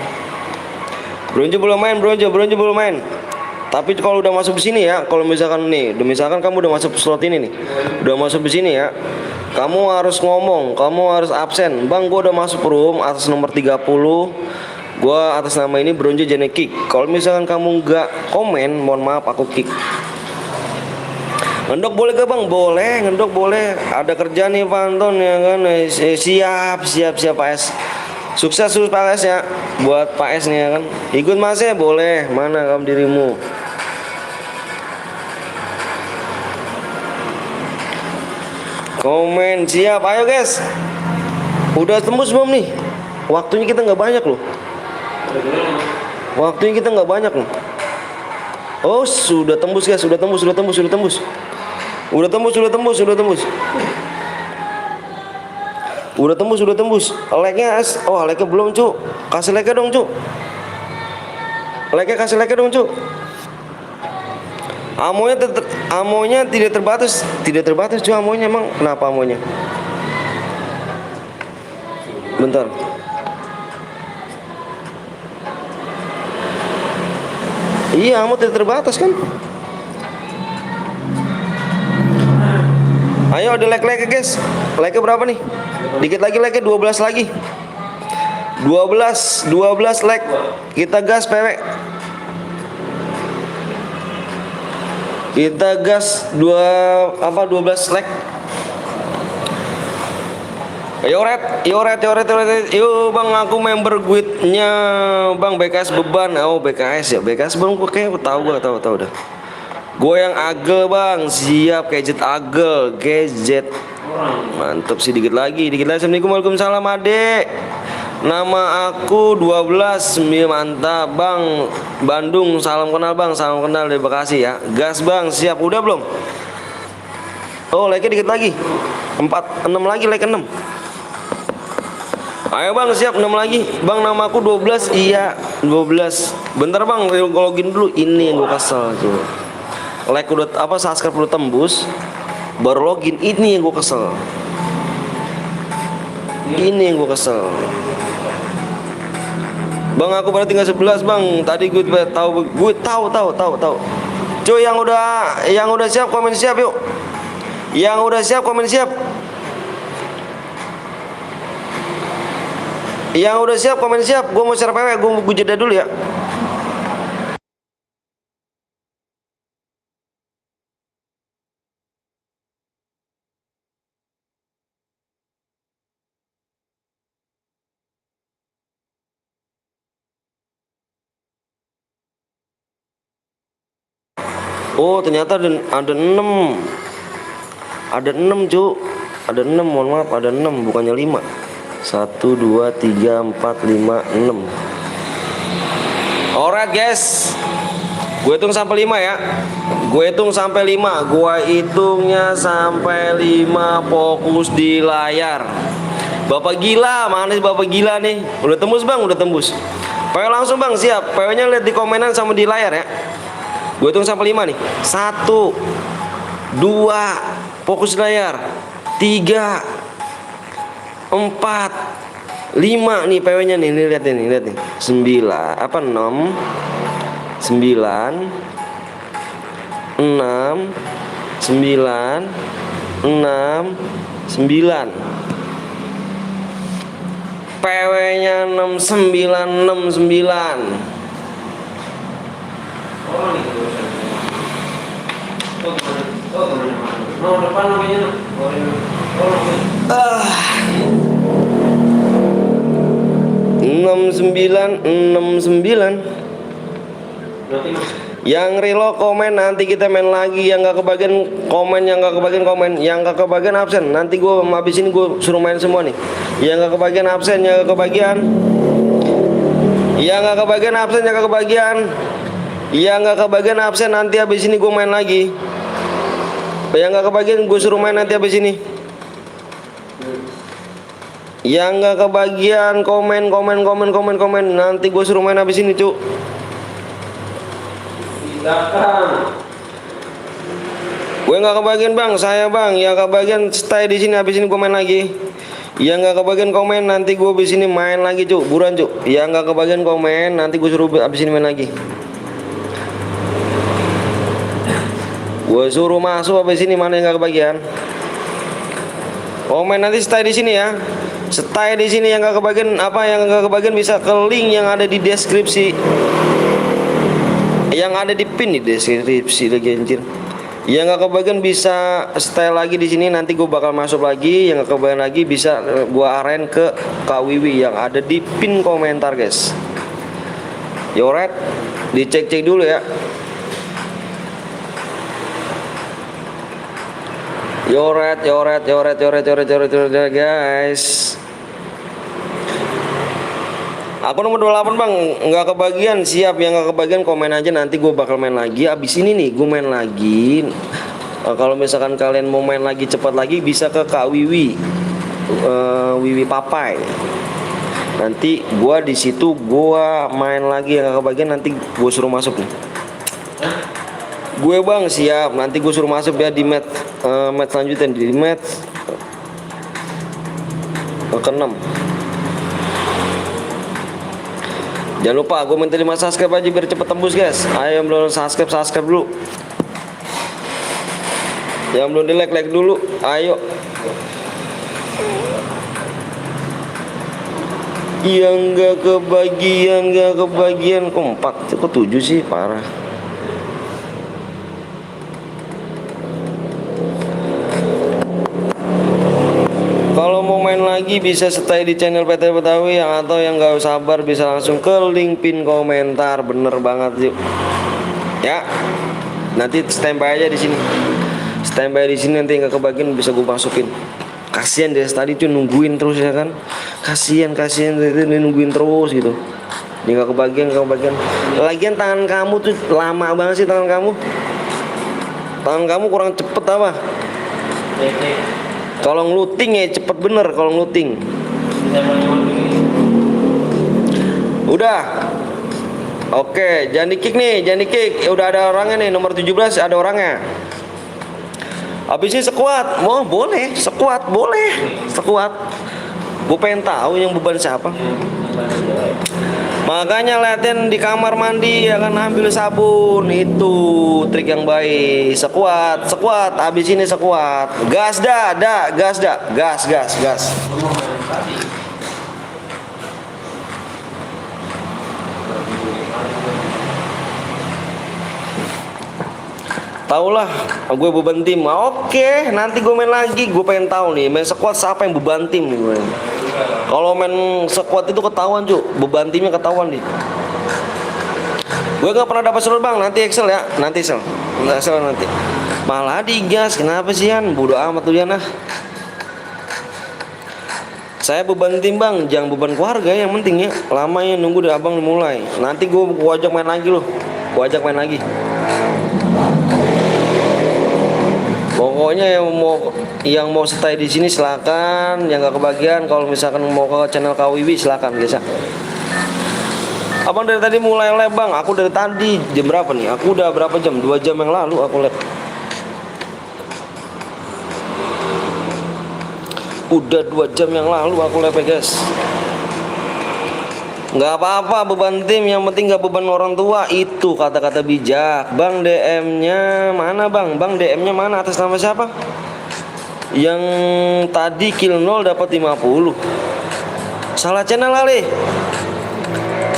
Bronze belum main, bronze belum main. Tapi kalau udah masuk di sini ya, kalau misalkan nih, misalkan kamu udah masuk slot ini nih, udah masuk di sini ya, kamu harus ngomong, kamu harus absen. Bang, gua udah masuk room atas nomor 30. Gua atas nama ini bronze jane kick. Kalau misalkan kamu nggak komen, mohon maaf aku kick. Ngendok boleh gak bang? Boleh, ngendok boleh. Ada kerja nih Pak Anton ya kan. Siap Pak S. Sukses terus Pak S ya. Buat Pak S nih ya kan. Ikut Mas ya boleh. Mana kamu dirimu? Komen siap, ayo guys. Udah tembus belum nih? Waktunya kita nggak banyak loh. Waktunya kita nggak banyak loh. Oh, sudah tembus guys, sudah tembus. Udah tembus. Like-nya, oh like-nya belum, Cuk. Kasih like-nya dong, Cuk. Kasih like-nya dong, Cuk. Amonya tidak terbatas, Cuk, amonya. Emang kenapa amonya? Bentar. Iya, amo tidak terbatas kan? Ayo ada like guys. Like berapa nih? Dikit lagi like 12 lagi. 12 like. Kita gas PW. Kita gas 12 like. Yo red. Yo bang, aku member guide-nya bang, BKS beban. Oh BKS ya, BKS belum gue kayak tahu dah. Gue yang agel bang, siap gadget agel, gadget. Mantap sih, dikit lagi. Assalamualaikum, waalaikumsalam adek. Nama aku 12, mantap bang. Bandung, salam kenal bang, dari Bekasi ya. Gas bang, siap. Udah belum? Oh like-nya dikit lagi, 6 lagi, like 6. Ayo bang, siap 6 lagi. Bang nama aku 12, iya 12. Bentar bang, login dulu. Ini yang gue kesel tuh. Like udah subscribe udah tembus, baru login. Ini yang gue kesel. Bang aku baru tinggal 11 bang. Tadi gue tahu. Cuy yang udah siap komen siap yuk. Yang udah siap komen siap. Gue mau share PW, gue jeda dulu ya. Oh ternyata ada 6. Ada 6 Cuk. Ada 6, mohon maaf, ada 6 bukannya 5. 1 2 3 4 5 6. Alright guys, gue hitung sampai 5 ya. Gue hitungnya sampai 5. Fokus di layar. Bapak gila, mana sih Bapak gila nih? Udah tembus bang, PW langsung bang, siap. PW-nya lihat di komenan sama di layar ya. Gue hitung sampai 5 nih. 1 2, fokus layar. 3 4 5 nih PW-nya nih, lihat nih. 9 6 9 PW-nya 6969. Enam sembilan. Yang reload komen, nanti kita main lagi. Yang nggak kebagian komen, yang nggak kebagian absen. Nanti gue habis ini gue suruh main semua nih. Yang nggak kebagian absen, yang nggak kebagian. Yang nggak kebagian absen, nanti habis ini gue main lagi. Yang nggak kebagian gue suruh main nanti habis ini. Yang nggak kebagian komen, nanti gue suruh main habis ini Cuk. Gue nggak kebagian bang, saya bang. Yang kebagian stay di sini, habis ini gue main lagi. Yang nggak kebagian komen, nanti gue habis ini main lagi Cuk. Buruan Cuk. Yang nggak kebagian komen, nanti gue suruh habis ini main lagi. Gue suruh masuk habis ini, mana yang nggak kebagian? Komen nanti stay di sini ya. Stay di sini. Yang nggak kebagian bisa ke link yang ada di deskripsi. Yang ada di pin di deskripsi lagi anjir. Yang nggak kebagian bisa stay lagi di sini, nanti gue bakal masuk lagi. Yang nggak kebagian lagi bisa gue arahin ke Kak Wiwi yang ada di pin komentar guys. Yoret, dicek dulu ya. Yoret, yoret, yoret, yoret, yoret, yoret, yoret, guys. Aku nomor 28 bang, nggak kebagian. Siap, yang nggak kebagian komen aja, nanti gue bakal main lagi. Abis ini nih gue main lagi. Kalau misalkan kalian mau main lagi cepat lagi, bisa ke Kak Wiwi, Wiwi Papai. Nanti gue di situ gue main lagi, yang nggak kebagian nanti gue suruh masuk nih. Gue bang siap, nanti gue suruh masuk ya di match selanjutnya, di match ke-6. Jangan lupa gue minta 5 subscribe aja biar cepet tembus guys. Ayo yang belum subscribe dulu. Yang belum di like dulu. Ayo. Yang gak kebagian kok 4, kok 7 sih, parah. Kalau mau main lagi bisa stay di channel PT Betawi, yang atau yang gak sabar bisa langsung ke link pin komentar. Bener banget yuk. Ya. Nanti standby aja di sini. Standby di sini, nanti nggak kebagian bisa gue masukin. Kasihan deh tadi tuh nungguin terus ya kan. Kasihan dia nungguin terus gitu. Dia nggak kebagian. Lagian tangan kamu tuh lama banget sih tangan kamu. Tangan kamu kurang cepet apa? Kalau ngeluting ya cepet bener kalau ngeluting. Udah. Oke, jangan di-kick nih, jangan di-kick. Udah ada orangnya nih, nomor 17 ada orangnya. Habis ini sekuat. Oh, boleh, sekuat, boleh. Sekuat. Gue pengen tahu yang beban siapa. Makanya latihan di kamar mandi ya kan, ambil sabun, itu trik yang baik. Sekuat. Habis ini sekuat. Gas dah. Gas. Taulah, gue beban tim. Oke, nanti gue main lagi. Gue pengen tahu nih, main sekuat siapa yang beban tim nih gue. Kalau main sekuat itu ketahuan cuy, beban timnya ketahuan nih. Gue gak pernah dapat slot bang, nanti Excel ya, nanti Excel nanti. Malah digas, kenapa sih Yan? Bodo amat tuh Yan ah. Saya beban tim bang, jangan beban keluarga yang penting ya. Lamanya nunggu deh abang mulai. Nanti gue ajak main lagi loh, gue ajak main lagi. Pokoknya yang mau stay di sini silakan, yang gak kebagian kalau misalkan mau ke channel KWB silakan guys ya. Abang dari tadi mulai live bang, aku dari tadi jam berapa nih? Aku udah berapa jam? 2 jam yang lalu aku live. Udah 2 jam yang lalu aku live ya guys. Nggak apa-apa beban tim, yang penting nggak beban orang tua. Itu kata-kata bijak. Bang DM-nya mana bang? Bang DM-nya mana? Atas nama siapa? Yang tadi kill 0 dapat 50. Salah channel kali.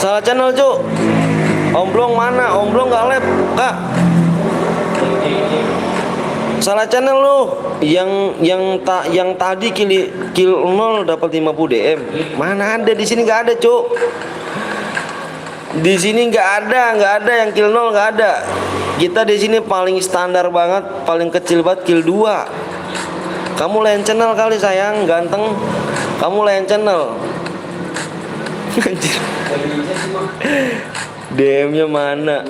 Salah channel cuk. Omblong mana? Omblong nggak live kak. Salah channel lu. Yang tadi kill 0 dapat 50 DM. Mana ada, di sini nggak ada cuk. Di sini nggak ada yang kill 0, nggak ada. Kita di sini paling standar banget, paling kecil banget kill 2. Kamu lain channel kali sayang, ganteng. Kamu lain channel. Anjir. DM-nya mana?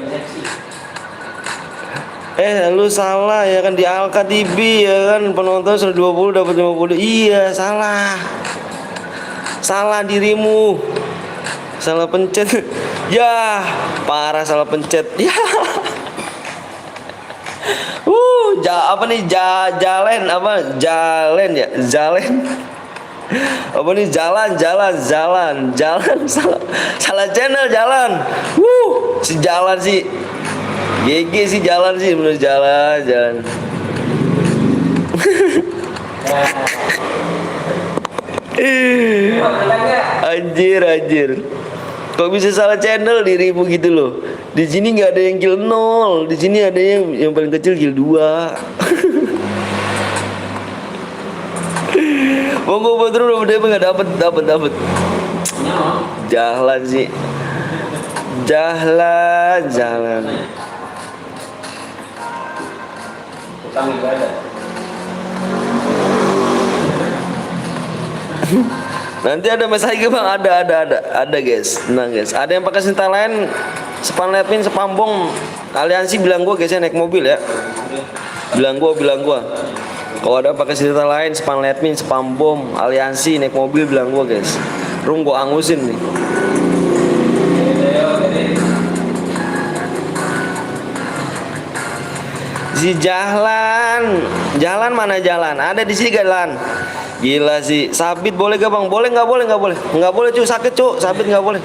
Lu salah ya kan, di Alka TV ya kan, penonton 120 dapat 50. Iya, salah dirimu. Salah pencet. Ya, parah salah pencet. Ya. Apa nih jalen apa? Jalen ya, jalen. Apa nih jalan salah channel jalan. Si jalan sih. GG sih jalan sih, bener jalan. Anjir. Kok bisa salah channel dirimu gitu loh? Di sini nggak ada yang kill 0, di sini ada yang paling kecil kill 2. Monggo buat terus udah nggak dapat. Jalan sih. Jalan. Utang ibadah. Nanti ada mas lagi bang, ada guys, tenang guys. Ada yang pakai senjata lain, sepan lepin, sepambong, aliansi bilang gua guys ya, naik mobil ya. Bilang gua. Kalau ada pakai senjata lain, sepan lepin, spam bom, aliansi, naik mobil bilang gua guys. Rum gua angusin nih. Si jalan mana jalan? Ada di sini jalan. Gila sih, sabit boleh gak bang? Boleh nggak boleh? Nggak boleh cu, sakit cu, sabit nggak boleh.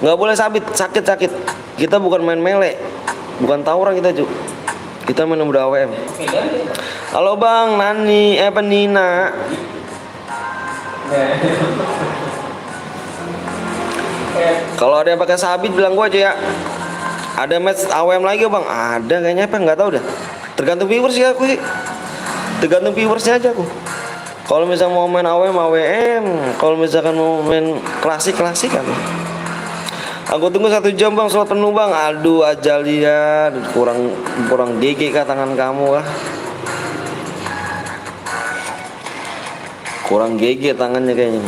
Nggak boleh sabit, sakit. Kita bukan main mele, bukan tawuran kita cu. Kita main udah AWM. Halo bang, Nani, Nina. Kalau ada yang pakai sabit bilang gua aja ya. Ada match AWM lagi bang? Ada kayaknya apa? Nggak tahu dah. Tergantung viewers ya aku sih. Tergantung viewersnya aja aku. Kalau misalnya mau main AWM, kalau misalkan mau main klasik kan. Aku tunggu 1 jam bang, slot penuh bang. Aduh ajalian, kurang GG kah tangan kamu ah. Kurang GG tangannya kayaknya.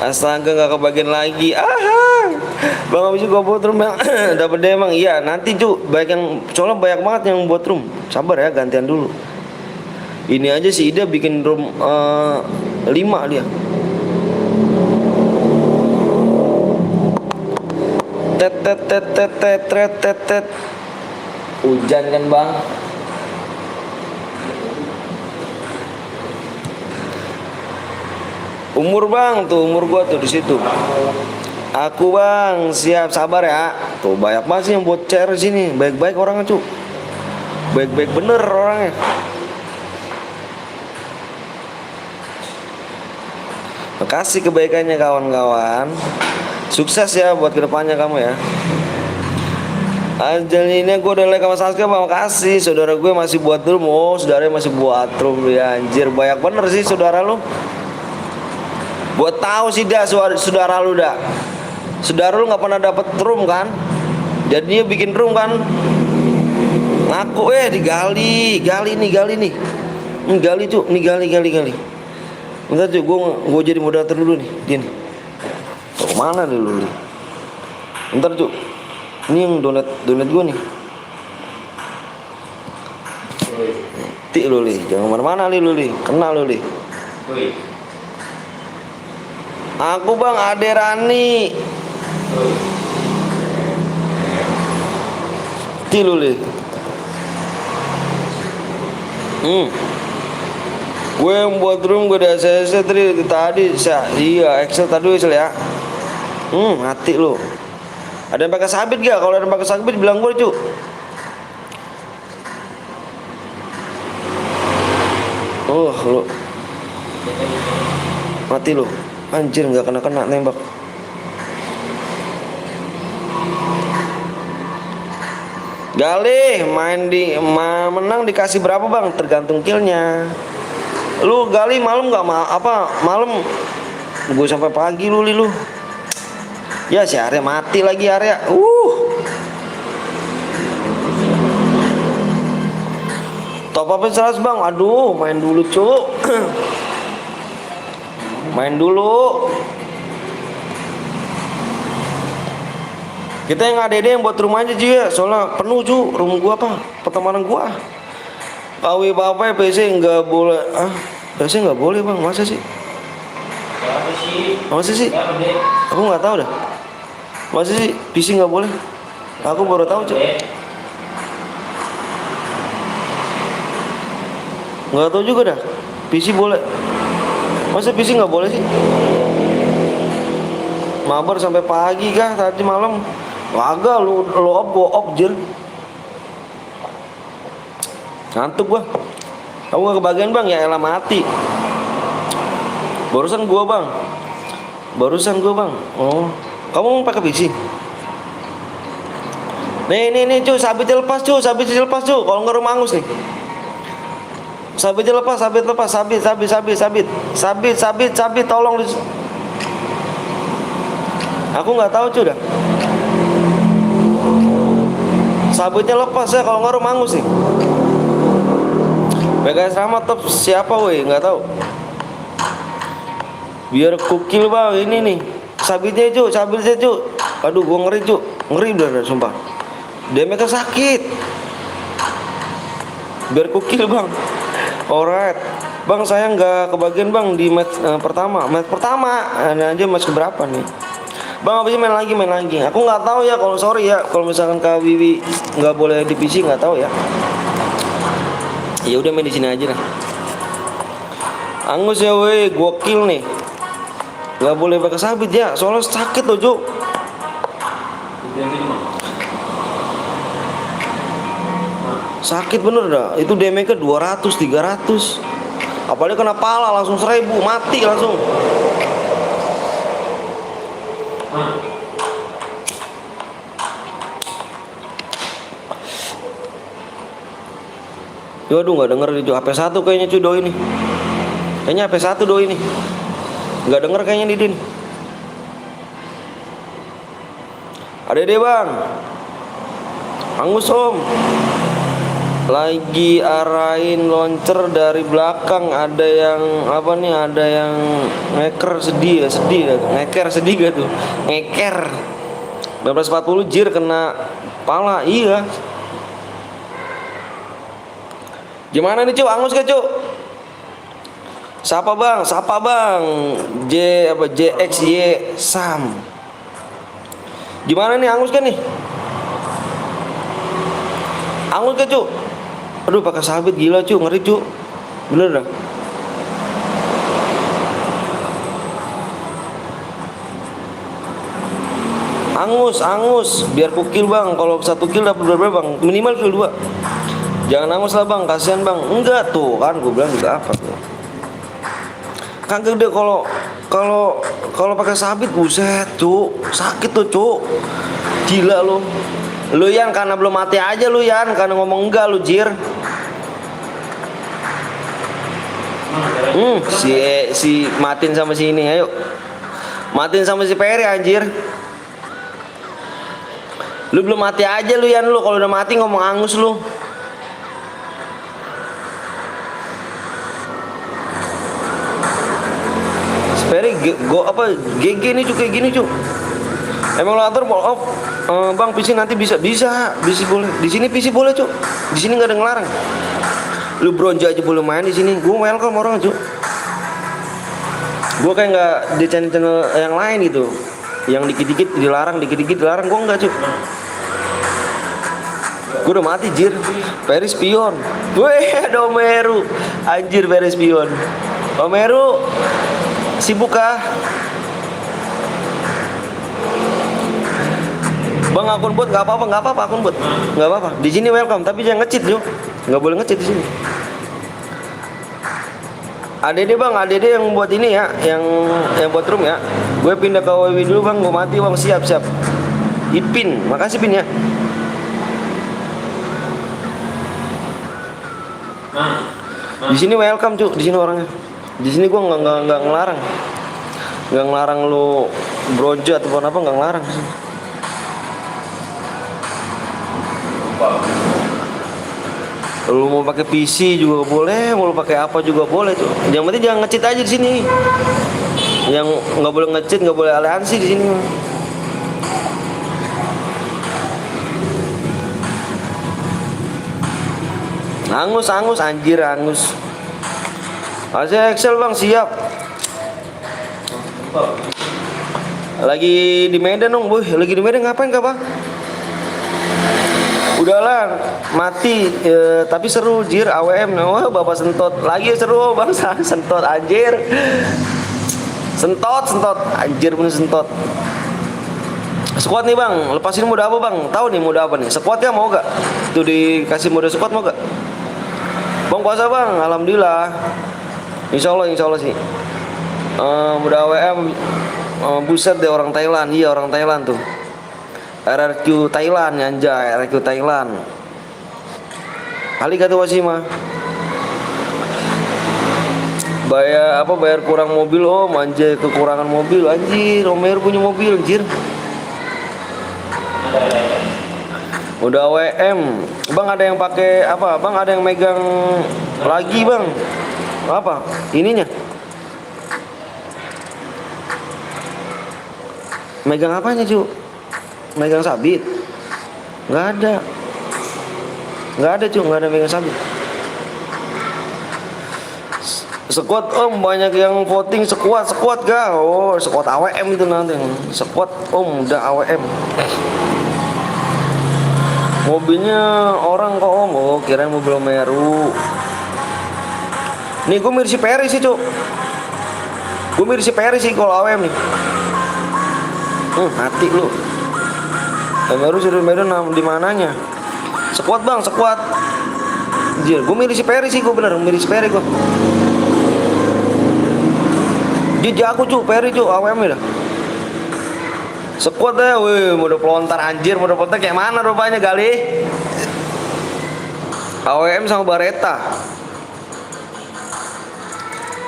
Astaga gak kebagian lagi. Bang habis gua buat room bang. Dapat deh emang. Iya nanti cu, soalnya banyak banget yang buat room. Sabar ya, gantian dulu. Ini aja si Ida bikin room 5 dia. Tet. Hujan kan bang. Umur bang, tuh umur gua tuh di situ. Aku bang, siap sabar ya. Tuh banyak banget sih yang buat share sini. Baik-baik orangnya cu. Baik-baik bener orangnya. Makasih kebaikannya kawan-kawan. Sukses ya buat kedepannya kamu ya. Anjalinya gue udah like sama Saskia bang, makasih. Saudara gue masih buat room. Oh saudaranya masih buat room ya. Anjir banyak bener sih saudara lu. Buat tahu sih dah saudara lu dah. Saudara lu nggak pernah dapet room kan? Jadinya bikin room kan? Ngaku digali nih. Gali tuh, nih gali. Bentar tuh, gue jadi moderator dulu nih, Din. Mana dulu nih? Bentar tuh, ini yang donat gue nih. Ti lu li, jangan mana-mana lu li, kenal lu li. Aku bang Ade Rani. Ti lu li. Gue yang buat room gue udah selesai tadi. Iya, Excel tadi ya. Mati lu. Ada yang pakai sabit gak? Kalau ada yang pakai sabit bilang gue cu. Lu mati lu. Anjir nggak kena nembak. Galih menang dikasih berapa bang? Tergantung killnya. Lu gali malam nggak malam gue sampai pagi lu. Ya si Arya mati lagi Arya. Top upin 100 bang. Aduh main dulu cu. Main dulu. Kita yang ADD yang buat rumah aja cu ya. Soalnya penuh cu rumah gua pertemanan gua. KW bapak PC nggak boleh. PC nggak boleh bang, masa sih? Aku nggak tahu dah. Masa sih PC nggak boleh? Aku baru tahu cu. Nggak tahu juga dah. PC boleh. Masa PC nggak boleh sih? Mabar sampai pagi kah tadi malam? Kagak lu op jil. Ngantuk gua. Kamu gak kebagian bang? Ya elah mati. Barusan gua bang. Oh, kamu mau pakai PC? Nih cu, sabitnya lepas cu. Kalau nggak rumah angus nih. Sabit lepas. Sabit, tolong. Aku nggak tahu cu dah. Sabitnya lepas ya, kalau nggak rumah angus nih. PKS Rahmat top siapa woi? Nggak tahu. Biar kukil bang, ini nih sabitnya cu, sabitnya cu. Aduh gua ngeri cu, ngeri bener sumpah. Damage sakit. Biar kukil bang. Alright, bang saya nggak kebagian bang di match pertama. Match pertama, ada aja match keberapa nih? Bang abisnya main lagi. Aku nggak tahu ya, kalau sorry ya, kalau misalkan Kak Wiwi nggak boleh di PC nggak tahu ya. Ya udah main di sini aja lah. Angus ya weh, gua kill nih. Nggak boleh pakai sabit ya, soalnya sakit loh Cuk. Sakit bener dah, itu damage-nya 200, 300. Apalagi kena pala langsung 1000, mati langsung. Waduh nggak denger nih HP 1 kayaknya cu doi ini. Kayaknya HP 1 doi ini. Nggak denger kayaknya Didin. Ada deh bang. Angus om. Lagi arahin launcher dari belakang, ada yang apa nih, ada yang ngeker sedih ya, ngeker sedih gak tuh, ngeker 1940 jir kena pala, iya. Gimana nih cu, Angus ke cu? Siapa bang, JXY Sam. Gimana nih Angus kan nih? Angus ke cu? Aduh pakai sabit gila cu, ngeri cu. Bener dah. Angus, biar kukil bang. Kalau 1 kill dapat berapa bang? Minimal kill 2. Jangan Angus lah bang, kasihan bang. Enggak tuh kan, gue bilang juga apa tuh. Kagak deh kalau pakai sabit, buset cu, sakit tuh cu. Gila lu. Lu Yan, karena belum mati aja lu Yan, karena ngomong enggak lu jir. Si matiin sama si ini, ayo. Matiin sama si Peri anjir. Lu belum mati aja lu Yan, lu kalau udah mati ngomong Angus lu. Si Peri GG nih cu, kayak gini cu. Emang lo atur off, bang PC nanti bisa boleh. Di sini PC boleh cu, di sini nggak ada ngelarang. Lu bronze aja boleh main di sini. Gue welcome orang cu. Gue kayak nggak di channel yang lain gitu, yang dikit-dikit dilarang, Gue nggak cu. Gue udah mati jir. Paris Pion. Weh ada Omeru. Anjir Paris Pion. Omeru sibuk kah? Bang akun bot nggak apa-apa akun bot nggak apa-apa. Di sini welcome, tapi jangan nge-cheat Jo. Nggak boleh nge-cheat di sini. ADD bang, ADD yang buat ini ya, yang buat room ya. Gue pindah ke WW dulu bang, gue mati bang, siap. Ipin, makasih Pin ya. Di sini welcome cu, di sini orangnya. Di sini gue nggak ngelarang lu bronze ataupun apa, nggak ngelarang sih. Lu mau pakai PC juga boleh, mau lu pakai apa juga boleh tuh. Yang penting jangan nge-cheat aja di sini. Yang nggak boleh nge-cheat, nggak boleh aliansi di sini. Angus anjir Angus. Aja Excel bang, siap. Lagi di Medan dong, boy. Lagi di Medan ngapain kak bang? Udahlah mati tapi seru jir AWM. Wah bapak sentot lagi seru bangsa. Sentot anjir. Sentot anjir bener sentot. Squad nih bang, lepasin mode apa bang? Tahu nih mode apa nih? Squadnya mau gak? Tuh dikasih mode squad mau gak? Bang puasa bang, alhamdulillah. Insya Allah sih. Mode AWM buset deh orang Thailand. Iya orang Thailand tuh. RRQ Thailand anjay, RRQ Thailand. Arigatou washima. Bayar kurang mobil om, anjay kekurangan mobil anjir. Omer punya mobil anjir. Udah WM. Bang ada yang pakai apa? Bang ada yang megang lagi bang. Apa? Ininya. Megang apanya cu? Megang sabit? Nggak ada. Nggak ada cu, nggak ada megang sabit. Squad om, banyak yang voting squad ga? Oh squad AWM itu nanti. Squad om udah AWM. Mobilnya orang kok om. Oh kirain mobil Meru. Nih gue mirip si Peri sih cuk. Gue mirip si Peri sih kalau AWM nih. Hati lu. Meru sudah Meru di mananya? Squad bang, squad. Anjir, gue mirip si Peri sih, gue bener mirip si Peri gue. Dia jago cu, Peri cu, AWM dah. Squad deh, wih, mode pelontar anjir, mode pelontar kayak mana rupanya kali? AWM sama Bareta.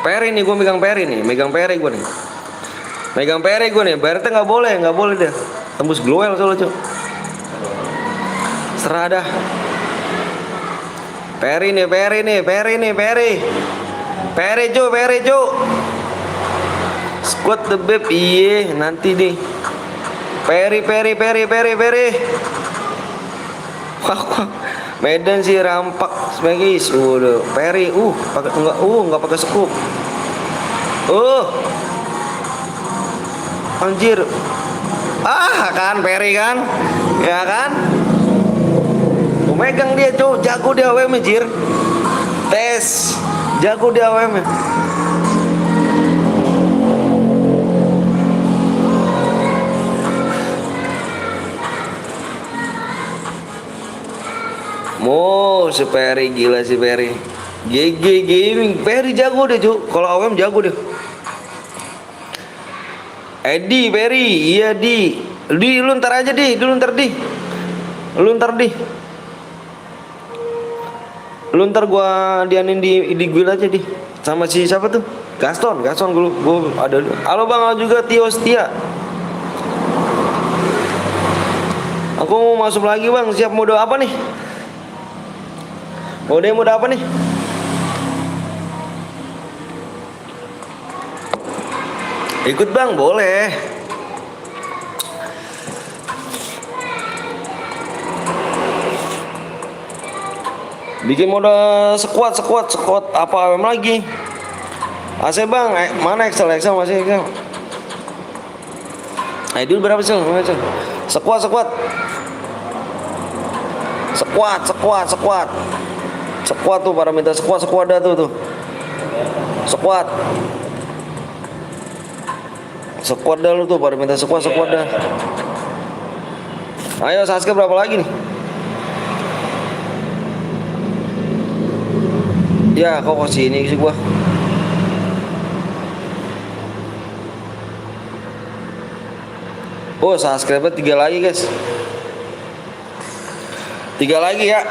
Peri nih, gue megang Peri nih, gue nih. Megang Peri gue nih, Bareta nggak boleh deh. Tembus glowel soalnya cu. Serah dah. Peri cu. Squad the beb, iye nanti deh. Peri. Wah, Medan sih rampak semegis. Udah, Peri, nggak pakai scoop. Anjir. Kan Peri kan, ya kan? Gue megang dia cuy, jago dia AWM anjir. Tes, jago dia AWM. Si Peri gila si Peri. GG Gaming, Peri jago deh cuy. Kalau AWM jago deh. Edi Peri, iya di lu ntar aja di, lu ntar gua dianin di guild aja di sama si siapa tuh Gaston gua ada. Halo bang, halo juga Tio Setia. Aku mau masuk lagi bang, siap mode apa nih? Mode apa nih? Ikut bang, boleh. Bikin mode squad apa AWM lagi? AC bang, mana Excel masih Excel. Dulu berapa sih? Squad tuh, para minta squad dah tuh. Squad dah lu tuh, pada minta squad dah. Ayo Sasuke berapa lagi nih? Ya kok sini sih gua. Subscriber 3 lagi guys. 3 lagi ya.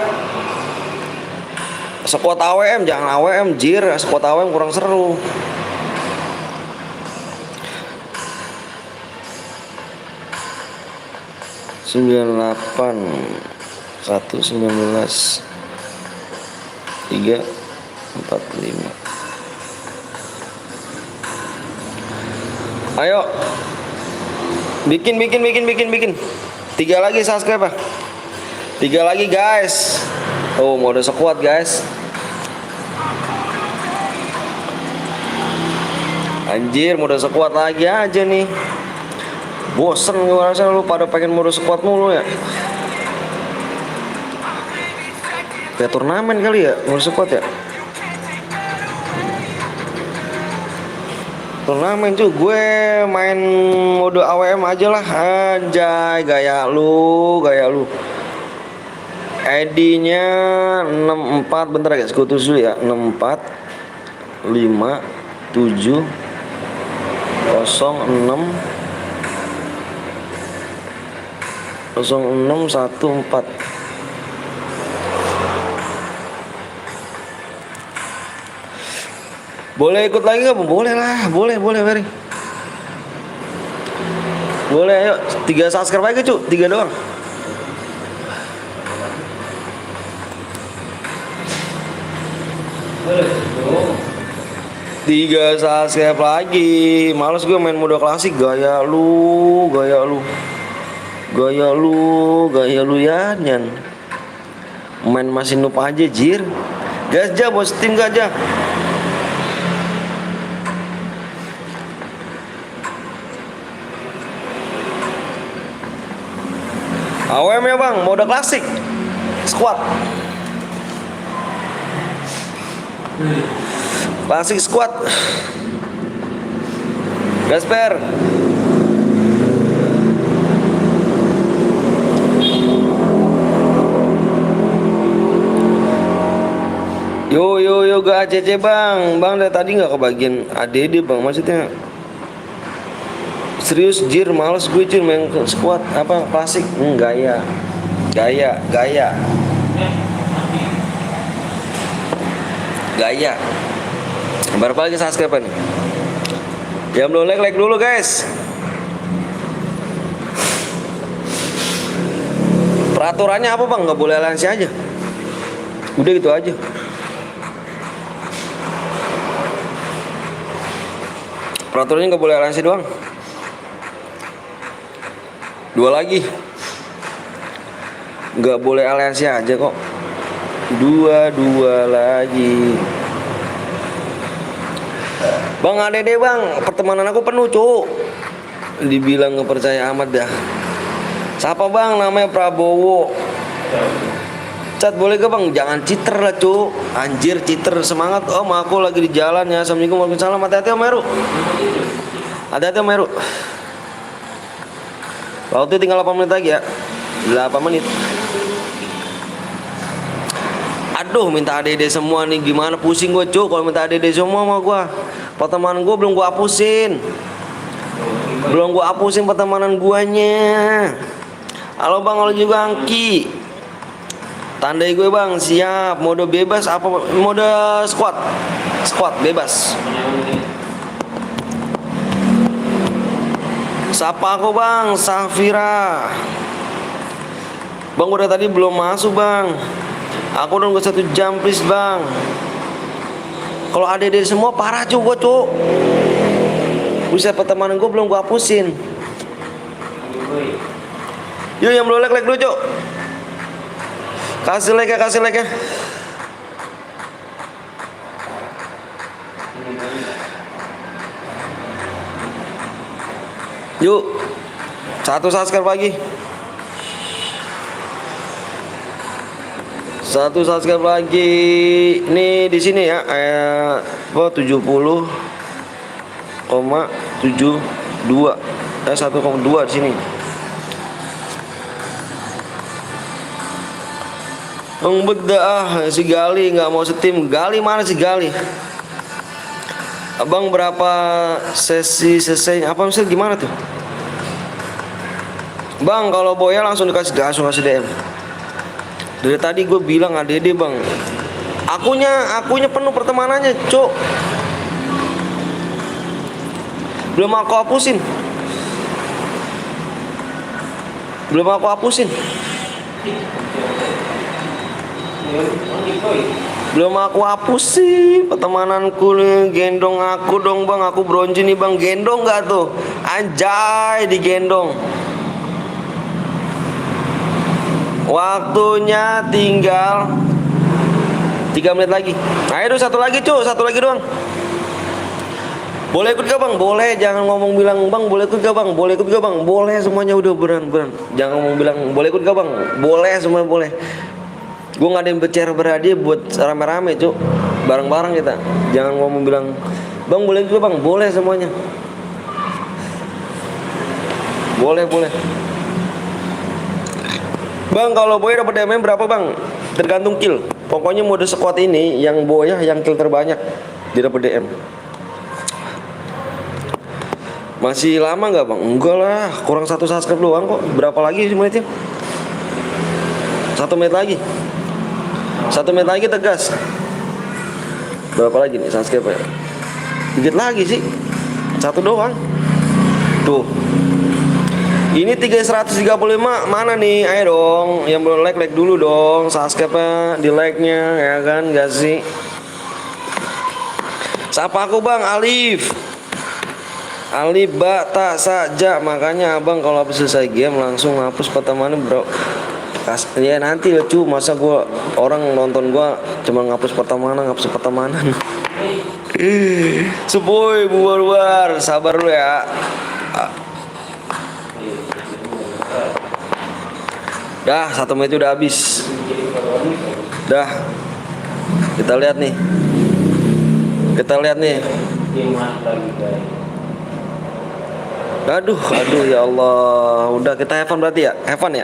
Squad AWM, jangan AWM jir, squad AWM kurang seru. Sembilan 19 3 45. Ayo bikin 3 lagi subscribe. 3 lagi guys. Mode squad guys. Anjir, mode squad lagi aja nih. Bosen gue rasa lu pada pengen mode squad mulu ya. Kayak turnamen kali ya mode squad ya. Turnamen cuy, gue main mode AWM aja lah. Anjay, gaya lu. ID-nya 64, bentar guys, gue tulis dulu ya. 64 5 7 06 0614. Boleh ikut lagi nggak? Boleh lah, boleh Ferry. Boleh, ayo 3 subscribe aja cu, 3 doang. 3 subscribe lagi. Males gue main mode klasik. Gaya lu, gaya lu, gaya lu, gaya lu ya nyan. Main masih noob aja jir. Gas aja bos tim gajah. AWM ya bang, mode klasik squad. Klasik squad. Gasper. Yo gak ACC bang. Bang dari tadi gak kebagian ADD bang. Maksudnya serius jir, males gue jir main squad apa klasik. Gaya. Berapa lagi subscribe nih? Yang belum like dulu guys. Peraturannya apa bang? Nggak boleh aliansi aja. Udah gitu aja. Peraturannya nggak boleh aliansi doang. 2 lagi. Nggak boleh aliansi aja kok. 2 lagi. Bang ADD bang, pertemanan aku penuh cuk. Dibilang nggak percaya amat dah. Siapa bang? Namanya Prabowo. Cat boleh gak bang? Jangan citer lah cuk. Anjir citer, semangat om, aku lagi di jalan ya. Assalamualaikum warahmatullahi wabarakatuh. Hati-hati om Heru. Hati-hati om Heru. Waktu tinggal 8 menit lagi ya. 8 menit. Aduh minta ADD semua nih, gimana pusing gue cuk kalau minta ADD semua sama gue. Pertemanan gue belum gue hapusin. Pertemanan guanya. Halo bang, halo juga Angki. Tandai gue bang, siap. Mode bebas apa? Mode squad. Squad bebas. Sapa aku bang, Safira. Bang udah tadi belum masuk bang. Aku nunggu 1 jam please bang. Kalau ADD semua parah cuk gue cuk. Buset pertemanan gue belum gue hapusin. Yuk yang belum like dulu cuk. Kasih like ya. Yuk 1 subscribe lagi. 1 subscribe lagi. Ini di sini ya 70,72 1,2 di sini. Bedah si Gali nggak mau setim. Gali mana si Gali? Abang berapa sesi selesai? Apa misalnya gimana tuh? Bang kalau boya langsung dikasih DM. Dari tadi gue bilang ADD bang. Akunya penuh pertemanannya cuk. Belum aku hapusin. Pertemananku nih. Gendong aku dong bang. Aku bronze nih bang. Gendong gak tuh? Anjay digendong. Waktunya tinggal 3 menit lagi. Ayo 1 lagi cu, 1 lagi doang. Boleh ikut gak bang? Boleh, jangan ngomong bilang bang boleh ikut gak bang? Boleh ikut gak bang? Boleh semuanya udah beran. Jangan ngomong bilang boleh ikut gak bang? Boleh semuanya boleh. Gue ngadain bercerah berhadiah buat rame-rame cu. Bareng-bareng kita. Jangan ngomong bilang bang boleh ikut gak bang? Boleh semuanya. Boleh. Bang kalau boy dapat DM berapa bang? Tergantung kill. Pokoknya mode squad ini yang boya yang kill terbanyak dia dapat DM. Masih lama nggak bang? Enggak lah, kurang 1 subscribe doang kok. Berapa lagi menitnya? 1 menit lagi. 1 menit lagi tegas. Berapa lagi nih subscribe ya? Dikit lagi sih. 1 doang. Tuh. Ini 335 mana nih? Ayo dong, yang belum like dulu dong, subscribe-nya, di like-nya ya kan, gak sih? Sapa aku bang, Alif. Alif tak saja, makanya abang kalau habis selesai game langsung hapus pertemanan bro. Ya nanti lucu, masa gua orang nonton gua cuma ngapus pertemanan. Seboy bubar, sabar lu ya. Dah 1 menit udah habis. Dah. Kita lihat nih. Aduh ya Allah. Udah kita have fun berarti ya? Have fun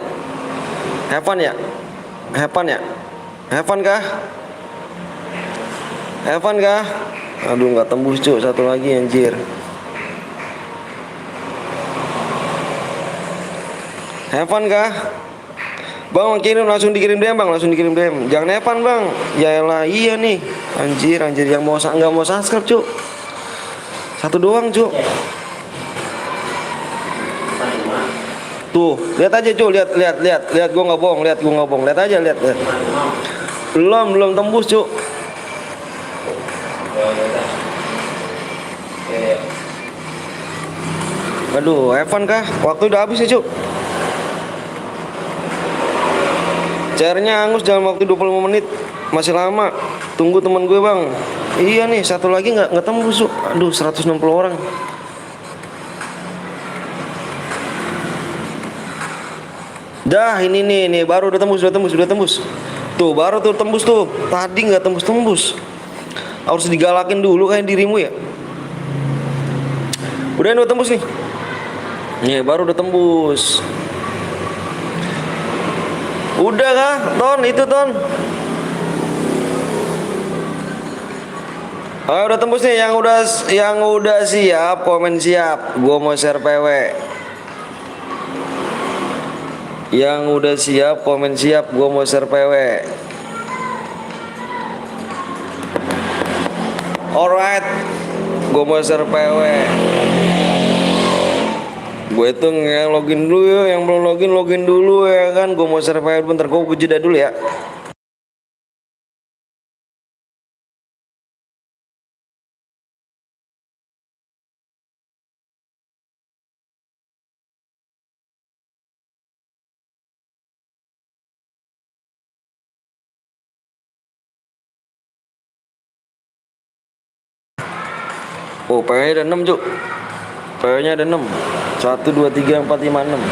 kah? Aduh nggak tembus cuk, satu lagi anjir. Have fun kah? Bang kirim, langsung dikirim DM bang, Jangan have fun bang. Ya elah, iya nih. Anjir yang nggak mau subscribe cuk. Satu doang cuk. Tuh, lihat aja cuk, lihat gua nggak bohong, lihat aja. Belum tembus cuk. Aduh, have fun kah? Waktu udah habis ya cuk. Cairnya angus dalam waktu 25 menit. Masih lama. Tunggu teman gue bang. Iya nih, satu lagi nggak tembus cuk. Aduh, 160 orang. Dah ini nih baru udah tembus. Tuh baru tuh tembus tuh. Tadi nggak tembus. Harus digalakin dulu kayak dirimu ya. Udah tembus nih. Nih baru udah tembus. Udah kah? Ton itu Ton. Oh, udah tembus nih, yang udah siap komen siap. Gua mau share PW. Yang udah siap komen siap, gua mau share PW. Alright, gua mau share PW. Gue hitung yang login dulu ya, yang belum login dulu ya kan. Gue mau share PW bentar, gue jeda dulu ya. Oh, PW-nya ada 6 cuk. PW-nya ada 6. 1, 2, 3, 4, 5, 6.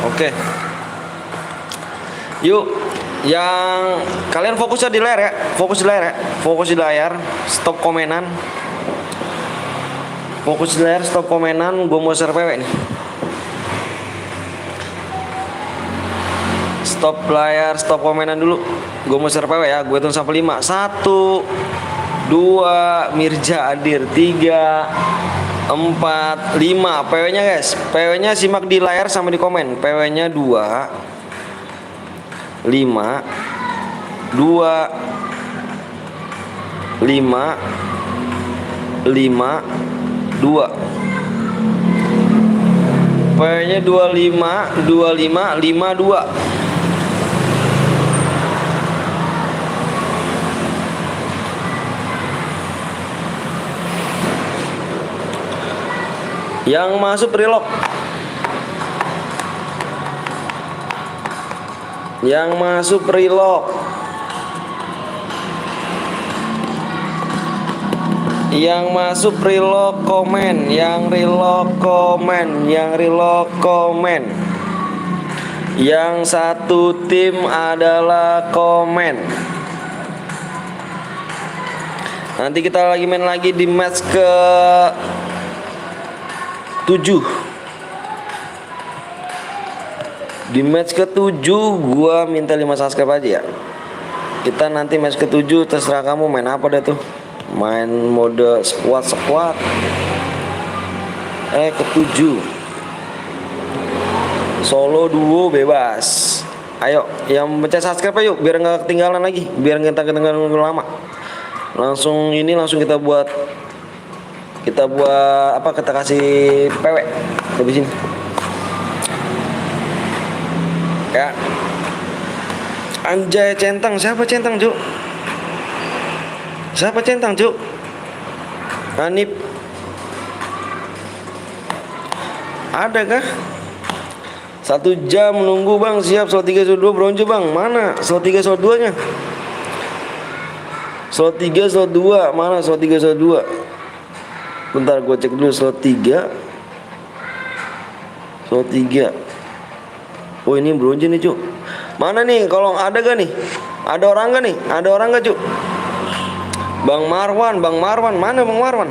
Oke. Yuk, yang kalian fokus di layar ya. Fokus di layar, stop komenan. Gue mau share PW nih. Stop layar, stop komenan dulu. Gue mau share PW ya. Gue hitung sampai 5. 1, 2, Mirja hadir. 3, 4, 5. PW-nya guys. PW-nya simak di layar sama di komen. PW-nya 2, 5, 2, 5, 5, 2. PW-nya 25, 25, 5, 2. Yang masuk relog. Yang masuk relog komen. Yang satu tim adalah komen. Nanti kita lagi main lagi di match ke 7. Di match ke-7 gua minta 5 subscribe aja ya. Kita nanti match ke-7 terserah kamu main apa dah tuh. Main mode squad. Ke-7. Solo duo bebas. Ayo yang pencet subscribe ayo biar nggak ketinggalan lagi, biar kita ketinggalan lama. Langsung kita buat apa, kita kasih PW habis ini. Ya. Anjay centang, siapa centang, Cuk? Hanif, ada kah? 1 jam menunggu bang. Siap. Slot 3 slot 2 bronze bang. Mana slot 3 slot 2 nya? Slot 3 slot 2 mana? Slot 3 slot 2. Bentar gue cek dulu slot 3. Slot 3. Oh ini bronze nih cuk. Mana nih? Kalau ada gak nih? Ada orang gak nih? Ada orang gak cuk? Bang Marwan. Mana Bang Marwan?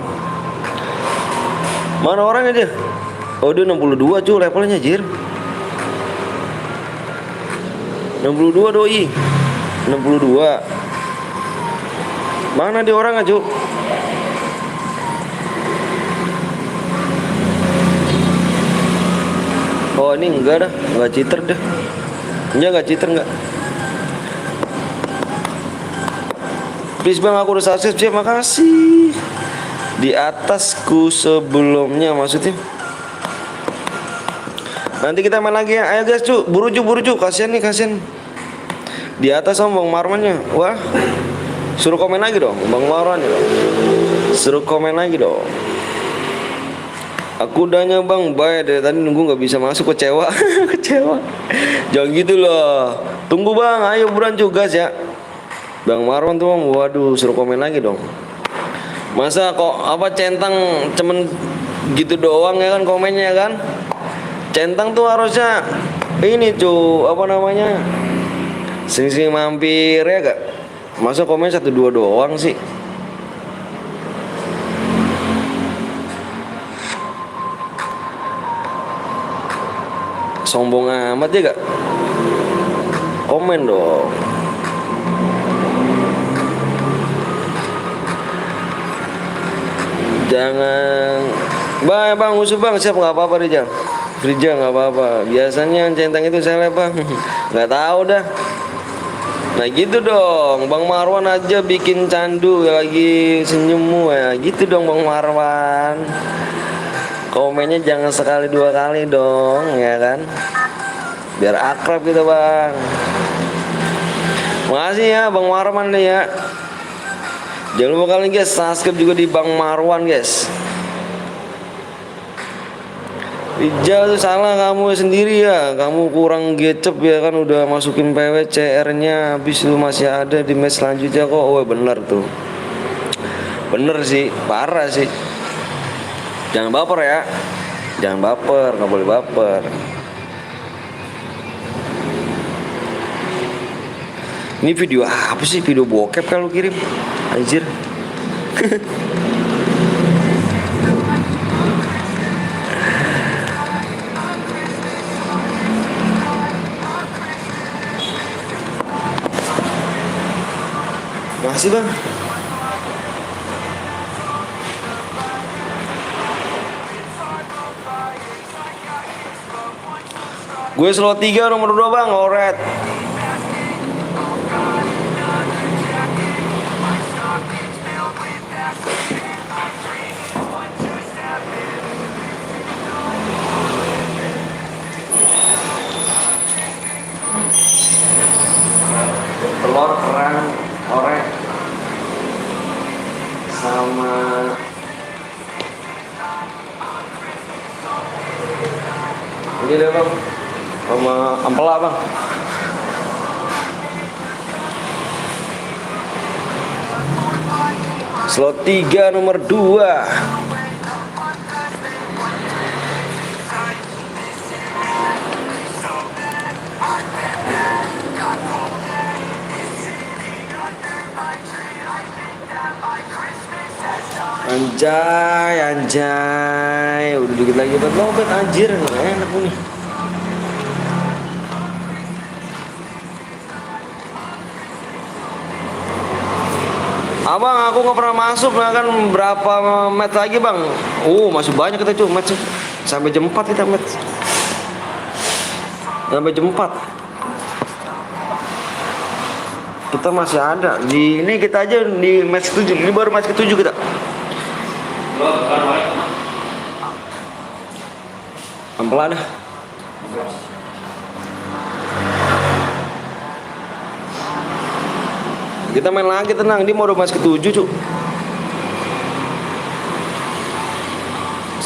Mana orangnya dia? Oh dia 62 cuk levelnya jir. 62 doi. 62. Mana dia orangnya cuk? Oh ini enggak dah, enggak cheater dah. Enggak cheater enggak. Please bang aku udah sukses siap, makasih. Di atasku sebelumnya maksudnya. Nanti kita main lagi ya. Ayo guys cu, buru cu, kasihan nih, kasihan. Di atas sama Bang Marwannya. Wah. Suruh komen lagi dong, Bang Marwan ya. Suruh komen lagi dong. Aku udahnya bang, bayar dari tadi nunggu nggak bisa masuk, kecewa. Kecewa. Jangan gitu loh. Tunggu bang, ayo buruan juga ya. Bang Marwan tuh bang, waduh suruh komen lagi dong. Masa kok apa centang cuman gitu doang ya kan komennya kan? Centang tuh harusnya ini cu, apa namanya? Sing-sing mampir ya gak? Masa komen 1-2 doang sih? Sombong amat ya gak? Komen dong. Jangan bang musuh bang, siap nggak apa-apa Rijal. Rijal nggak apa-apa. Biasanya centang itu saya bang. Nggak tahu dah. Nah gitu dong, Bang Marwan aja bikin candu lagi senyummu ya. Gitu dong Bang Marwan. Komennya jangan sekali 2 kali dong, ya kan? Biar akrab gitu bang. Makasih ya Bang Marwan nih ya. Jangan lupa kalian guys subscribe juga di Bang Marwan guys. Rijal tuh salah kamu sendiri ya. Kamu kurang gecep ya kan, udah masukin PWCR nya. Habis itu masih ada di match selanjutnya kok. Oh bener tuh. Bener sih, parah sih. Jangan baper ya. Jangan baper, gak boleh baper. Ini video apa sih? Video bokep kalau kirim. Anjir. Makasih bang. Gue slot 3 nomor 2 bang, oret. Telur kerang orek sama ini deh bang, sama ampela bang. Slot 3 nomor 2. Anjay, udah dikit lagi buat lobet anjir, nggak enak nih. Abang, aku nggak pernah masuk, nah kan berapa match lagi bang? Masih banyak kita cuy match, sampai jam 4 kita match, sampai jam 4. Kita masih ada di ini, kita aja di match 7, ini baru match ke-7 kita. Ampela dah. Kita main lagi tenang, dia mau match ke-7 cu.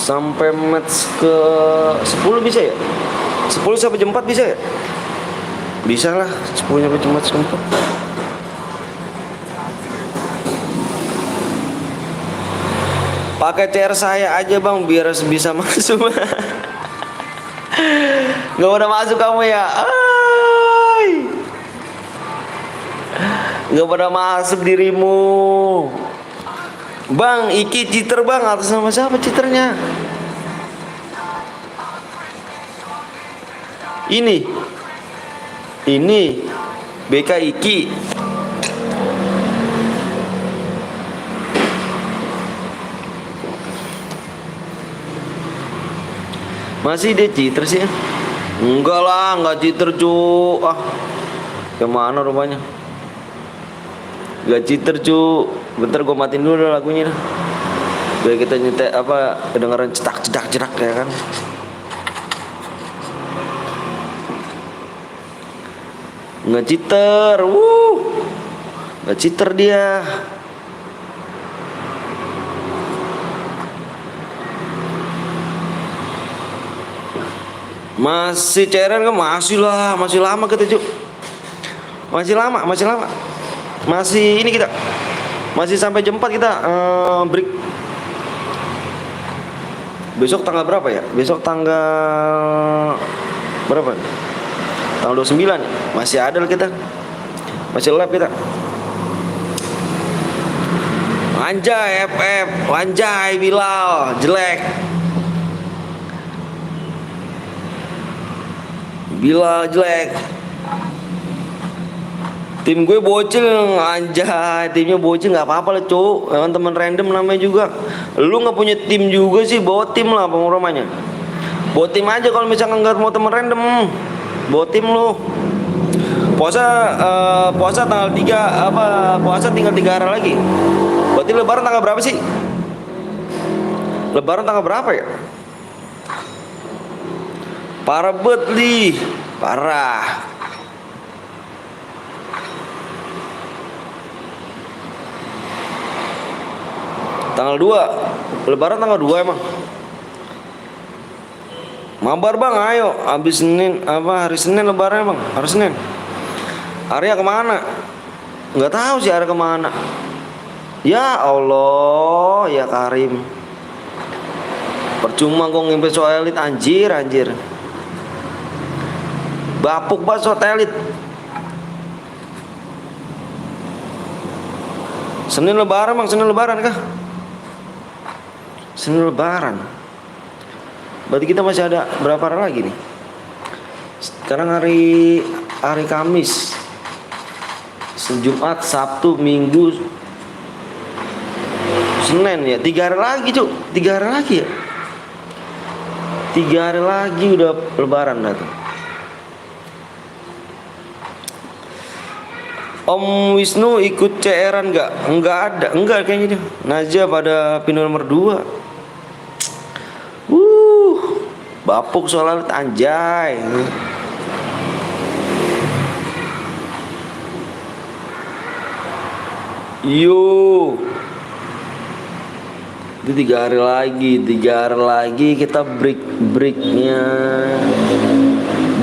sampai match ke 10 bisa ya? 10 sampai jam 4 bisa ya? Bisa lah, 10 sampai jam 4. Pakai CR saya aja bang biar bisa masuk. Nggak udah masuk kamu ya? Ay. Nggak pada masuk dirimu. Bang, Iki cheater bang, atas nama siapa cheaternya? Ini BK Iki. Masih dia cheater sih? Enggak lah, enggak cheater cu. Ah, kemana rupanya? Enggak cheater cu. Bentar gue matiin dulu lagunya dah. Biar kita nyetek apa kedengaran cedak ya kan. Enggak cheater. Enggak cheater dia. Masih cairan kan? Masih lah, masih lama kita cu. Masih lama. Masih ini kita. Masih sampai jam 4 kita break. Besok tanggal berapa ya? Besok tanggal berapa? Tanggal 29 ya? Masih ada kita. Masih lab kita. Anjay FF, anjay Bilal, jelek. Bilal jelek. Tim gue bocil, anjay, timnya bocil nggak apa-apa lah cuk, teman random namanya juga. Lu nggak punya tim juga sih, bawa tim lah pengurumanya. Bawa tim aja kalau misalkan nggak mau teman random, bawa tim lu. Puasa tanggal 3 apa? Puasa tinggal 3 hari lagi. Berarti Lebaran tanggal berapa sih? Lebaran tanggal berapa ya? Parah bet nih, parah. Tanggal 2, Lebaran tanggal 2 emang. Mabar bang, ayo. Abis Senin, hari Senin Lebaran bang, hari Senin. Arya kemana? Nggak tahu sih Arya kemana. Ya Allah, ya Karim. Percuma kok ngimpin soal elit, anjir. Bapuk banget soal elit. Senin Lebaran bang, Senin Lebaran kah? Senin Lebaran. Berarti kita masih ada berapa hari lagi nih? Sekarang hari Kamis, Jumat, Sabtu, Minggu, Senin ya. 3 hari lagi cuk. 3 hari lagi ya. 3 hari lagi udah Lebaran dah tuh. Om Wisnu ikut CR-an nggak? Enggak kayaknya dia. Najah pada pindah nomor 2. Bapuk soal anjay. Yo. Itu 3 hari lagi kita breaknya.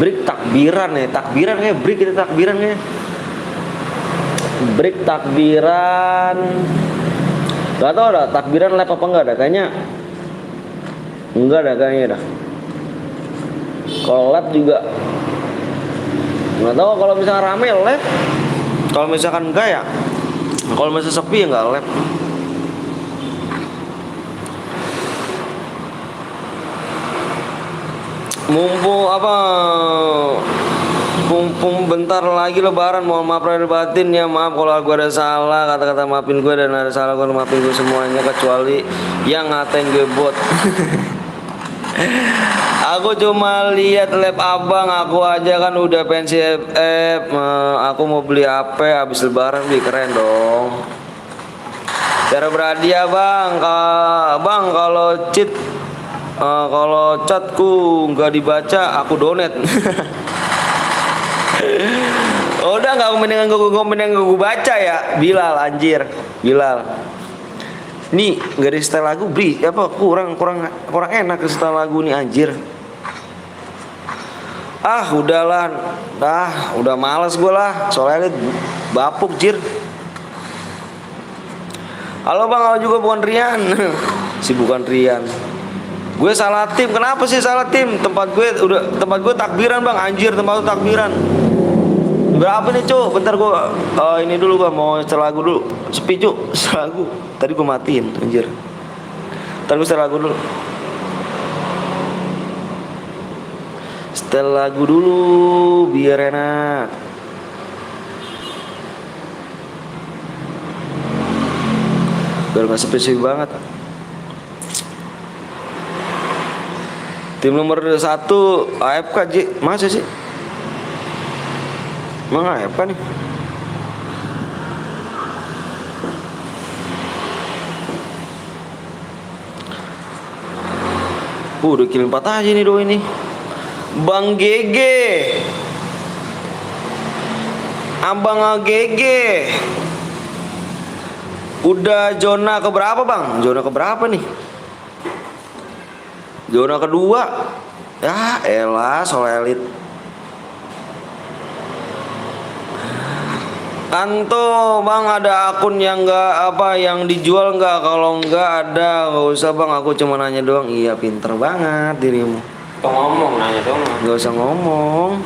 Break takbiran ya, break kita takbiran ya. Break takbiran. Gak tau dah takbiran live apa enggak dah, kayaknya enggak dah kayaknya dah. Kalau live juga nggak tahu, kalau misalkan rame live, kalau misalkan enggak ya, kalau misalkan sepi ya enggak live. Mumpung bentar lagi Lebaran, mohon maaf lahir batin ya, maaf kalau gue ada salah, kata-kata maafin gue, dan ada salah gue maafin gue semuanya kecuali yang ngatain gue bot. Aku cuma lihat lab abang, aku aja kan udah pensi FF. Aku mau beli HP habis Lebaran, beli keren dong. Cara berhadiah bang, bang kalau cheat, kalau chatku nggak dibaca aku donate. Udah nggak, mendingan gue baca ya, Bilal anjir, Bilal. Nih nggak ada setel lagu, beri apa kurang enak ke setel lagu nih anjir. Ah udahlah, udah males gue lah, soalnya bapuk jir. Halo bang, halo juga bukan Rian. Si bukan Rian. Gue salah tim, kenapa sih salah tim? Tempat gue takbiran bang, anjir tempat lu takbiran. Berapa nih cuk? Bentar gue ini dulu bang, mau setel lagu dulu. Sepi cuk, setel lagu. Tadi gue matiin, anjir. Ntar gue setel lagu dulu. Setel lagu dulu, biar enak. Biar gak sepi-sepi banget. Tim nomor 1 AFK J. Masa sih? Emang AFK nih? Udah kill 4 aja nih doi ini. Bang GG, Abang GG. Udah zona keberapa bang? Zona keberapa nih? Zona kedua. Ya elah soal elit. Anto bang, ada akun yang yang dijual nggak? Kalau nggak ada nggak usah bang, aku cuma nanya doang. Iya pinter banget dirimu. Ngomong nanya dong. Nggak usah ngomong.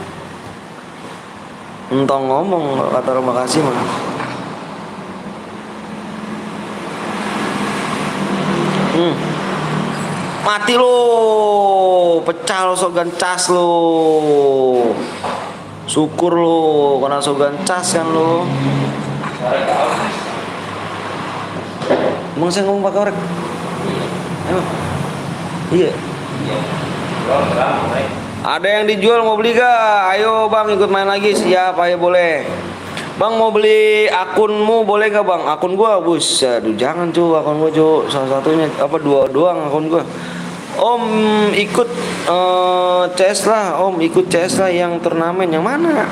Entong ngomong kata terima kasih mah. Mati lo, pecah lo sogan cas lo. Syukur lo, kena sogan cas kan lo. Emang saya ngomong pakai orek? Emang? Iya. Ada yang dijual mau beli gak? Ayo bang ikut main lagi, siap, ayo boleh. Bang mau beli akunmu boleh gak bang? Akun gua bus, aduh jangan cu, akun gua cu, salah satunya apa dua doang akun gua. Om ikut CS lah, om ikut CS lah yang turnamen yang mana?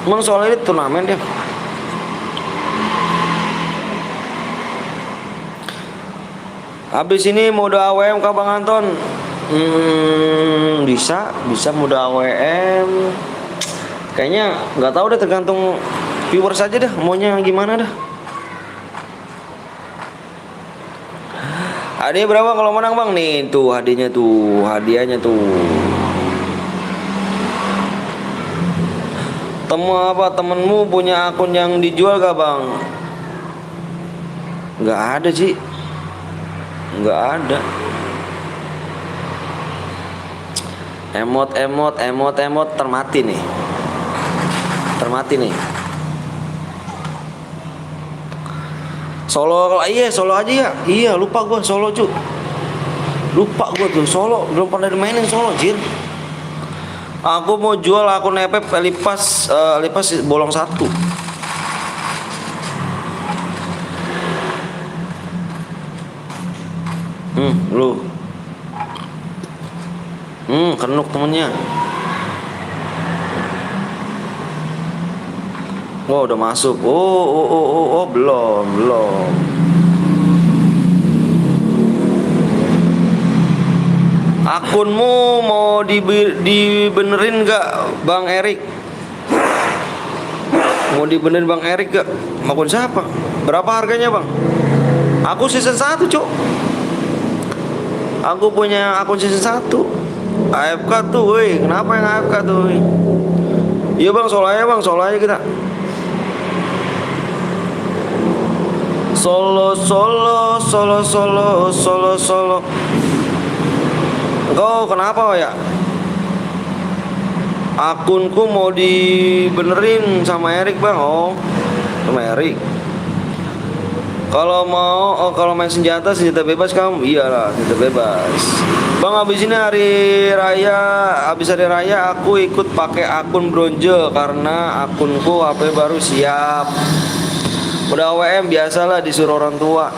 Emang soalnya ini turnamen dia. Habis ini mode AWM kah Bang Anton? Bisa mode AWM. Kayaknya nggak tahu deh, tergantung viewers aja dah, maunya gimana dah. Hadiah berapa kalau menang bang? Nih tuh hadiahnya tuh. Temenmu punya akun yang dijual gak bang? Nggak ada sih. Nggak ada. Emot termati nih. Solo aja ya. Iya lupa gue solo cu. Lupa gue tuh solo, belum pernah dimainin solo jir. Aku mau jual akun EPP lipas bolong 1. Lu. Kenuk temennya. Oh udah masuk. Oh belum. Akunmu mau dibenerin gak Bang Erik? Mau dibenerin Bang Erik gak? Akun siapa? Berapa harganya bang? Aku season 1 cok. Aku punya akun season 1. AFK tuh woi. Kenapa yang AFK tuh woi? Iya bang, solo aja kita. Solo. Kau kenapa ya? Akunku mau dibenerin sama Erik bang. Oh sama Erik. Kalau main senjata bebas kamu? Iyalah senjata bebas. Bang habis hari raya aku ikut pakai akun bronze karena akunku HP baru siap. Udah WM biasalah disuruh orang tua.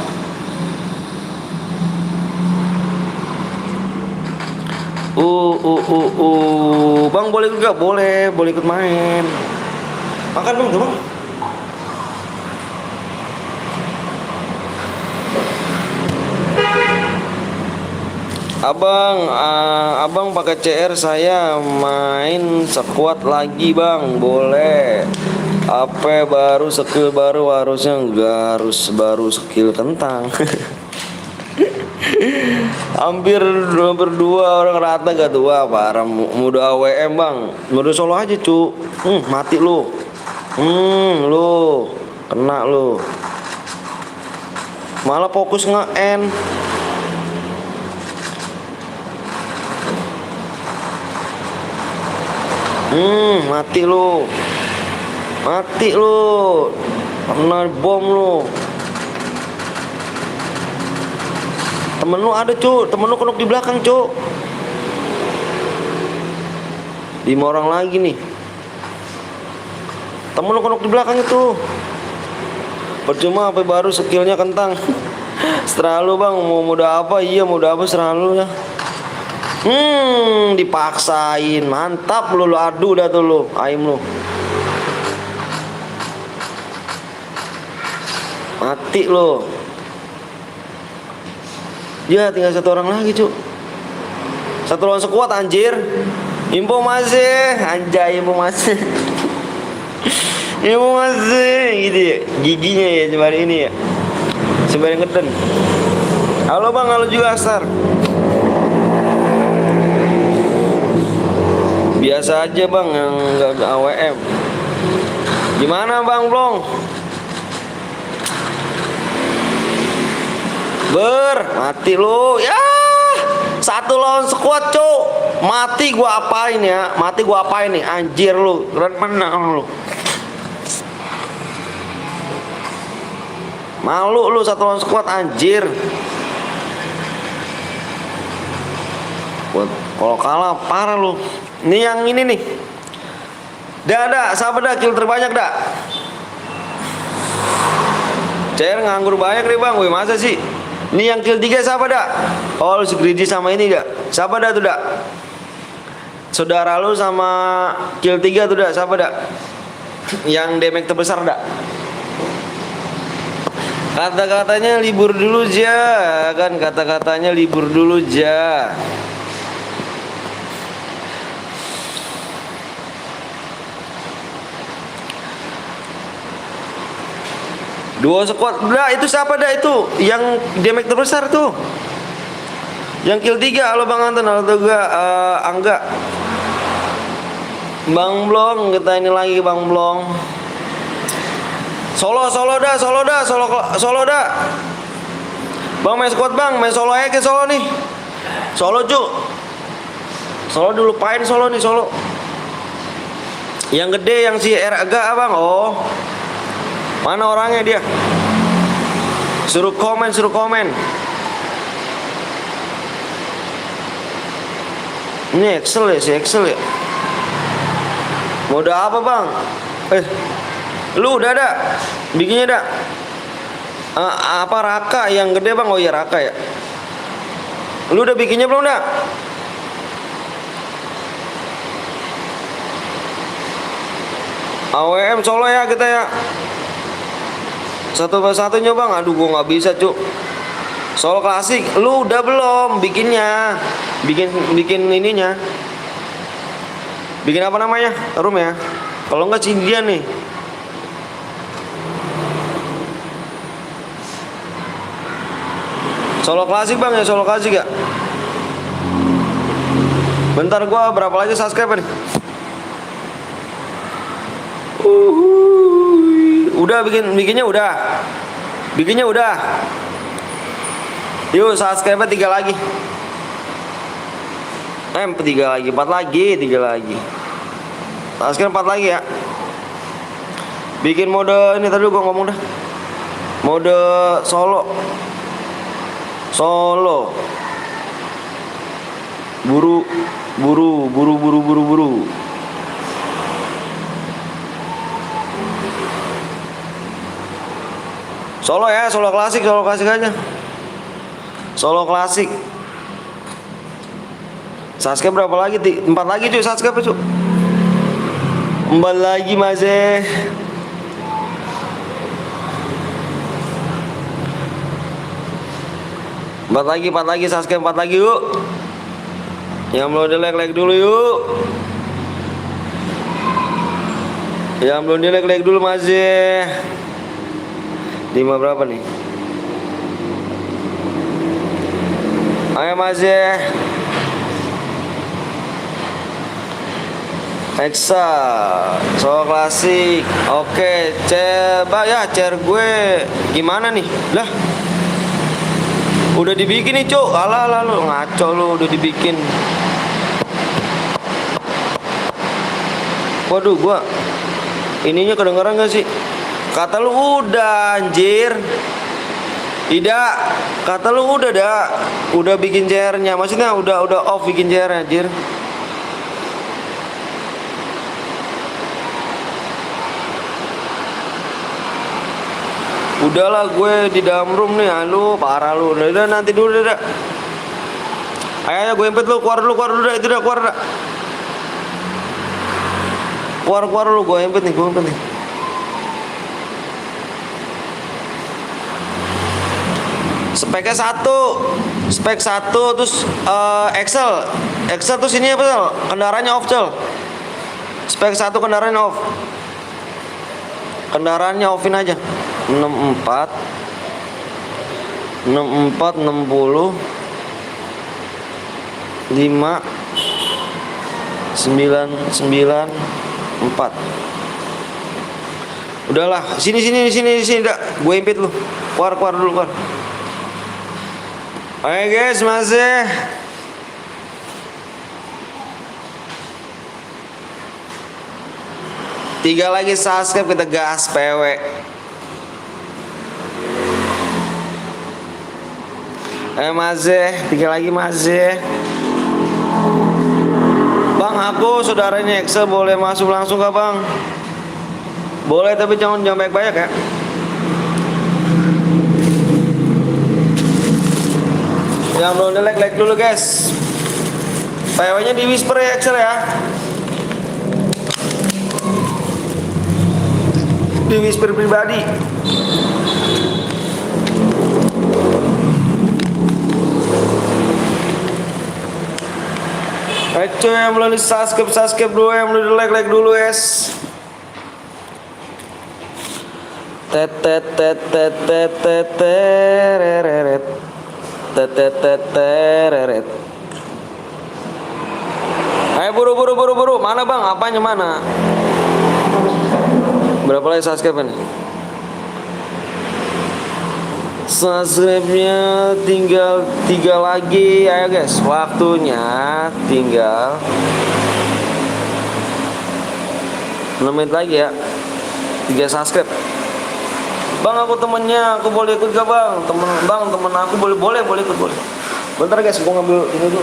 Bang boleh juga? Boleh ikut main. Makan dong, bang. Abang pakai CR, saya main sekuat lagi bang, boleh. Apa baru skill baru, harusnya enggak harus baru skill kentang. hampir dua orang rata gak tua parah. Muda AWM bang, muda solo aja cu. Mati lu. Lu kena lu, malah fokus nge-end. Mati lu. Mati lu. Kena bom lu. Temen lu ada cu, temen lu kenok di belakang cu. 5 orang lagi nih. Temen lu kenok di belakang itu. Percuma apa baru skillnya kentang. Serah lu bang, mau muda apa? Iya muda apa serah lu ya. Dipaksain, mantap lu adu dah tuh lu, aim lu. Mati lu. Ya tinggal 1 orang lagi cu. 1 lawan sekuat anjir. Info masih, anjay info masih. Info masih gitu ya. Giginya ya sembari ini ya. Sembari ngeden. Halo bang, halo juga Astar. Biasa aja bang yang nggak AWM. Gimana bang Blong? Mati lu ya. 1 lawan squad cok. Mati gua apain ya? Mati gua apain nih anjir lu. Keren menang lu. Malu lu 1 lawan squad anjir. Kalau kalah parah lu. Ini yang ini nih. Dah, sabar dah, kill terbanyak dah. CR nganggur banyak nih bang, wih masa sih? Ini yang kill 3 siapa dah? Oh lu si Griji sama ini dah. Siapa dah tuh dah? Saudara lu sama kill 3 tuh dah, siapa dah? Yang damage terbesar dah. Kata-katanya libur dulu ja, kan kata-katanya libur dulu ja. Dua squad, udah itu siapa dah itu? Yang damage terbesar tuh. Yang kill 3, halo Bang Anton, halo juga Angga. Bang Blong, kita ini lagi Bang Blong. Solo dah. Bang main squad bang, main solo aja ke solo nih. Solo cu. Solo dulu pain solo nih solo. Yang gede yang si R agak abang, oh. Mana orangnya dia? Suruh komen. Ini Excel ya, si Excel ya. Mode apa bang? Lu udah ada? Bikinnya dah. Apa Raka yang gede bang? Oh iya Raka ya. Lu udah bikinnya belum dah? AWM solo ya kita ya. Satu persatunya bang, aduh gua nggak bisa cuk. Solo klasik, lu udah belum bikinnya? Bikin ininya. Bikin apa namanya? Room ya. Kalau nggak Cindian nih. Solo klasik bang ya, solo klasik ya. Bentar gua berapa lagi subscribe nih? Udah bikinnya udah. Yuk subscribe 3 lagi. 3 lagi, 4 lagi, 3 lagi. Subscribe 4 lagi ya. Bikin mode ini tadi gua ngomong dah. Mode solo. Buru. Solo ya, solo klasik aja. Solo klasik. Subscribe berapa lagi? 4 lagi cuy, subscribe cuy. 4 lagi masih. Empat lagi, Sasuke 4 lagi yuk. Yang belum di like dulu yuk. Yang belum di like dulu masih. 5 berapa nih? Ayo masih. Hexa, so klasik. Oke, coba ya chair gue gimana nih? Lah, udah dibikin nih cuk. Alah lu ngaco lu, udah dibikin. Waduh, gua ininya kedengeran gak sih? Kata lu udah anjir. Tidak, kata lu udah dah. Udah bikin chairnya, maksudnya udah off bikin chairnya anjir. Udahlah gue di dalam room nih, lu parah lu. Udah nanti dulu dah. Ayo gue empet lu, keluar dulu dah, itu dah keluar dah. Keluar lu, gue empet nih. Speknya spek 1 terus Excel tuh sini apa Cel? Kendaraannya off Cel. Spek 1 kendaraannya off. Kendaraannya offin aja. 64 60 5 9 9 4. Udahlah, sini dah. Gue impit lu. Keluar dulu. Oke guys, masih 3 lagi subscribe, kita gas PW. Masih 3 lagi masih. Bang, aku saudaranya Excel, boleh masuk langsung gak bang? Boleh, tapi jangan banyak-banyak ya. Yang belum like dulu guys. PW-nya di whisper ya Excel ya. Di whisper pribadi. Ayo yang belum di subscribe dulu, yang belum di like dulu guys. Ayo buru. Mana bang? Apanya mana? Berapa lagi subscribe nih? Subscribe-nya tinggal 3 lagi. Ayo guys, waktunya tinggal 6 menit lagi ya. 3 subscribe. Bang, aku temennya, aku boleh ikut gak bang? Temen aku boleh ikut. Bentar guys, gua ngambil ini dulu.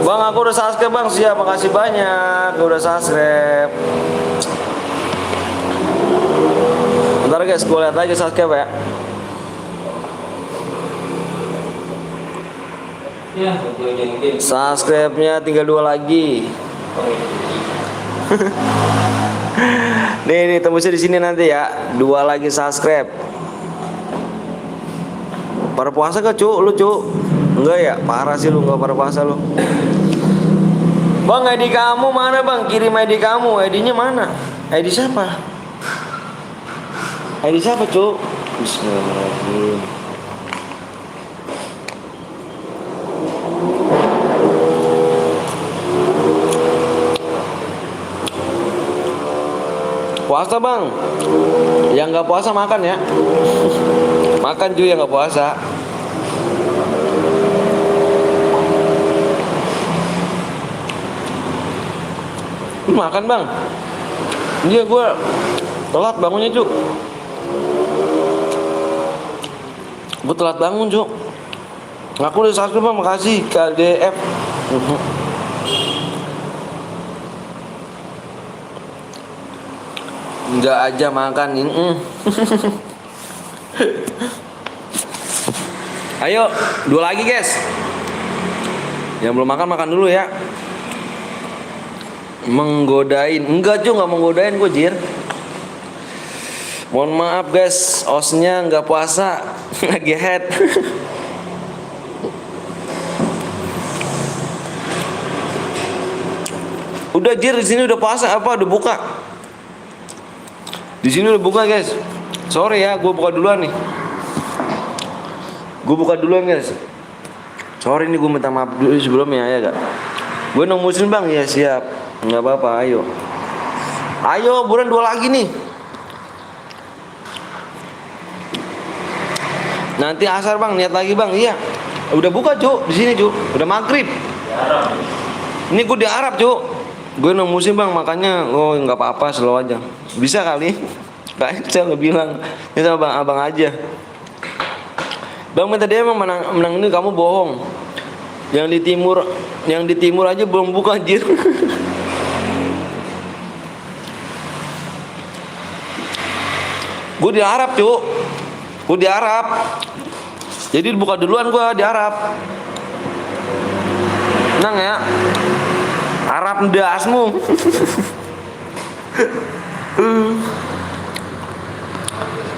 Bang, aku udah subscribe bang, siap, makasih banyak udah subscribe. Bentar guys, gue lihat lagi subscribe ya. Subscribe-nya tinggal 2 lagi. Nih tembusnya di sini nanti ya. 2 lagi subscribe. Pada puasa gak cu? Lu cu? Enggak ya? Parah sih lu, enggak pada puasa lu. Bang, ID kamu mana bang? Kirim ID kamu. ID-nya mana? ID siapa? ID siapa cu? Bismillahirrahmanirrahim. Puasa bang. Yang nggak puasa makan ya. Makan cuy yang nggak puasa. Lu makan bang. Iya gue telat bangunnya cu. Gue telat bangun cu. Aku udah subscribe bang, makasih KDF. Enggak aja makan ini. Ayo, 2 lagi guys. Yang belum makan makan dulu ya. Menggodain, enggak cu, nggak menggodain gue jir. Mohon maaf guys, osnya nggak puasa, lagi head. Udah jir, di sini udah puasa apa? Udah buka. Di sini udah buka guys. Sorry ya, gue buka duluan nih. Gue buka duluan guys. Sorry nih, gue minta maaf dulu sebelumnya ya gak. Gue muslim bang, ya siap. Nggak apa-apa, ayo. Ayo, buruan 2 lagi nih. Nanti asar bang, niat lagi bang. Iya. Udah buka cu, di sini cu. Udah maghrib. Ini gue di Arab cu. Gue muslim bang, makanya nggak apa-apa, slow aja. Bisa kali. Kayak saya nggak bilang. Ini sama bang abang aja. Bang minta dia emang menang ini kamu bohong. Yang di timur aja belum buka anjir. Gue di Arab cu. Gue di Arab. Jadi buka duluan gue di Arab. Tenang ya. Arab ndasmu.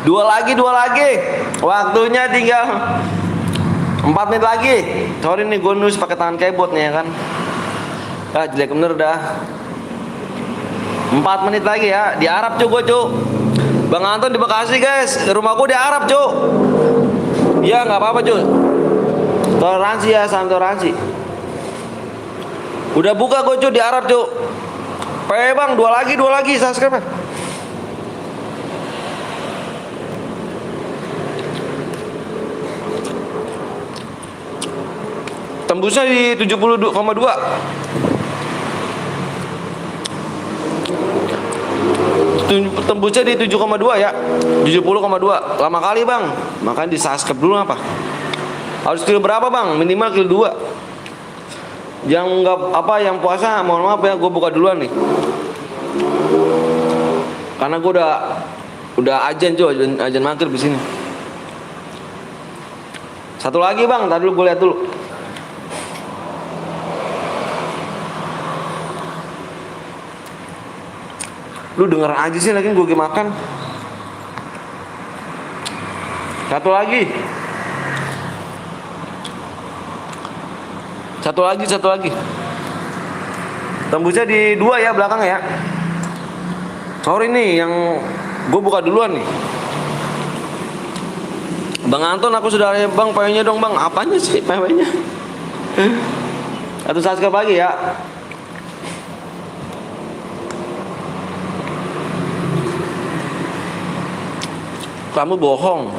Dua lagi. Waktunya tinggal 4 menit lagi. Sorry nih gue nulis pakai tangan keyboard nih ya kan. Ah jelek bener dah. 4 menit lagi ya. Di Arab cu gue cu. Bang Anton di Bekasi guys. Rumahku di Arab cu. Iya nggak apa-apa cu. Toleransi ya, salam toleransi. Udah buka gue cu di Arab cu. Bang 2 lagi subscribe. Tembusnya di 72,2. Tembusnya di 7,2 ya. 70,2. Lama kali bang. Makanya di subscribe dulu apa. Harus kilo berapa bang? Minimal kilo 2. Yang nggak apa yang puasa mohon maaf ya, gue buka duluan nih. Karena gue udah ajan cuy, ajan maghrib di sini. Satu lagi bang, tadi dulu gue lihat dulu. Lu denger aja sih lagi gue makan. Satu lagi. Tembusnya di 2 ya belakang ya. Sorry nih yang gue buka duluan nih. Bang Anton aku sudah bang PW-nya dong bang. Apanya sih PW-nya? Satu subscribe lagi ya. Kamu bohong.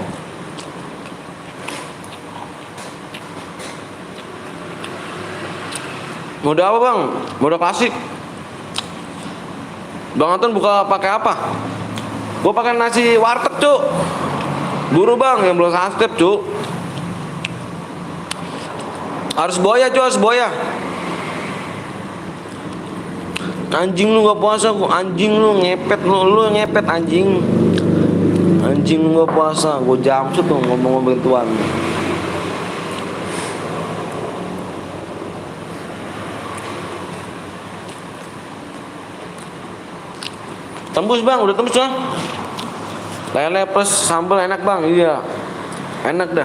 Mode apa bang? Mode klasik. Bang Anton buka pakai apa? Gue pakai nasi warteg cu. Buru bang yang belum subscribe cu. Harus boya cu, harus boya. Anjing lu gak puasa, anjing lu ngepet, lu ngepet anjing. Anjing lu gak puasa, gue jamsut tuh ngomong-ngomong tuan. Tembus bang, udah tembus bang. Lele plus sambal enak bang, iya. Enak dah.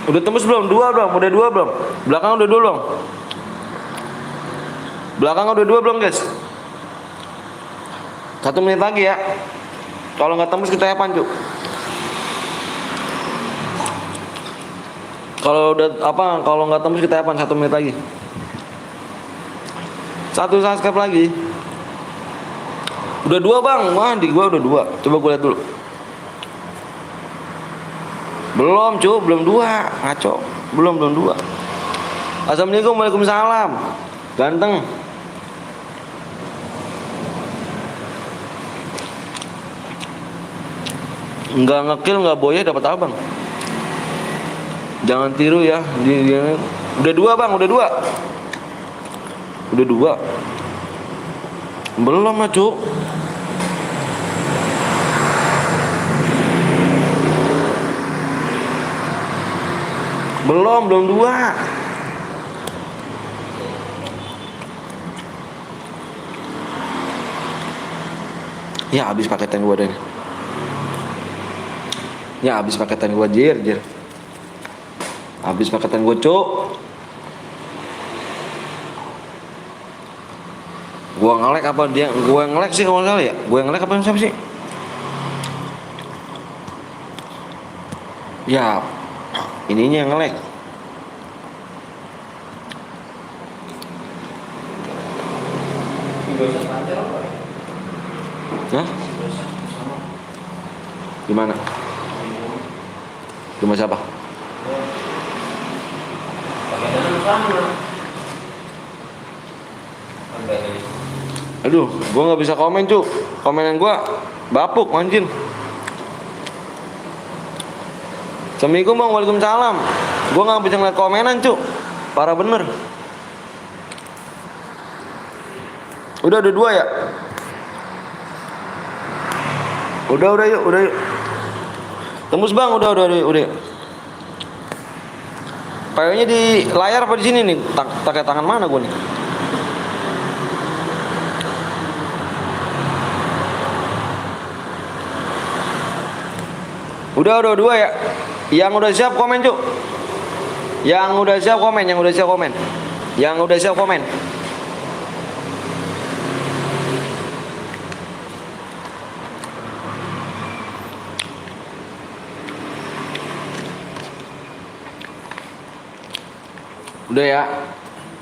Udah tembus belum? 2 belum? Udah 2 belum? Belakang udah 2 belum? Belakang udah 2 belum guys? 1 menit lagi ya. Kalau nggak tembus kita apaan cu? Kalau udah apa, kalau nggak tembus kita apa 1 menit lagi. 1 subscribe lagi. Udah 2 bang, wah di gua udah 2. Coba gua lihat dulu. Belum cu, belum 2, ngaco. Belum 2. Assalamualaikum, waalaikumsalam. Ganteng. Nggak ngekill, nggak boya dapat apa bang? Jangan tiru ya. Udah 2 bang, udah 2. Udah 2. Belum mah cu. Belum 2. Ya habis paketan gua deh. Ya habis paketan gua jir. Habis paketan gua, Cuk. Gua ngelek apa dia? Gua ngelek sih kalau salah ya. Gua ngelek apa yang siapa sih? Ya, ininya yang ngelek. Hah? Gimana? Rumah siapa? Aduh, gua nggak bisa komen cu. Komenan gua bapuk anjir. Assalamualaikum bang, waalaikumsalam. Gua nggak bisa ngeliat komenan cu. Parah bener. Udah 2 ya? Udah yuk. Tembus bang, udah. PW-nya di layar apa di sini nih? Pakai tangan mana gua nih? Udah 2 ya. Yang udah siap komen, Cuk. Yang udah siap komen. Udah ya.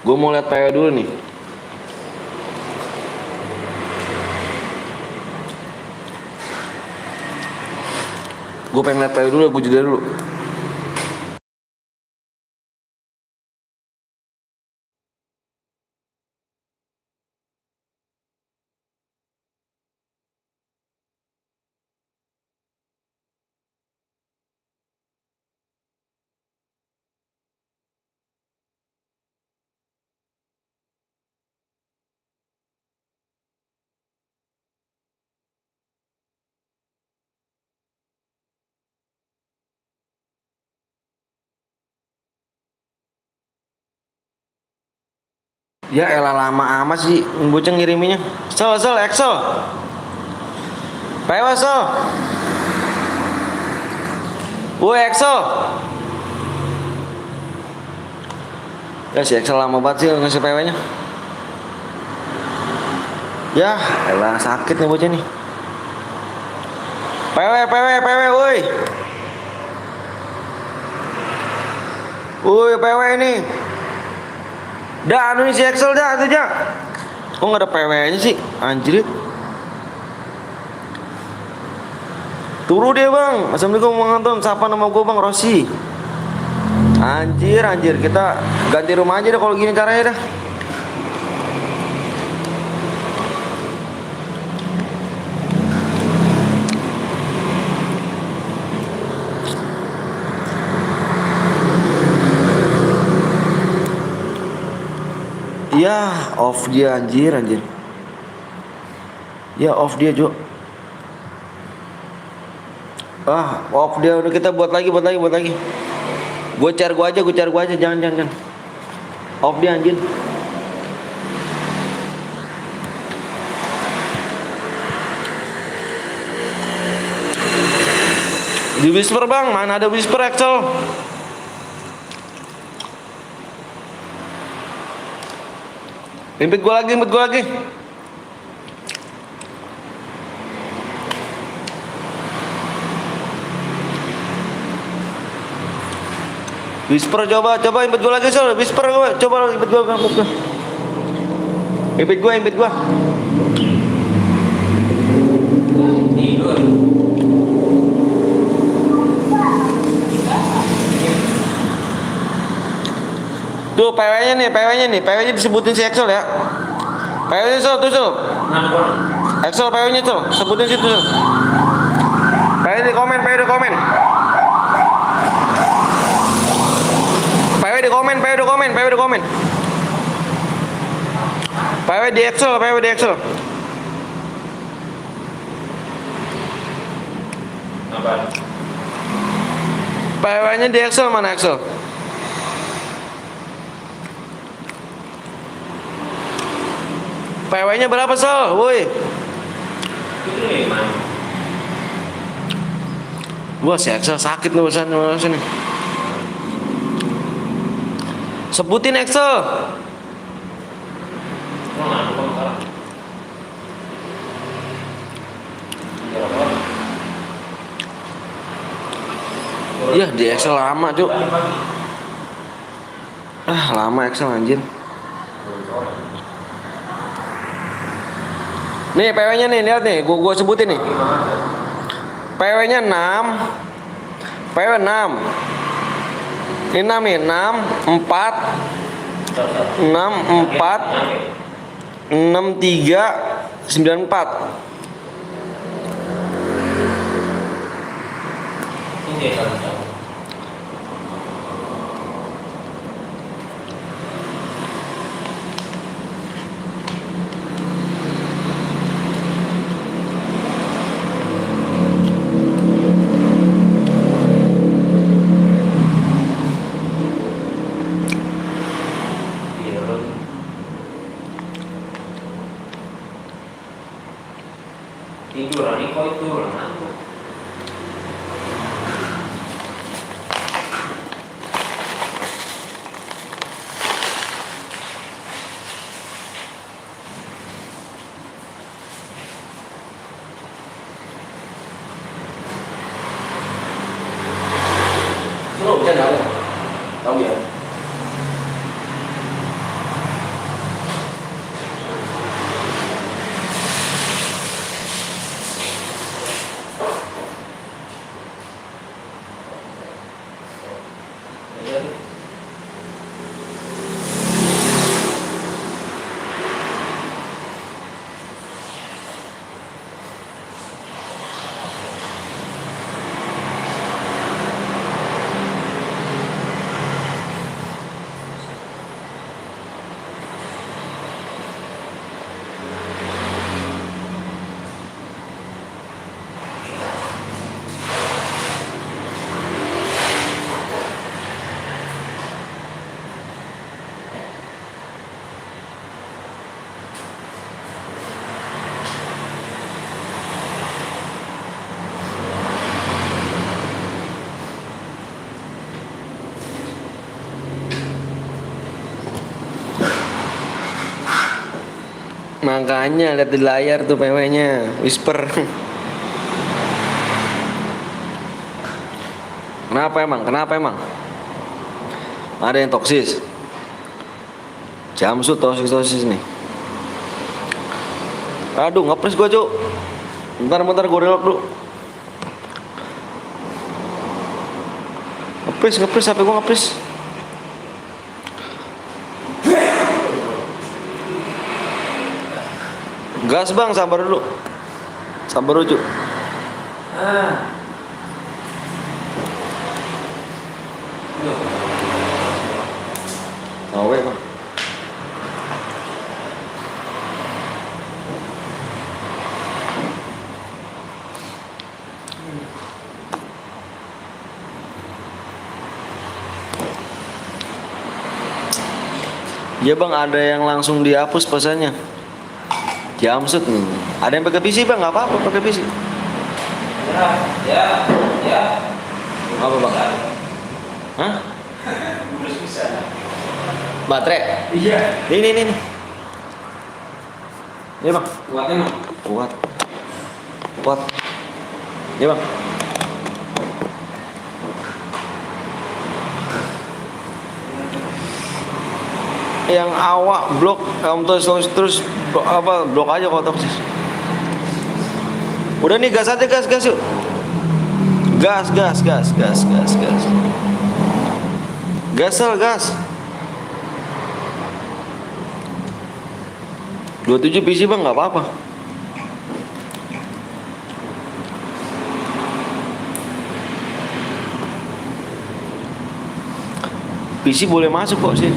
Gue mau lihat PW dulu nih. Gue pengen lihat PW dulu, gue jeda dulu. Ya elah lama amat sih bocah ngiriminnya. Excel. PW Excel. Woi Excel. Ya si Excel lama banget sih ngasih PW-nya. Ya elah sakit nih bocah nih. PW woi. Woi PW ini. Dah anu si Excel dah itu aja. Kok nggak ada PW-nya sih? Anjir. Turu dia bang. Assalamualaikum bang Anton. Siapa nama gue bang Rossi. Anjir. Kita ganti rumah aja deh kalau gini caranya dah. Ya off dia anjir. Ya off dia Jo. Off dia, udah kita buat lagi. Gue share aja, jangan. Off dia anjir. Di whisper bang, mana ada whisper Excel? Impit gue lagi. Whisper coba impet gue lagi Sol. Whisper gue coba impet gue. Impet gue. Tidur. Tuh PW-nya disebutin si Excel ya. PW-nya Sol, tuh Sol. Excel PW-nya Sol, sebutin situ Sol. PW di komen. PW di Excel. Apa? PW-nya di Excel, mana Excel? PW-nya berapa Sol? Woi. Itu nih, man. Wah, si Excel sakit nih sini. Sebutin Excel. Ya di Excel lama Cuk. Lama Excel anjir. Nih PW-nya nih, lihat nih, gua sebutin nih. PW-nya 6. PW 6. Ini 6 nih, 6 4 63 94. Ini ya, tiduran ini kok itu renang. Lu bisa enggak? Tahu ya? Makanya lihat di layar tuh PW-nya, whisper. Kenapa emang? Ada yang toksis. Jamsut toksis nih. Aduh, ngepres gua, Cuk. Bentar gua relok dulu. Ngepres HP gua ngepres. Gas bang, sabar dulu. Cuk. Awe bang. Ya bang, ada yang langsung dihapus pesannya. Jamsut nih. Ada yang pakai PC bang, nggak apa-apa pakai PC. Ya. Apa bang? Hah? Bisa. Baterai? Iya. Ini. Ini bang. Kuatnya mah. Kuat. Ini bang. yang awak blok terus apa blok aja kalau toksis. Udah nih gas aja gas yuk. Gas. Gas. 27 PC bang nggak apa-apa. PC boleh masuk kok sih.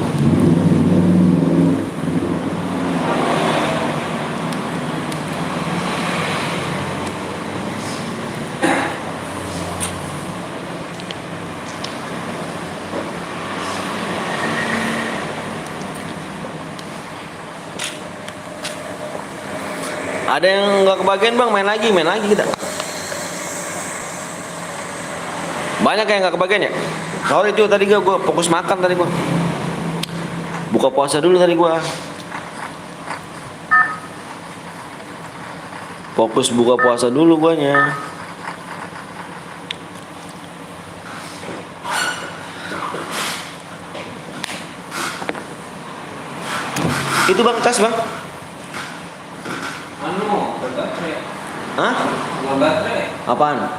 Ada yang nggak kebagian bang, main lagi kita. Banyak yang nggak kebagian ya. Kalau itu tadi gue fokus makan tadi gue. Buka puasa dulu tadi gue. Fokus buka puasa dulu guanya. Itu bang cas bang. Anu, baterai. Hah? Nggak baterai. Apaan?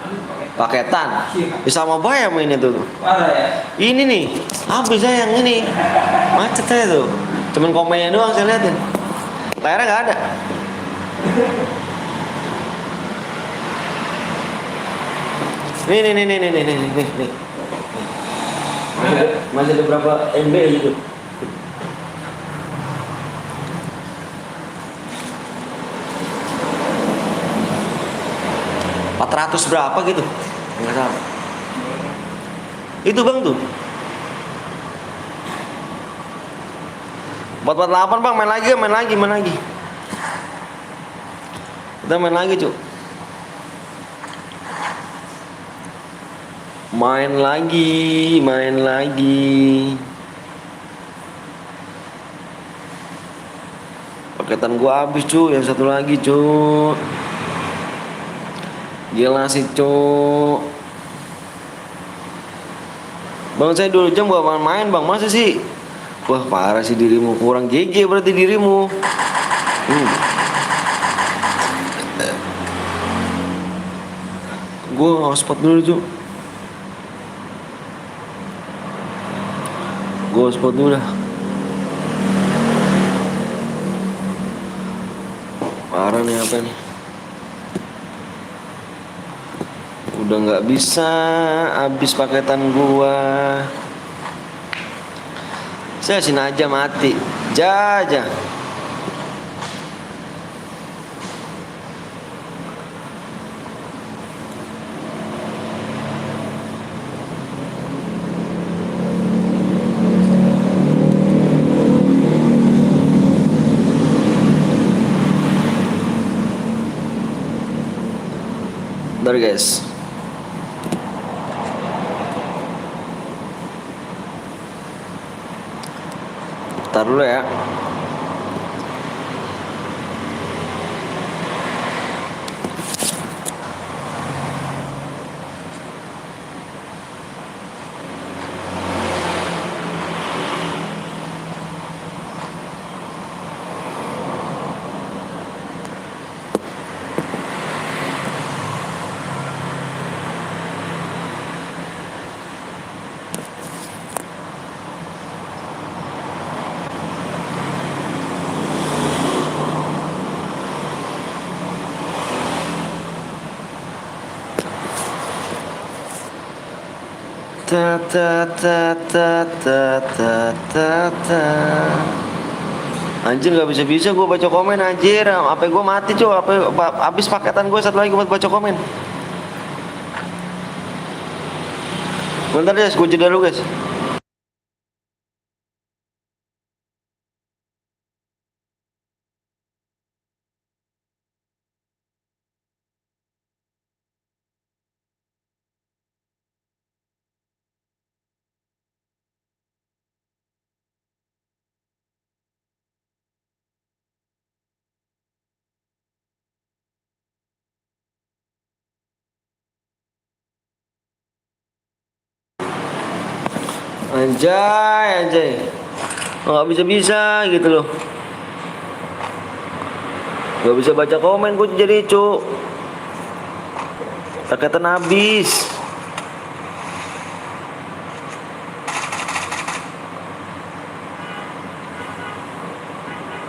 Anu pakai. Paketan. Iya. Ya sama bayar main itu. Parah ya. Ini nih, habis saya yang ini. Macet saya tuh. Cuman komennya doang saya liatin. Layarnya nggak ada. Nih. Masih ada berapa MB gitu? 400 berapa gitu? Enggak tahu. Itu bang tuh. 448 bang, main lagi. Kita main lagi cuk. Main lagi. Paketan gua habis cu, yang satu lagi cu. Gila sih cu. Bang saya 2 jam gua main bang, masa sih? Wah parah sih dirimu, kurang GG berarti dirimu. Gua hotspot dulu cu. Gua hotspot dulu dah. Parah nih apa nih? Udah nggak bisa, habis paketan gua. Saya sini aja mati, jaja. Bentar guys. Bentar dulu ya. Ta ta ta ta ta ta ta ta. Anjir nggak bisa gue baca komen anjir. HP gue mati cuy. Habis paketan gue satu lagi buat baca komen. Bentar guys, gue jeda dulu guys. Anjay. nggak bisa gitu loh, nggak bisa baca komen gue jadi cuk, paketan habis.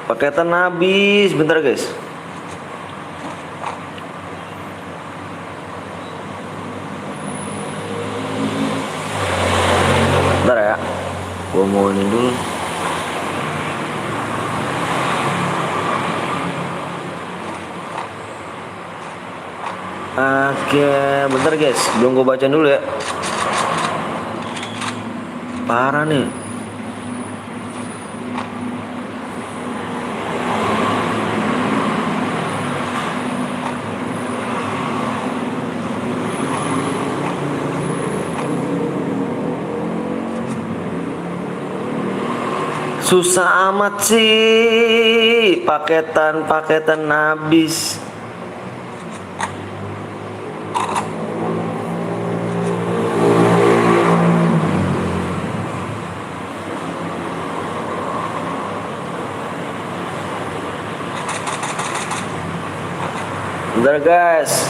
Paketan habis, bentar guys. Bentar ya, gua mau ini dulu. Oke, bentar guys, belum gua baca dulu ya. Parah nih. Susah amat sih, paketan habis. Bentar guys.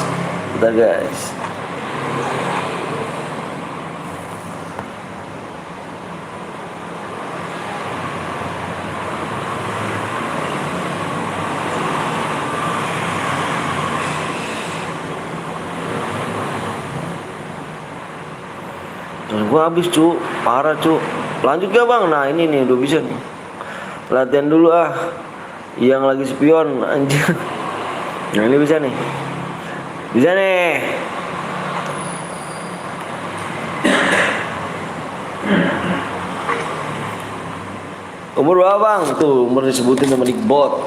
Gua habis cu, parah cu. Lanjut gak bang? Nah ini nih udah bisa nih. Latihan dulu ah. Yang lagi spion anjir. Nah ini bisa nih. Bisa nih. Umur berapa bang? Tuh umur disebutin sama Dikbot.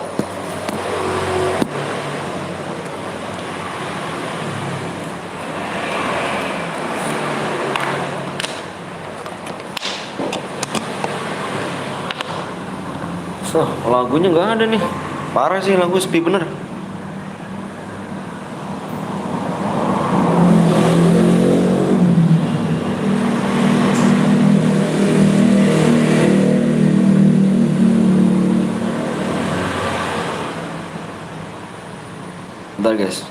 Oh, lagunya nggak ada nih. Parah sih lagu sepi bener. Bentar guys.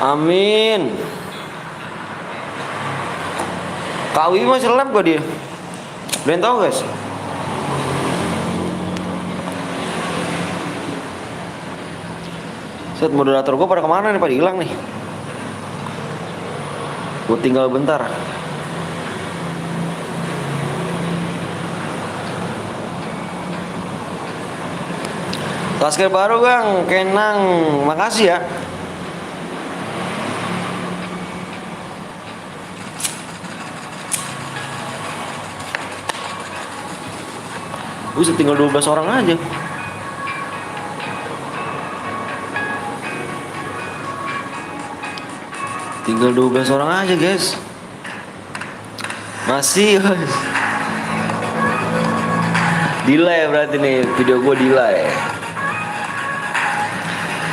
Amin. Kawi masih lab gak dia? Kalian tahu guys? Set moderator gue pada kemana nih? Pada hilang nih. Gue tinggal bentar. Tasker baru Bang, Kenang, makasih ya. Buset, tinggal 12 orang aja. Tinggal 12 orang aja guys. Masih guys. Delay berarti nih video gue delay.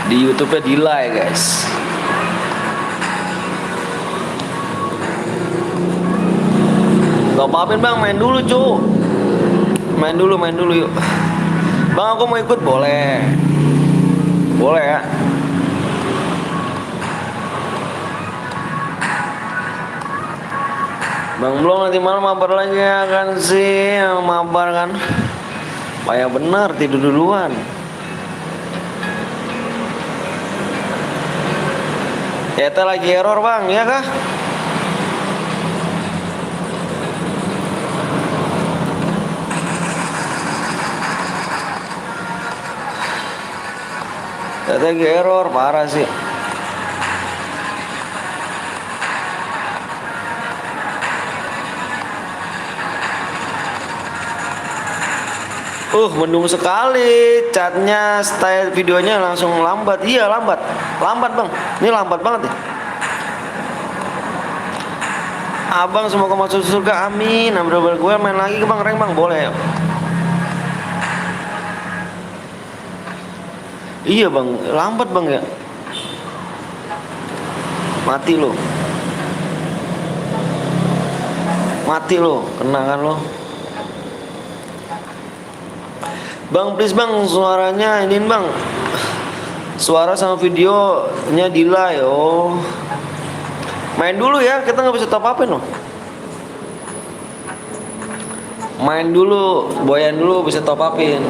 Di YouTube-nya delay guys. Gak apa-apain bang, main dulu cu. Main dulu yuk. Bang aku mau ikut boleh. Boleh ya. Bang belum, nanti malam mabar lagi ya kan sih. Mabar kan. Payah bener tidur duluan. Eta lagi error bang, ya kah? Eta lagi error, parah sih. Mendung sekali, catnya, style videonya langsung lambat. Iya lambat bang. Ini lambat banget ya. abang semoga masuk surga, amin. Nah, bro, gue main lagi ke bang, rank bang, boleh. Iya bang, lambat bang ya. Mati lo, mati lo, kena kan lo. Bang please bang, suaranya ini bang, suara sama videonya delay. Oh, main dulu ya, kita nggak bisa top upin loh. Main dulu, boyan dulu bisa top upin.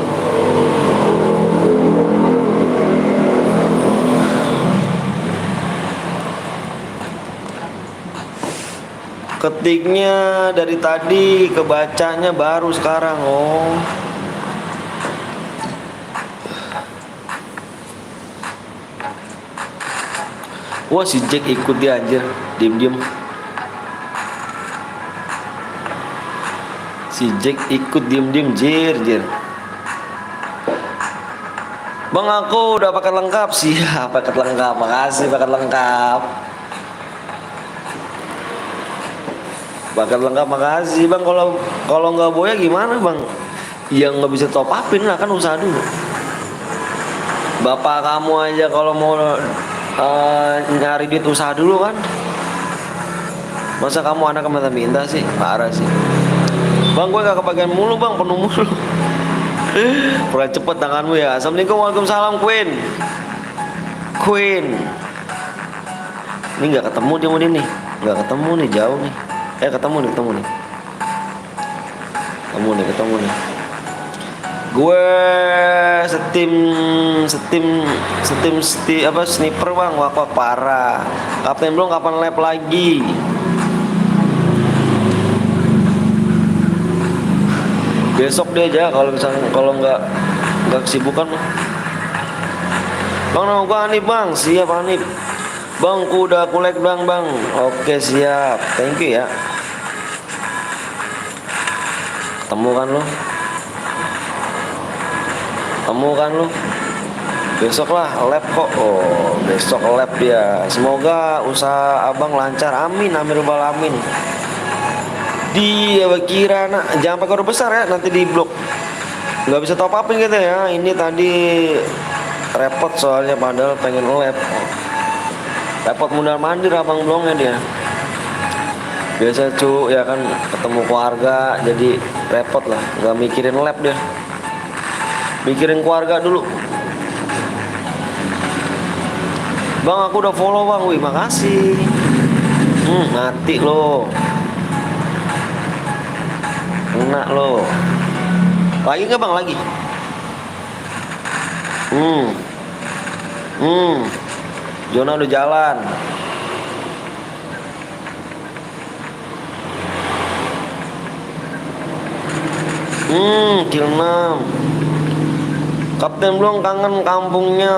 Ketiknya dari tadi, kebacanya baru sekarang. Oh, wah si Jack ikut dia anjir, diem-diem. Si Jack ikut diem-diem, jir. Bang aku udah paket lengkap, siap paket lengkap, makasih paket lengkap. Paket lengkap, makasih bang. Kalau nggak boya gimana bang? Yang nggak bisa top upin lah, kan usaha dulu. Bapak kamu aja kalau mau nyari duit usaha dulu kan. Masa kamu anak minta sih, parah sih. Bang gue gak kebagian mulu bang, penuh mulu. Kurang cepet tanganmu ya. Assalamualaikum, waalaikumsalam Queen. Ini nggak ketemu dia mau nih, nggak ketemu nih, jauh nih. Ketemu nih. Ketemu nih. Gue sniper bang, wah parah. Kapten belum kapan lab lagi? Besok dia aja kalau nggak kesibukan mah. Bang nama gua Hanif bang, siap Hanif. Bang ku udah kulek bang. Oke siap, thank you ya. Ketemu kan lo? Besok lah lab kok. Oh besok lab dia. Semoga usaha abang lancar, amin rabbal alamin. Dia kira nak jangan pakai huruf besar ya, nanti di blok. Nggak bisa top upin gitu ya. Ini tadi repot soalnya, padahal pengen lab. Repot mundar mandir abang blongnya dia. Biasa ya kan, ketemu keluarga jadi repot lah. Nggak mikirin lab dia, mikirin keluarga dulu. Bang aku udah follow bang, wih makasih. Mati lo, kena lo. Lagi nggak bang lagi? Zona udah jalan. Kill 6. Kapten belum kangen kampungnya.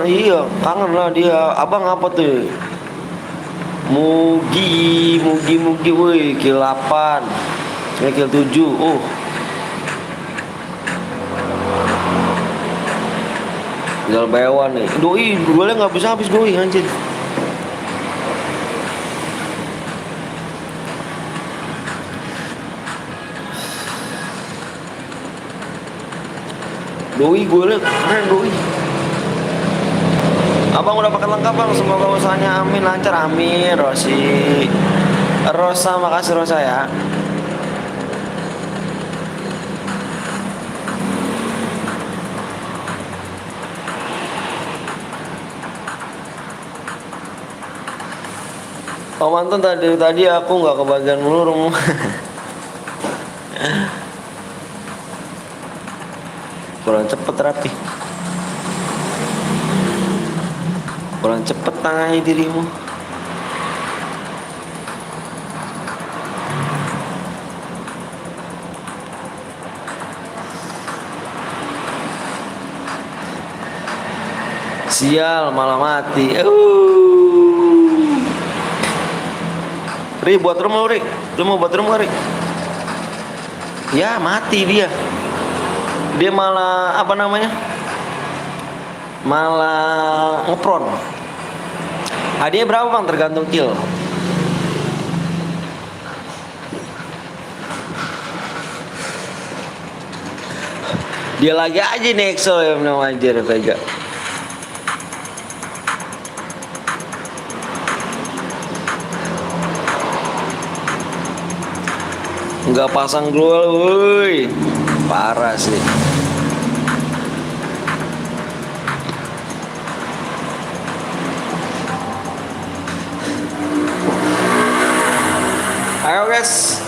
Iya kangen lah dia. Abang apa tuh? Mugi woi, kill 8. Saya kill 7. Tinggal bewan nih. Doi duelnya nggak bisa habis doi anjir. Doi gue keren doi. Abang udah pakai lengkap bang, semoga usahanya amin lancar, amin. Rosa makasih Rosa ya. Om Anton tadi aku nggak kebagian mulu kurang cepet rapi, kurang cepet tangani dirimu. Sial malah mati. Ri buat rumah Ri, lu mau buat rumah Ri? Ya mati dia. Dia malah apa namanya? Malah ngepron. Hadiah berapa bang? Tergantung kill. Dia lagi aja nih Exo yang nama anjir Vega. Nggak pasang global, woi. Parah sih. Ayo guys.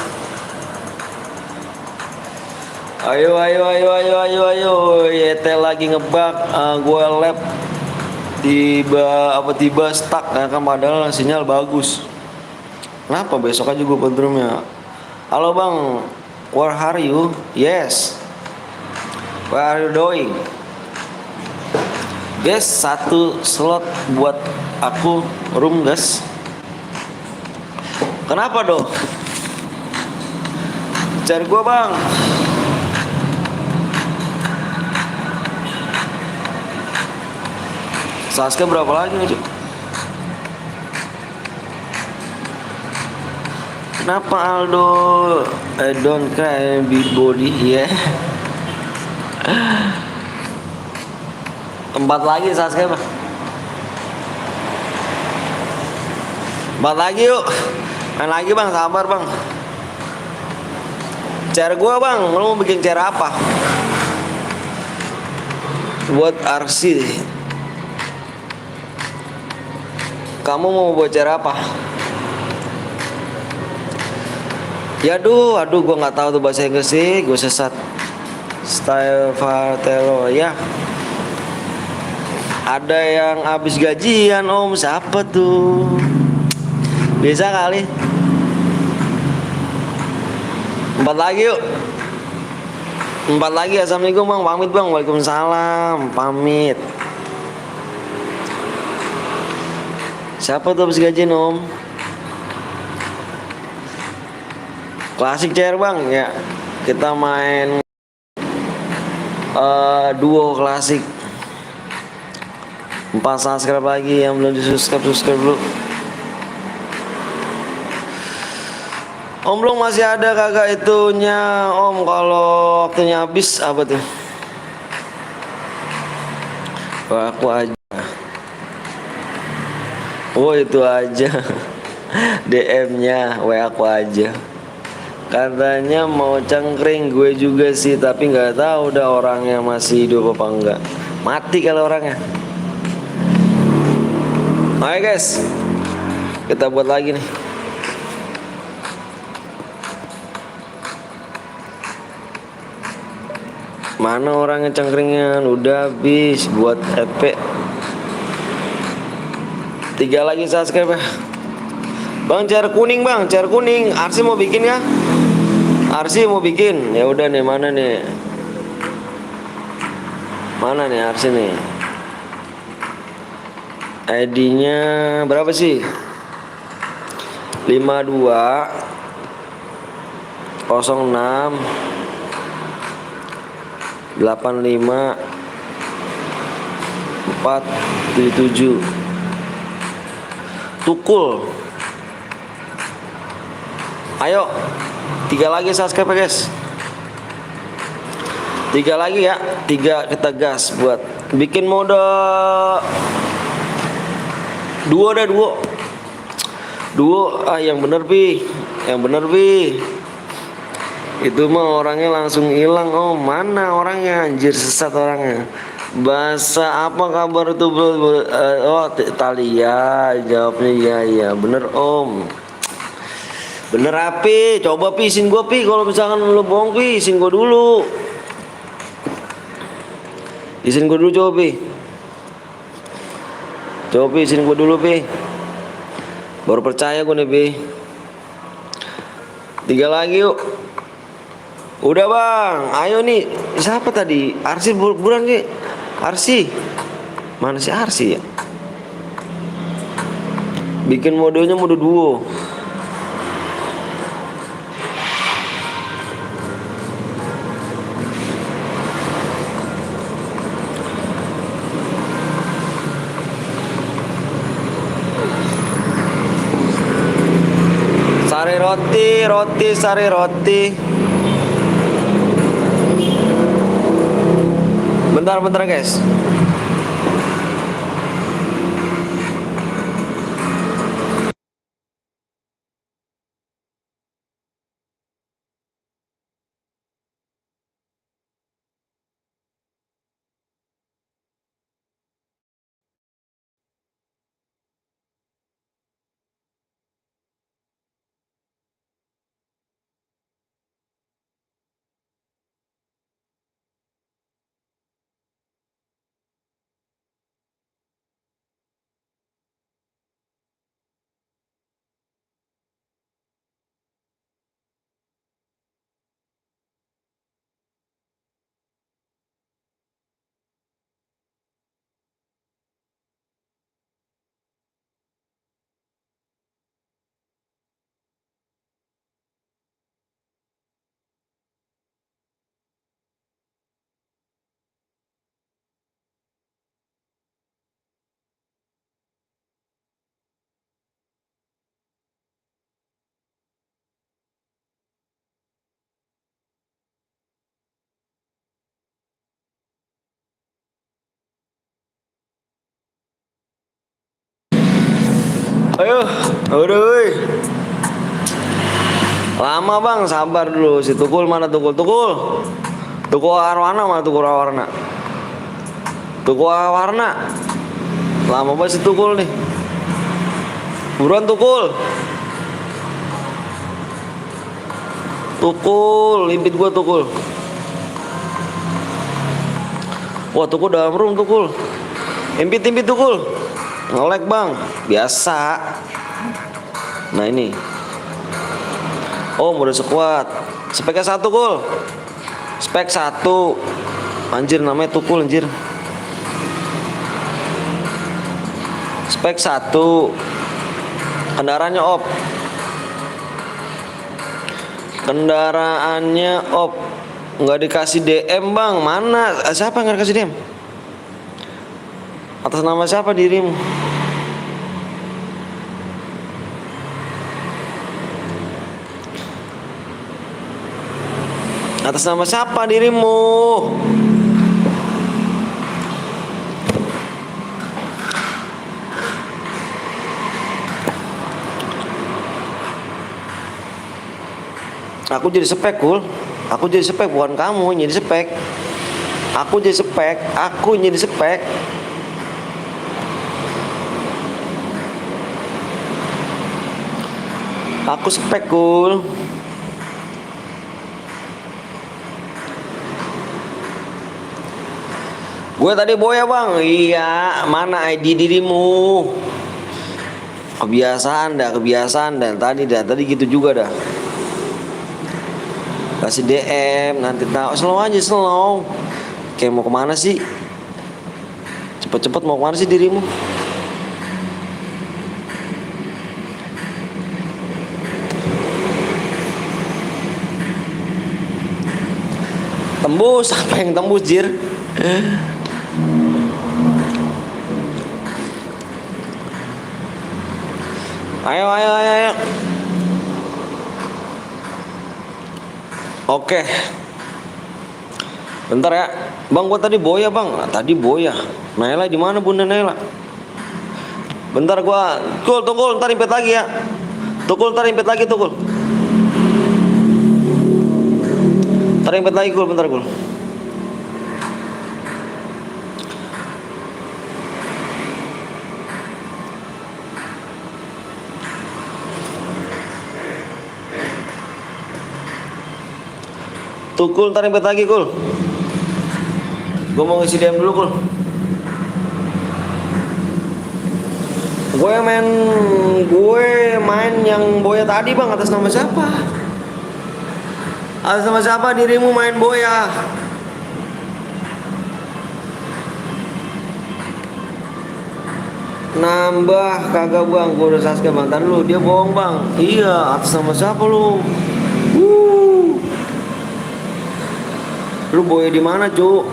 Ayo. YT lagi ngebug, gue lab tiba stuck ya kan, padahal sinyal bagus. Kenapa besok aja gue bedroomnya? Halo bang, where are you? Yes. Where are you doing? Guys, 1 slot buat aku room guys. Kenapa dong? Cari gua bang. Sasuke berapa lagi nih? Kenapa Aldo? I don't cry big body ya. Yeah. 4 lagi Sasuke bang. 4 lagi yuk. Main lagi bang, sabar bang. Chair gua bang, lu mau bikin chair apa? Buat RC. Kamu mau buat chair apa? Ya aduh, gua nggak tahu tuh bahasa Inggris sih, gua sesat. Style Vartelo ya. Ada yang habis gajian om, siapa tuh? Bisa kali. 4 lagi yuk. 4 lagi. Assalamualaikum bang, pamit bang. Waalaikumsalam, pamit. Siapa tuh habis gajian om? Klasik chair bang ya. Kita main duo klasik. 4 subscribe lagi yang belum subscribe dulu. Om belum masih ada kagak itunya om, kalau waktunya habis apa tuh? Wah, aku aja. Oh itu aja. DM-nya WA aku aja. Katanya mau cengkring, gue juga sih, tapi nggak tahu udah orangnya masih hidup apa enggak. Mati kalau orangnya. Oke guys, kita buat lagi nih. Mana orangnya cengkringan? Udah habis buat EP. 3 lagi subscribe. Bang chair kuning bang, chair kuning. Arsi mau bikin ya? Arsi mau bikin. Ya udah nih, mana nih? Mana nih Arsi nih? ID-nya berapa sih? 52 06 85 477. Tukul. Ayo 3 lagi subscribe guys. 3 lagi ya. 3 kita gas buat bikin mode duo dah, duo yang bener pi, itu mah orangnya langsung hilang. Oh mana orangnya, anjir sesat orangnya. Bahasa apa kabar tuh bro? Oh Talia jawabnya ya bener om. Bener api, coba pi isin gua pi, kalau misalkan lu bohong pi isin gua dulu. Isin gua dulu coba pi. Coba pi isin gua dulu pi. Baru percaya gua nih pi. 3 lagi yuk. Udah bang, ayo nih. Siapa tadi? Arsi buruan nih. Arsi. Mana sih Arsi ya? Bikin modenya mode duo. Sari roti. Bentar guys. Ayo, udah woi. Lama bang, sabar dulu. Si Tukul mana Tukul? Tukul Arwana mana Tukul Arwana? Tukul Arwana. Lama banget si Tukul nih. Buruan Tukul. Tukul, limpit gua Tukul. Wah Tukul dalam room Tukul. Impit Tukul. Nge-lag bang, biasa. Nah ini. Oh mode sekuat. Speknya 1 Kul. Spek 1. Anjir namanya Tukul anjir. Spek 1. Kendaraannya op. Kendaraannya op. Nggak dikasih DM bang. Mana? Siapa yang nggak dikasih DM? Atas nama siapa dirimu? Atas nama siapa dirimu? Aku jadi spek Kul. Aku jadi spek bukan kamu yang jadi spek. Aku jadi spek. Aku jadi spek. Aku spek Kul. Gue tadi boya bang. Iya. Mana ID dirimu? Kebiasaan dah. Tadi gitu juga dah. Kasih DM nanti tahu. Slow aja slow. Kayak mau kemana sih? Cepet-cepet mau kemana sih dirimu? Tembus, apa yang tembus jir? Ayo. Oke. Bentar ya. Bang, gua tadi boya, Bang. Nah, tadi boya. Naila di mana Bunda Naila? Bentar gua. Tukul, ntar impet lagi ya. Tukul. Ntar impet lagi, Kul, bentar, Kul. Tukul, ntar impet lagi, Kul. Gue mau ngisi DM dulu, Kul. Gue main yang boya tadi, Bang. Atas nama siapa? Atas nama siapa dirimu main boya? Nambah kagak bang, gue udah subscribe bang. Tadi lu dia bohong bang. Iya, atas nama siapa lu? Lu boya di mana cu?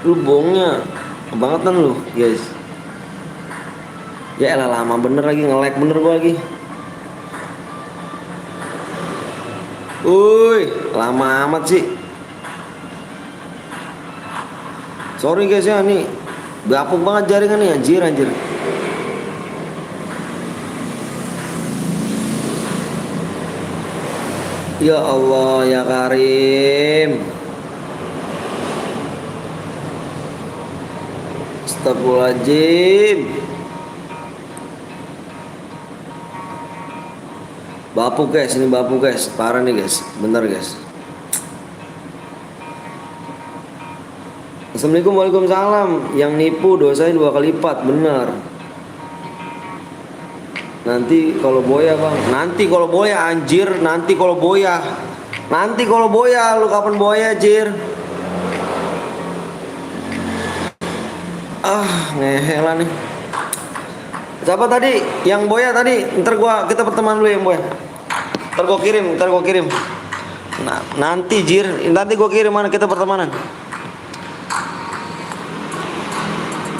Lu bohongnya kebangetan lu guys. Ya elah lama bener lagi, nge-lag bener gua lagi. Uy, lama amat sih. Sorry guys ya, nih bapuk banget jaringan nih, anjir anjir. Ya Allah ya Karim. Astagfirullahaladzim. Bapuk guys, ini bapuk guys, parah nih guys, bener guys. Assalamualaikum, waalaikumsalam. Yang nipu dosanya 2 kali lipat, bener. Nanti kalau boya bang, nanti kalau boya anjir, nanti kalau boya, nanti kalau boya, lu kapan boya anjir? Ah ngehe lah nih. Siapa tadi yang boya tadi? Ntar kita pertemuan dulu yang boya. Ntar gua kirim. Nah, nanti nanti gua kirim mana kita pertemanan.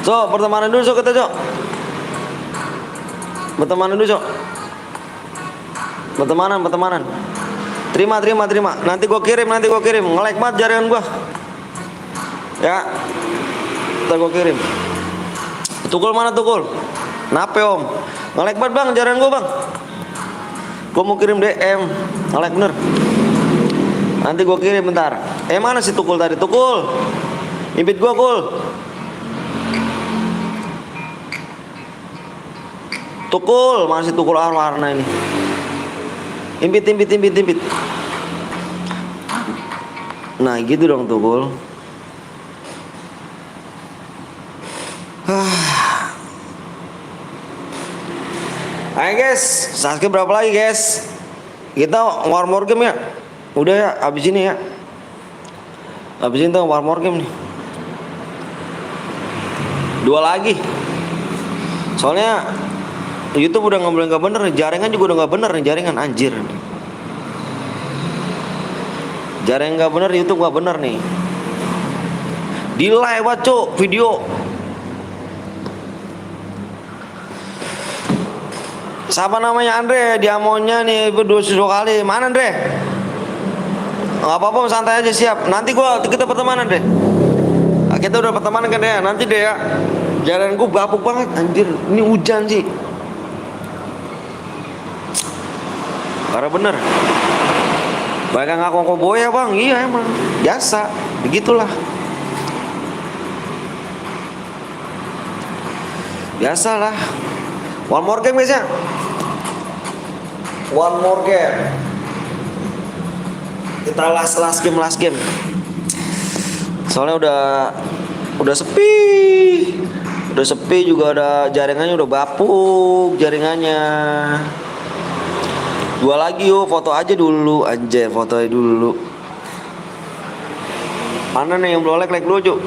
So pertemanan dulu so kita so. Pertemanan dulu, Cok. Pertemanan. Terima. Nanti gua kirim. Nge-like banget jaringan gua. Ya. Ntar gua kirim. Tukul mana Tukul? Nape Om? Nge-like banget Bang jaringan gua, Bang. Gua mau kirim DM. Nge-like bener. Nanti gua kirim bentar. Mana si Tukul tadi? Tukul. Impit gua, Kul. Tukul, masih tukul warna ini. Impit. Nah, gitu dong Tukul. Ayo guys, subscribe berapa lagi guys? Kita war more game ya. Udah ya, abis ini ya. Abis ini tuh war more game nih. 2 lagi. Soalnya YouTube udah nggak bener, jaringan juga udah nggak bener nih, jaringan anjir. Jaringan nggak bener, YouTube nggak bener nih. Delay baco video. Siapa namanya Andre? Dia maunya nih berdua kali. Mana Andre? Nggak apa-apa, santai aja siap. Nanti kita pertemanan deh. Nah, kita udah pertemanan kan ya. Nanti deh ya. Jaringan gue bapuk banget anjir. Ini hujan sih. Parah bener. Banyak ngaku boya bang. Iya emang biasa. Begitulah. Biasalah. One more game guys ya. One more game. Kita last game. Soalnya udah sepi. Udah sepi juga, ada jaringannya udah bapuk jaringannya. 2 lagi yuk, foto aja dulu. Anjay, foto aja dulu. Mana nih yang belum like dulu cuk.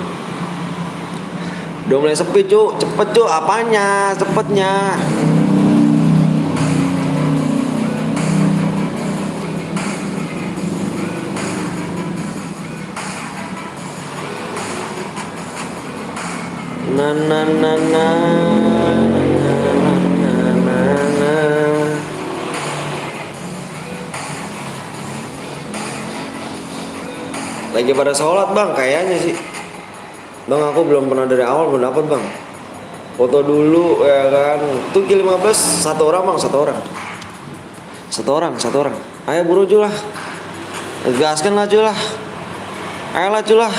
Udah mulai sepi cuk. Cepet cuk, apanya cepetnya. Lagi pada sholat bang, kayaknya sih. Bang aku belum pernah dari awal belum dapat bang. Foto dulu ya kan. Tuh G15 satu orang bang, satu orang. Ayo buru ju lah. Gaskan lah ju lah. Ayolah ju lah.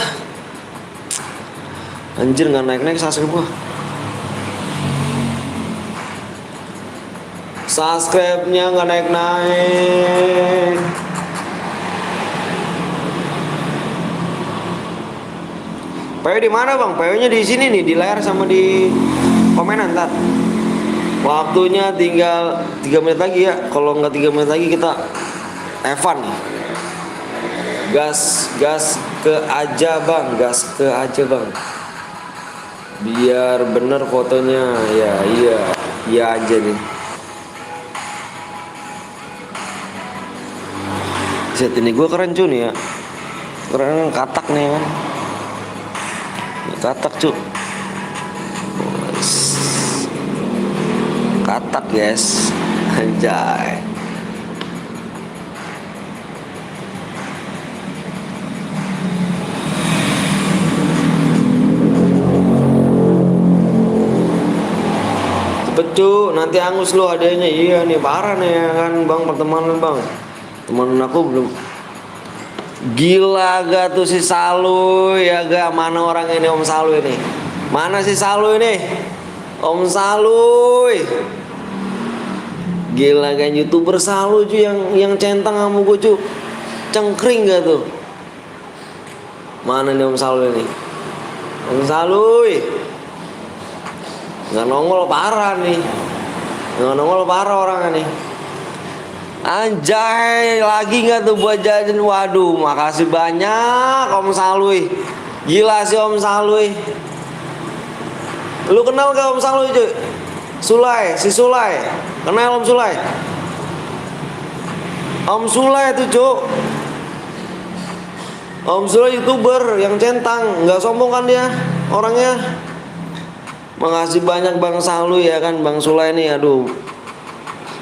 Anjir nggak naik subscribe gua. Subscribe-nya nggak naik. PW di mana bang? PW-nya di sini nih, di layar sama di komenan ntar. Waktunya tinggal 3 menit lagi ya. Kalau nggak 3 menit lagi kita Evan. Gas ke aja bang. Biar bener fotonya. Iya aja nih. Set ini gue keren cuy nih ya. Keren katak nih kan. Katak cuk. Katak guys. Anjay. Cepet cu, nanti angus lu hadiahnya. Iya nih parah nih ya kan bang, pertemanan bang. Teman aku belum. Gila gak tuh si Salu ya gak? Mana orang ini Om Salu ini? Mana si Salu ini? Om Salu. Gila kan YouTuber Salu cu yang centang sama gue cu. Cengkring gak tuh? Mana nih Om Salu ini? Om Salu. Nggak nongol parah nih. Nggak nongol parah orangnya nih. Anjay, lagi nggak tuh buat jajan? Waduh, makasih banyak Om Salui. Gila sih Om Salui. Lu kenal gak Om Salui cuy? Sulai, si Sulai. Kenal Om Sulai? Om Sulai tuh cuy. Om Sulai YouTuber yang centang, nggak sombong kan dia orangnya. Makasih banyak Bang Salui ya kan, Bang Sulai nih, aduh.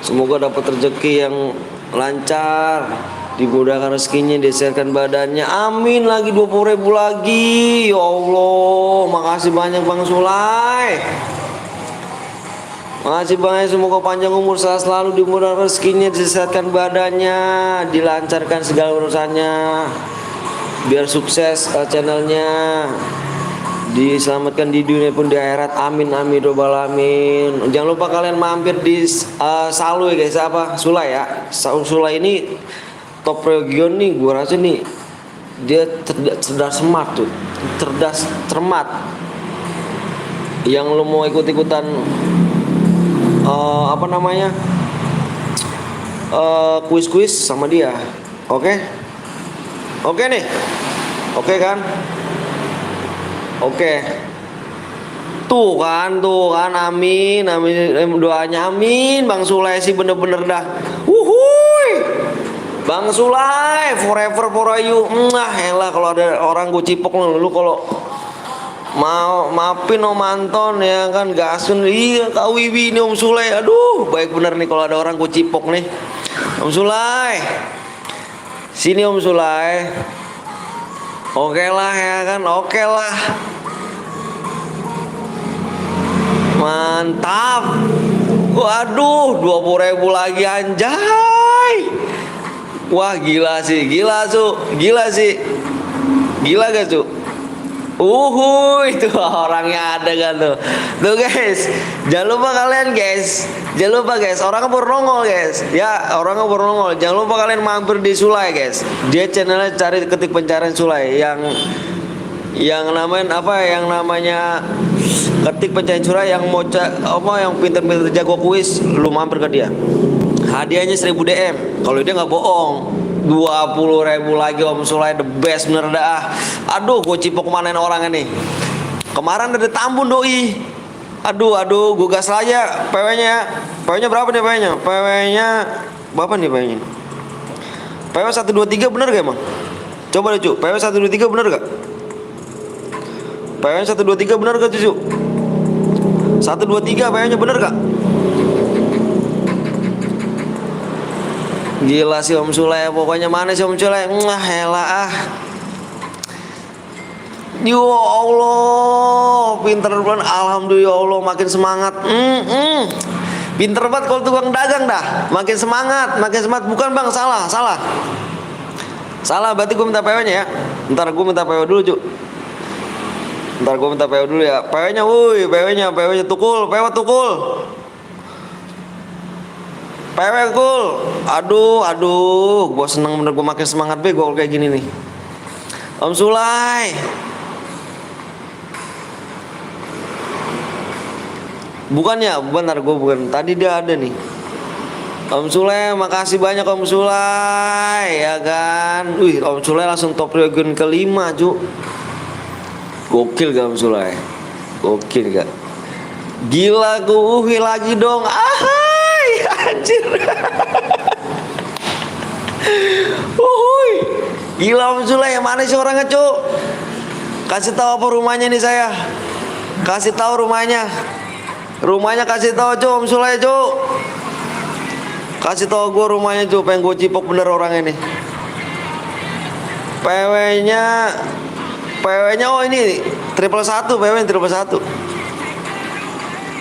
Semoga dapat rezeki yang lancar, dimudahkan rezekinya, disehatkan badannya. Amin, lagi 20.000 lagi. Ya Allah, makasih banyak Bang Sulai. Makasih banyak, semoga panjang umur, sehat selalu, dimudahkan rezekinya, disehatkan badannya, dilancarkan segala urusannya. Biar sukses channelnya, diselamatkan di dunia pun di akhirat. Amin amin robbal alamin. Jangan lupa kalian mampir di Salu ya guys. Apa Sulai ya. Sulai ini top region nih, gua rasa nih dia cerdas smart tuh, cerdas cermat. Yang lo mau ikut-ikutan apa namanya kuis-kuis sama dia, oke? Oke nih, oke kan? Oke. Tuh kan, amin, amin, doanya amin. Bang Sulai sih bener-bener dah. Wuhui. Bang Sulai, forever for you. Nah, elah kalau ada orang gue cipok lu kalau mau maafin Om Anton ya kan, gasun. Iya, Kak Wiwi ini Om Sulai. Aduh, baik bener nih kalau ada orang gue cipok nih. Om Sulai. Sini Om Sulai. Oke lah ya kan, oke lah. Mantap. Waduh, 20.000 lagi anjay. Wah gila sih, gila cu, gila sih. Gila gak cu? Itu orangnya ada kan tuh. Tuh guys, jangan lupa kalian guys. Jangan lupa guys, orangnya baru nongol guys. Ya, orangnya baru nongol. Jangan lupa kalian mampir di Sulai guys. Dia channelnya cari ketik pencarian Sulai yang namanya apa? Yang namanya ketik pencarian Sulai yang mau yang pinter-pinter jago kuis, lu mampir ke dia. Hadiahnya 1000 DM. Kalau dia nggak bohong. 20.000 lagi Om Sulai, the best bener dah. Aduh, gue cipok kemanain orangnya nih. Kemarin ada Tambun doi. Aduh, gue gas aja PW-nya. PW-nya berapa nih PW-nya? PW-nya berapa nih PW-nya? PW 123 bener gak emang? Coba deh cu, PW 123 bener gak? PW 123 bener gak cu? 123 PW-nya bener gak? Gila sih Om Sulai, pokoknya mana sih Om Sulai? Elah ah. Ya Allah, pinter banget. Alhamdulillah ya Allah, makin semangat. Pinter banget kalau tukang dagang dah. Makin semangat, makin semangat. Bukan bang, salah. Salah, berarti gue minta PW-nya ya. Ntar gue minta PW dulu cu. Ntar gue minta PW dulu ya. PW-nya, PW-nya tukul, PW tukul. PW kul. Aduh, gue seneng bener, gue makin semangat be gue kayak gini nih. Om Sulai. Bukan ya, bentar gue bukan. Tadi dia ada nih. Om Sulai, makasih banyak Om Sulai, ya kan. Wih, Om Sulai langsung top region kelima cu. Gokil gak Om Sulai? Gokil gak? Gila gue lagi dong. Anjir. Gila Om Sulai, yang mana sih orangnya cu? Kasih tahu apa rumahnya nih saya. Kasih tahu rumahnya. Rumahnya kasih tahu cu Om Sulai cu. Kasih tahu gue rumahnya cu, pengen gue cipok bener orang ini. PW-nya oh ini triple 1, PW triple 1.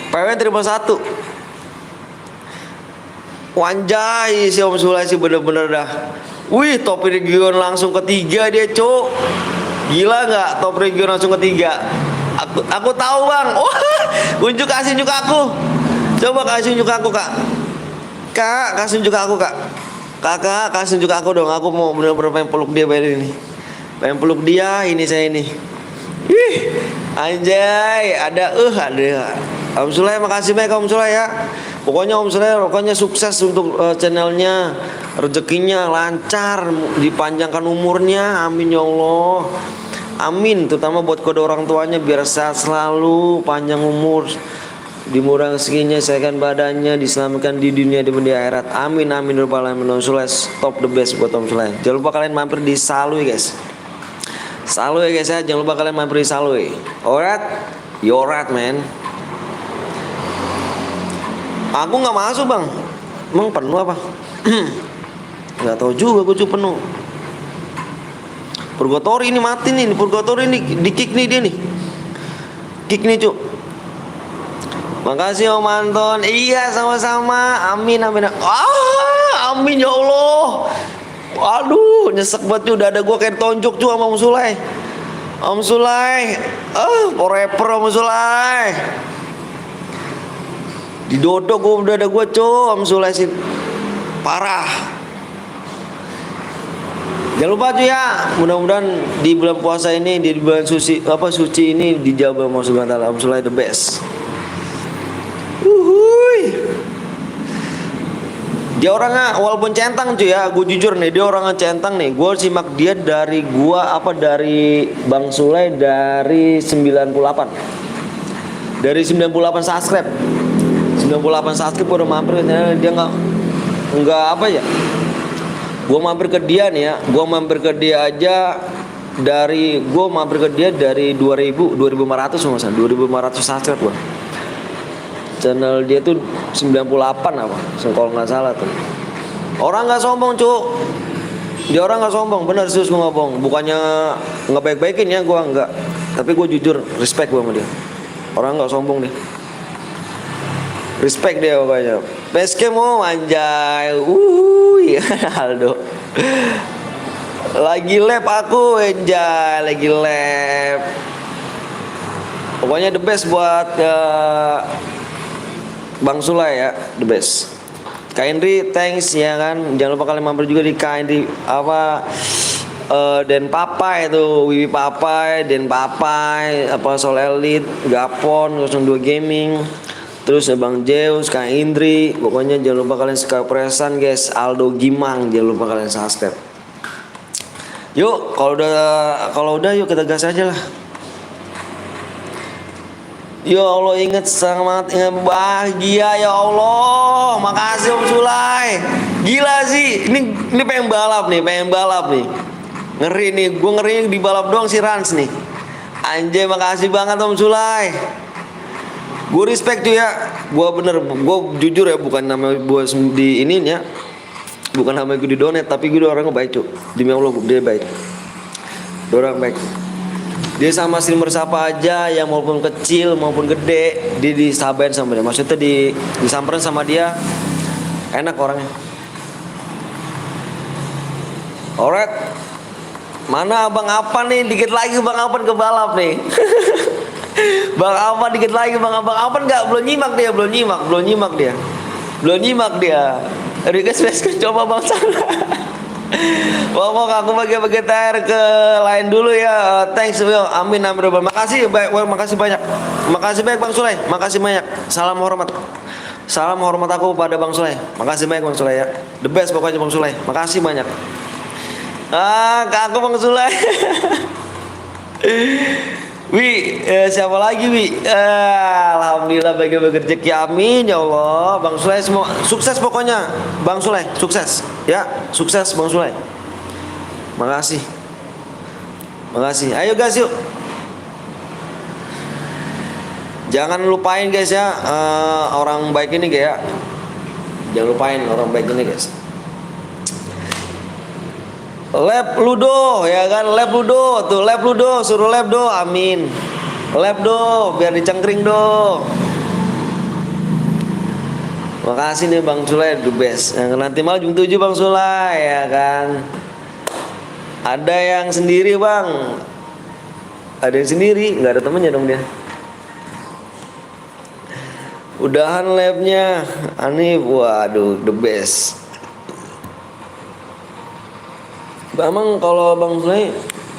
PW PW terima 1. Wanjai si Om Sulai sih bener-bener dah. Wih, top region langsung ketiga dia, Cuk. Gila nggak, top region langsung ketiga. Aku tahu, Bang. Wah, kasih unjuk aku. Coba kasih unjuk aku, Kak. Kak, kasih unjuk aku, Kak. Kakak, kasih unjuk aku dong. Aku mau bener-bener pengen peluk dia bayar ini. Pengen peluk dia, ini saya ini. Ih, anjay, ada. Om Sulai, makasih banyak Om Sulai ya. Pokoknya Om Sulai, pokoknya sukses untuk channelnya, rezekinya lancar, dipanjangkan umurnya, amin ya Allah. Amin, terutama buat kedua orang tuanya biar sehat selalu, panjang umur, dimurah rezekinya, sehatkan badannya, diselamatkan di dunia di akhirat. Amin amin rabbal alamin. Om Sulai top the best buat Om Sulai. Jangan lupa kalian mampir di Salui guys. Salui guys ya, jangan lupa kalian mampir di Salui. Alright, you alright man. Aku nggak masuk bang, emang penuh apa? Nggak tahu juga, gue cuma penuh. Purgatory ini mati nih, Purgatory ini di kick nih dia nih, kick nih cuk. Makasih Om Anton. Iya sama-sama. Amin amin. Amin ya Allah. Waduh, nyesek banget udah ada gue kayak tonjok cuy sama Om Sulai. Om Sulai, forever Om Sulai. Didodok gue udah ada gue cuy, Om Sulai sih parah. Jangan lupa cuy ya, mudah-mudahan di bulan puasa ini, di bulan suci ini dijawab sama Subhanahu wa ta'ala. Om Sulai the best. Dia orangnya walaupun centang cuy ya, gue jujur nih, dia orangnya centang nih. Gue simak dia dari dari Bang Sulai dari 98. Dari 98 subscribe. 98 subscribe udah mampir, dia nggak apa ya. Gue mampir ke dia nih ya, gue mampir ke dia dari 2500 masa 2500 subscribe gue. Channel dia tuh 98 apa, kalau nggak salah tuh. Orang nggak sombong cuk, dia orang nggak sombong, bener serius gue ngomong. Bukannya nggak baik-baikin ya, gue nggak, tapi gue jujur respect gue sama dia. Orang nggak sombong dia, respect dia pokoknya. PSK mau anjay, Aldo. Lagi lab aku anjay, lagi lab. Pokoknya the best buat Bang Sulai ya, the best. Kak Indri, thanks ya kan. Jangan lupa kalian mampir juga di Kak Indri Den Papai itu, Wiwi Papai, Den Papai, Sol Elite, Gapon, 02 Gaming. Terus Bang Zeus, Kak Indri. Pokoknya jangan lupa kalian subscribe guys. Aldo Gimang, jangan lupa kalian subscribe. Yuk, kalau udah yuk kita gas aja lah. Ya Allah, ingat bahagia ya Allah. Makasih Om Sulai. Gila sih, ini pengen balap nih. Ngeri nih, gue ngeri di balap doang si Rans nih. Anjay, makasih banget Om Sulai. Gue respect tuh ya. Gue jujur ya, bukan nama gue di ini ya. Bukan nama gue di donate, tapi gue orangnya baik cuy. Demi Allah, dia baik. Dia orang baik. Dia sama streamer siapa aja yang maupun kecil maupun gede, dia disabain sama dia. Maksudnya disamperin sama dia, enak orangnya. Alright, mana Bang Apa nih? Dikit lagi Bang Apa ke balap nih. Bang Apa dikit lagi Bang Apa nggak belum nyimak dia. Request coba Bang Sana. Pokok aku bagi TR ke lain dulu ya. Thanks yo. Amin. Makasih banyak Bang Sulai. Makasih banyak. Salam hormat aku pada Bang Sulai. Makasih banyak Bang Sulai ya. The best pokoknya Bang Sulai. Makasih banyak. Ke aku Bang Sulai. Siapa lagi alhamdulillah bagi rezeki, amin ya Allah. Bang Sulai semua sukses pokoknya. Bang Sulai sukses ya, sukses Bang Sulai. Makasih. Ayo guys yuk. Jangan lupain guys ya, orang baik ini guys ya. Jangan lupain orang baik ini guys. Lab Ludo ya kan, lab Ludo suruh lab do, amin. Lab do biar dicengkring do. Makasih nih Bang Sulai, the best. Yang nanti malam jam 7 Bang Sulai ya kan. Ada yang sendiri Bang. Ada yang sendiri, nggak ada temennya dong dia. Udahan labnya, Anif, waduh the best. Emang kalau Bang Sulai,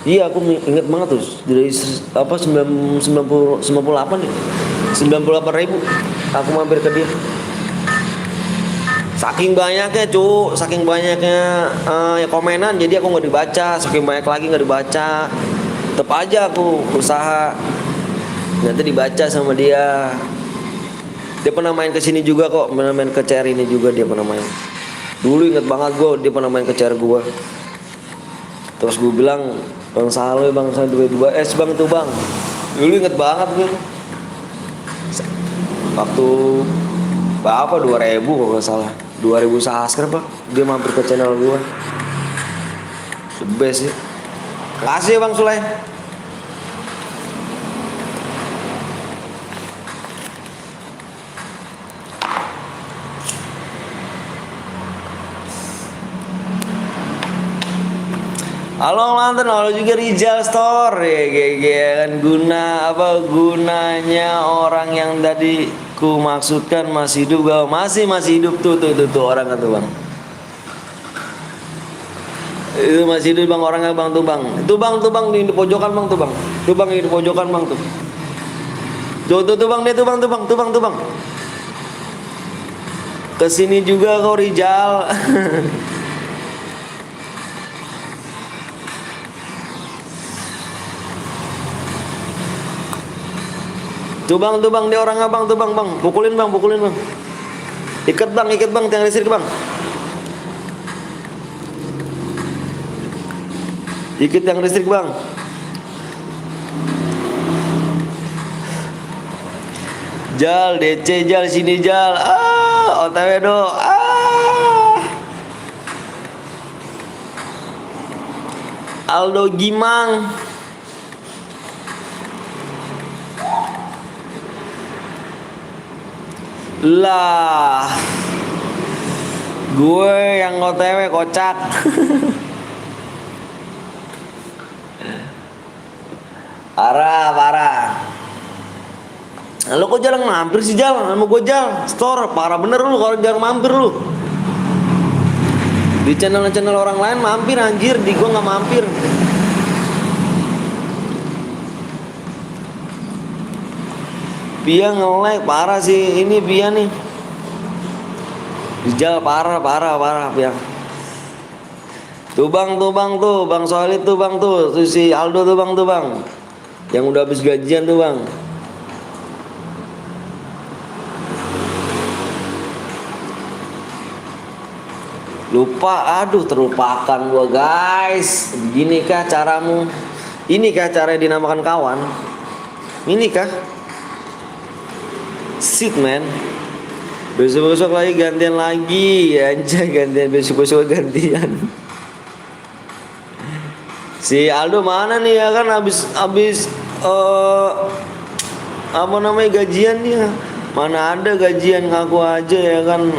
iya aku inget banget tuh dari apa 98 nih, 98.000 aku mampir ke dia. Saking banyaknya saking banyaknya ya komenan, jadi aku nggak dibaca, saking banyak lagi nggak dibaca. Tetep aja aku usaha, nanti dibaca sama dia. Dia pernah main ke sini juga kok, pernah main ke CR ini juga dia pernah main. Dulu inget banget gue, dia pernah main ke CR gue. Terus gue bilang, Bang Salo Bang, saya 22S Bang tuh Bang. Dulu inget banget gue. Waktu berapa 2000 kalau nggak salah, 2000 subscriber Pak. Dia mampir ke channel gue. The best sih. Makasih Bang Sulai. Halo mantan, halo juga Rizal Store ya, kan gunanya orang yang tadi ku maksudkan masih hidup gak? Masih hidup tuh orang kan tuh Bang. Itu masih hidup Bang orangnya Bang tuh Bang. Itu Bang di pojokan Bang tuh Bang. Tuh Bang di pojokan Bang tuh. Tuh Bang dia tuh Bang. Kesini juga kau Rizal. Tuh bang, dia orang abang tuh bang, pukulin bang. Ikat bang, tiang listrik bang. Ikat tiang listrik bang. Jal, DC Jal, sini Jal. OTW do. Aldo Gimang. Lah, gue yang OTW kocak. Parah. Lu kok jarang mampir sih Jal? Sama gue Jal Store, parah bener lu kalau jarang mampir lu. Di channel orang lain mampir anjir, di gue nggak mampir. Pia nge-like parah sih ini Pia nih. Rijal parah Pia. Tuh bang Solid tuh bang tuh si Aldo tuh bang. Yang udah habis gajian tuh bang. Lupa, terlupakan gua guys. Begini kah caramu? Ini kah cara dinamakan kawan? Ini kah? Shit man. Besok lagi gantian lagi anjay, gantian besok gantian. Si Aldo mana nih ya kan habis apa namanya gajian dia. Mana ada gajian, ngaku aja ya kan.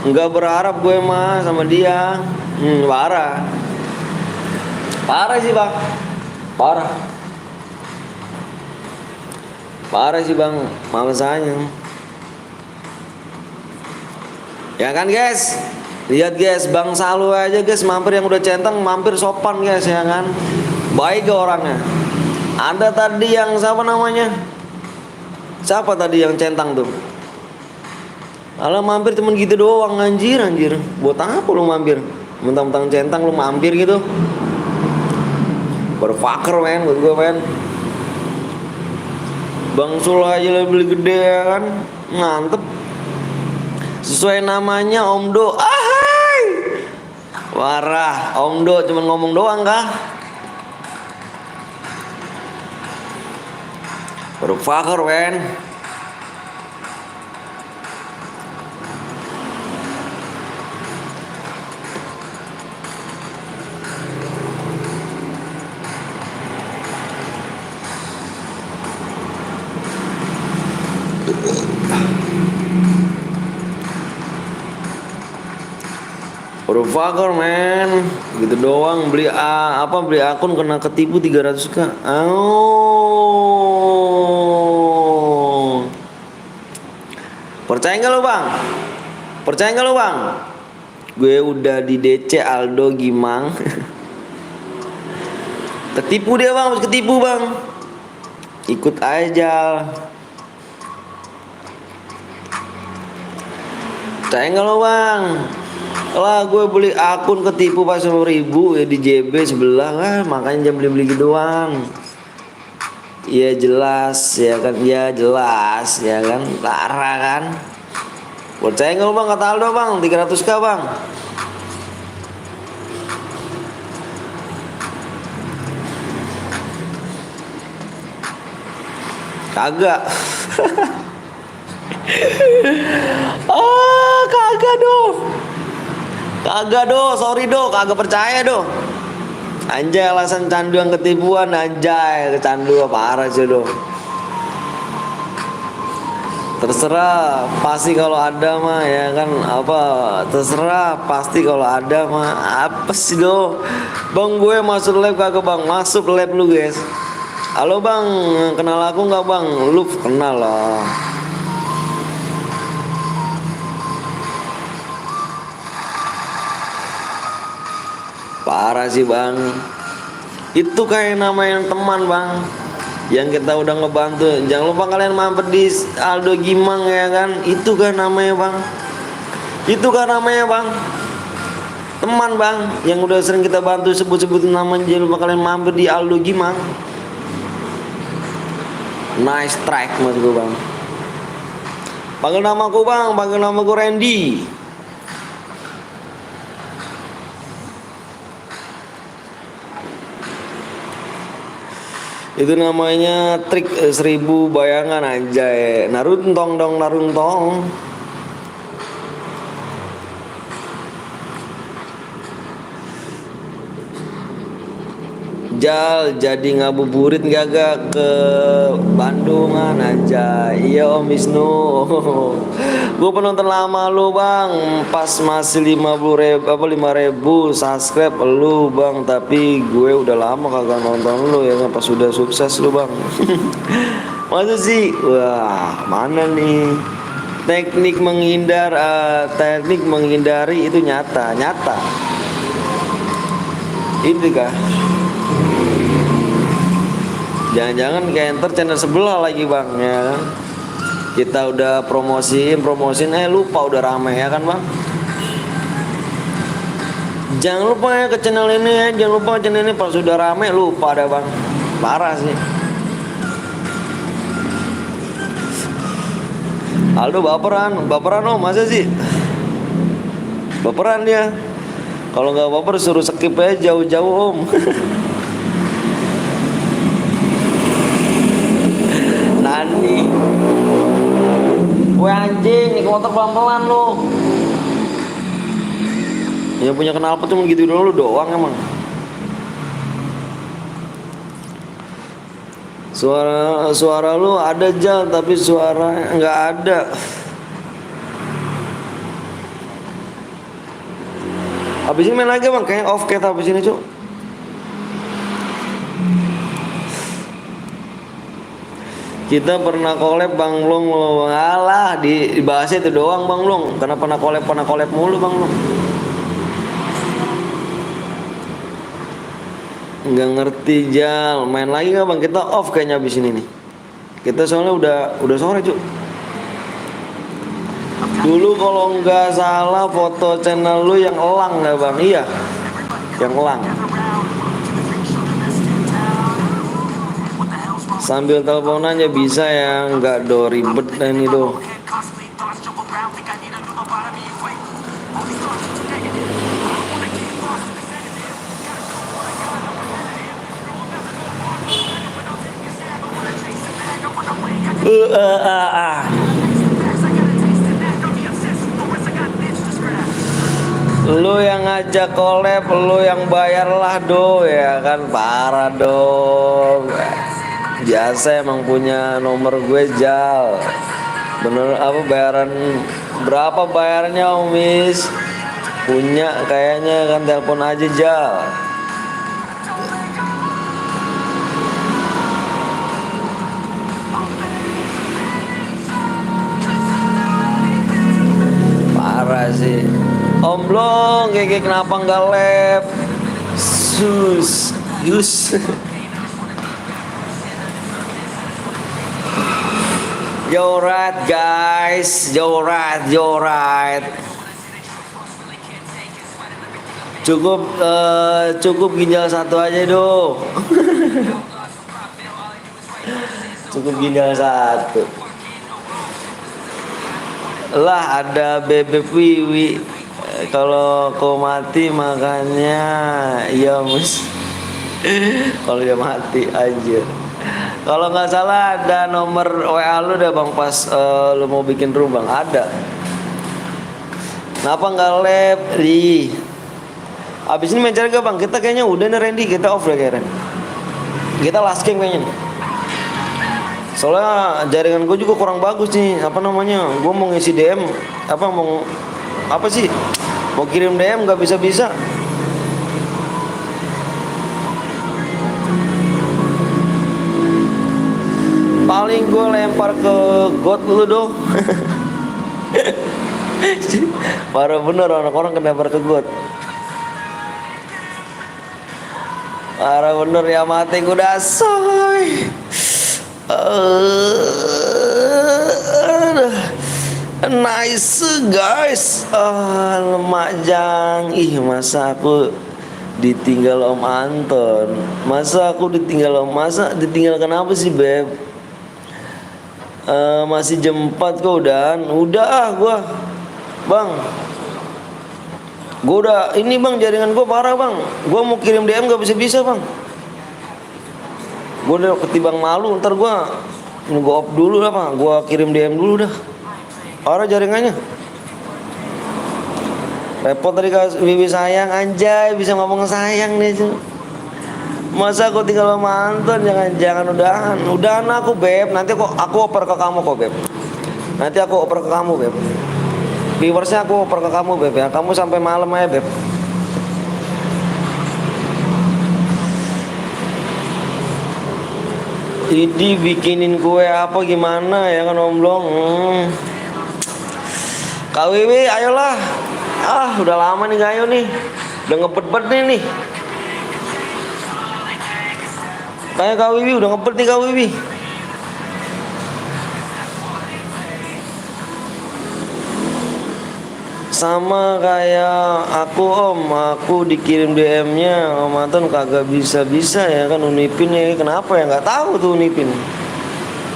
Nggak berharap gue mah sama dia. Parah sih bang. Parah sih bang, mamesanya. Ya kan guys, lihat guys, Bang Salu aja guys mampir yang udah centang, mampir sopan guys ya kan. Baik ke orangnya. Ada tadi yang siapa namanya? Siapa tadi yang centang tuh? Alah mampir temen gitu doang anjir. Buat apa lu mampir? Mentang-mentang centang lu mampir gitu. Berfaker men buat gue men. Bang Sul aja lebih gede ya kan, mantep. Sesuai namanya Om Do. Ahai, warah Om Do cuma ngomong doang kah? Berfaker men. Baru fucker man. Gitu doang beli akun kena ketipu 300k. Oh. Percaya nggak lo bang? Percaya nggak lo bang? Gue udah di DC Aldo Gimang. Ketipu dia bang, harus ketipu bang. Ikut aja. Percaya nggak lo bang? Lah gue beli akun ketipu pas 10.000 ya di JB sebelah lah, makanya jangan beli-beli gitu doang. Iya jelas ya kan, ya jelas ya kan, parah kan. Percaya nggak lo bang kata Aldo bang, 300k bang. Kagak. Kagak doh. Kagak doh, sorry doh, kagak percaya doh. Anjay alasan candu yang ketipuan, anjay kecandu parah sih doh. Terserah, pasti kalau ada mah ya kan apa, terserah pasti kalau ada mah apa sih doh. Bang gue masuk lab kagak bang, masuk lab lu guys. Halo bang, kenal aku nggak bang? Lu kenal lah. Parah sih bang. Itu kayak namanya teman bang, yang kita udah ngebantu. Jangan lupa kalian mampir di Aldo Gimang ya kan. Itu kan namanya bang. Itu kan namanya bang. Teman bang, yang udah sering kita bantu, sebut-sebutin namanya. Jangan lupa kalian mampir di Aldo Gimang. Nice track mas gue bang. Panggil namaku bang, panggil namaku Randy. Itu namanya trik 1000 bayangan anjay. Naruntong dong, naruntong. Jal jadi ngabuburit gak ke Bandungan aja. Iya Om Wisnu. Gue penonton lama lu bang, pas masih 50.000 apa 5.000 subscribe lu bang. Tapi gue udah lama kagak nonton lu ya kan, pas sudah sukses lu bang. Masa sih? Wah mana nih. Teknik menghindari itu nyata. Ini kah? Jangan-jangan kayak enter channel sebelah lagi bang ya kan? Kita udah promosiin lupa udah rame ya kan bang. Jangan lupa ya ke channel ini ya, jangan lupa channel ini pas sudah rame lupa ada bang. Parah sih. Aldo baperan om, masa sih? Baperan dia. Kalau nggak baper suruh skip aja jauh-jauh om. Nani. Woi anjing, nih motor pelan-pelan lo. Yang punya knalpot cuma gitu dulu doang emang. Suara lu ada Jal, tapi suara nggak ada. Habis ini main lagi bang, kayaknya off kita habis ini cuk. Kita pernah collab Bang Long, alah dibahasnya itu doang Bang Long. Karena pernah collab mulu Bang Long. Nggak ngerti Jal, main lagi nggak Bang? Kita off kayaknya abis ini nih. Kita soalnya udah sore cuk. Dulu kalau nggak salah foto channel lu yang elang nggak Bang? Iya, yang elang. Sambil teleponan aja bisa ya, nggak do ribet ini do. Lu yang ngajak collab, lu yang bayarlah do ya kan, parah dong. Biasa emang punya nomor gue Jal. Bener apa bayaran berapa bayarnya Omis? Punya kayaknya kan, telepon aja Jal. Parah sih. Om Blong, kayak kenapa nggak lab? Yus. Yo right guys, yo right. Cukup ginjal satu aja dong. Cukup ginjal satu. Lah ada bebek Wiwi. Kalau kau mati makanya iya mus. Kalau dia mati aja. Kalau nggak salah ada nomor WA lu deh bang pas lu mau bikin room bang, ada. Kenapa nggak lab? Abis ini main cara gak bang? Kita kayaknya udah nih Randy, kita off deh kayaknya. Kita last game kayaknya nih. Soalnya jaringan gue juga kurang bagus nih. Apa namanya? Gue mau ngisi DM, apa sih? Mau kirim DM nggak bisa. Paling gue lempar ke got lu dong. Parah bener orang-orang kena lempar ke got. Parah bener ya, mati kuda soy. Nice guys. Lemak jang. Masa aku ditinggal Om Anton? Masa ditinggal kenapa sih Beb? Masih jam 4 kok udahan. Udah gua bang, gue udah ini bang, jaringan gue parah bang. Gue mau kirim DM gak bisa bang. Gue udah ketibang malu. Ntar gue nunggu off dulu lah bang. Gue kirim DM dulu dah. Parah jaringannya. Repot tadi Wiwi sayang, anjay bisa ngomong sayang nih cuy. Masa aku tinggal sama Anton? Jangan udahan aku Beb. Nanti aku oper ke kamu kok Beb. Nanti aku oper ke kamu Beb. Viewersnya aku oper ke kamu Beb ya. Kamu sampai malam aja Beb. Ini bikinin kue apa gimana ya kan Om Blong? Kak Wiwi ayolah. Udah lama nih gayo nih. Udah ngepet-pet nih. Kayak Kak Wiwi udah ngepet nih Kak Wiwi. Sama kayak aku Om, aku dikirim DM-nya Om Anton kagak bisa ya kan Unipin ya. Kenapa ya, nggak tahu tuh Unipin.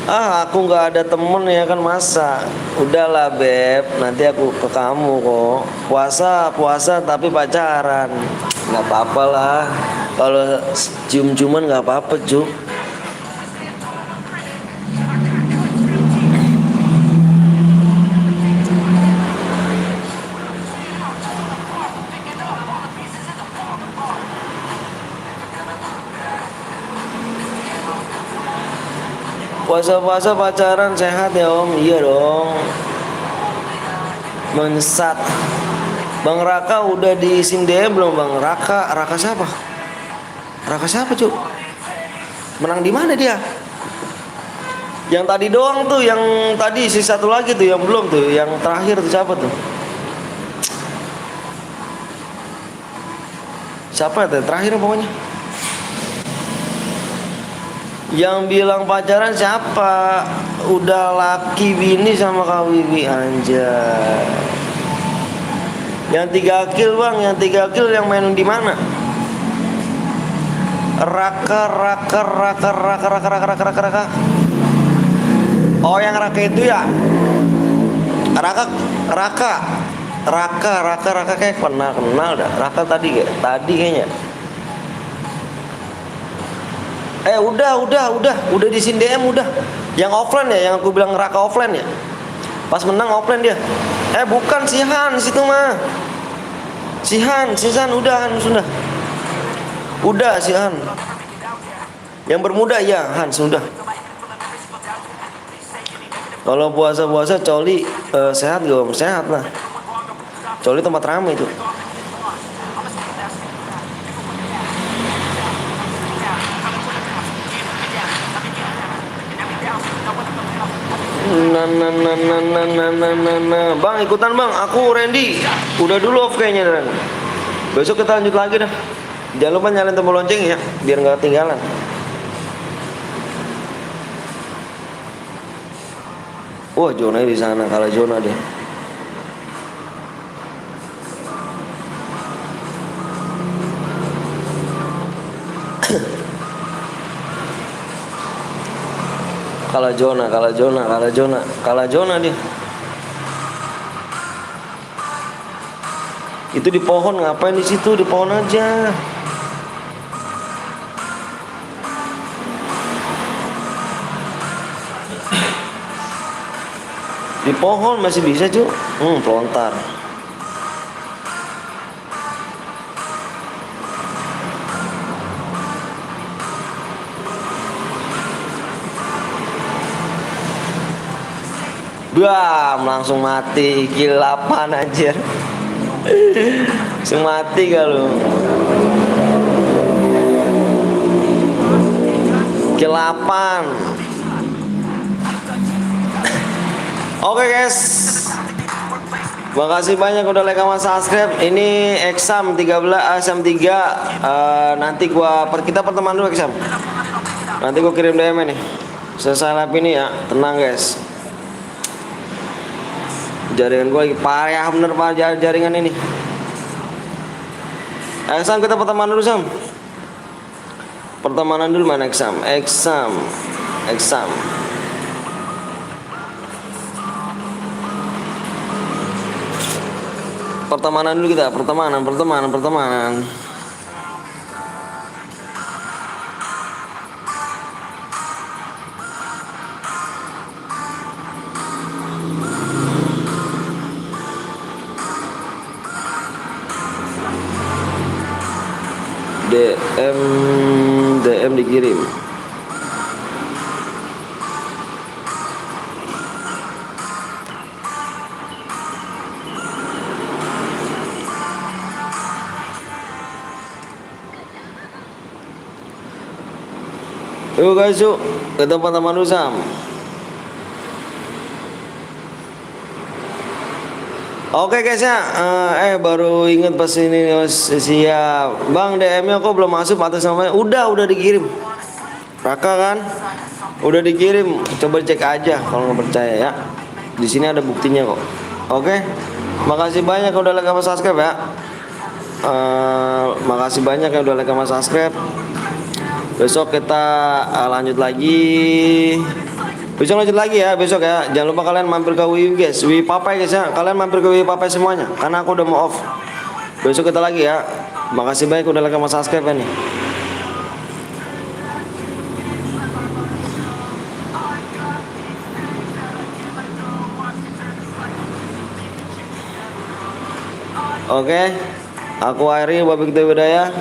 Aku nggak ada temen ya kan, masa. Udahlah Beb, nanti aku ke kamu kok. Puasa tapi pacaran. Nggak apa-apa lah. Kalau cium-ciuman nggak apa-apa Cuk. Puasa-puasa pacaran sehat ya Om. Iya dong. Menyesat. Bang Raka udah diisin DM belum Bang? Raka siapa? Raka siapa Cuk? Menang di mana dia? Yang tadi doang tuh, yang tadi si satu lagi tuh yang belum tuh, yang terakhir tuh siapa tuh? Siapa ya terakhir pokoknya? Yang bilang pacaran siapa? Udah laki bini sama Kak Wiwi anjay. Yang 3 kill bang, yang 3 kill yang main di mana? Raka. Oh yang Raka itu ya? Raka kayak kenal dah. Raka tadi kayaknya. Udah di sini DM udah. Yang offline ya, yang aku bilang Raka offline ya. Pas menang offline dia. Bukan si Han situ mah. Si Han udah sudah. Udah si Han. Yang bermuda ya Han sudah. Kalau puasa coli sehat gak Om? Sehat lah. Soalnya tempat ramai itu. Nah. Bang, ikutan bang, aku Randy. Udah dulu off kayaknya Dan. Besok kita lanjut lagi dah. Jangan lupa nyalain tombol lonceng ya, biar nggak ketinggalan. Wah, Jona di sana, kalah Jona deh. kalah Jona dia. Itu di pohon, ngapain di situ? Di pohon aja. Di pohon masih bisa cuy. Pelontar. Bam, langsung mati. Kilapan anjir. Langsung mati gak lu? Kilapan. Oke guys, makasih banyak udah like sama subscribe. Ini exam 13 exam 3. Nanti kita pertemuan dulu exam. Nanti gua kirim DM nih. Selesai lab ini ya, tenang guys. Jaringan gua lagi parah bener jaringan ini. Exam kita pertemanan dulu Sam. Pertemanan dulu mana exam. Pertemanan dulu kita, pertemanan. DM dikirim. Yuk guys, yuk ke teman-teman dulu Sam. Oke guys ya, baru inget pas ini siap. Bang, DM-nya kok belum masuk atas namanya? Udah dikirim. Raka kan? Udah dikirim. Coba cek aja kalau nggak percaya ya. Di sini ada buktinya kok. Oke. Makasih banyak yang udah like sama subscribe ya. Makasih banyak yang udah like sama subscribe. Besok kita lanjut lagi. Besok lanjut lagi ya, besok ya. Jangan lupa kalian mampir ke Wiwi guys, Wiwi Papai guys ya. Kalian mampir ke Wiwi Papai semuanya, karena aku udah mau off. Besok kita lagi ya. Makasih banyak udah like sama subscribe ya nih. Oke, aku akhiri wabik Widaya.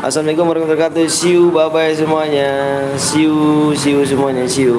Assalamualaikum warahmatullahi wabarakatuh. See you, bye bye semuanya. See you semuanya. See you.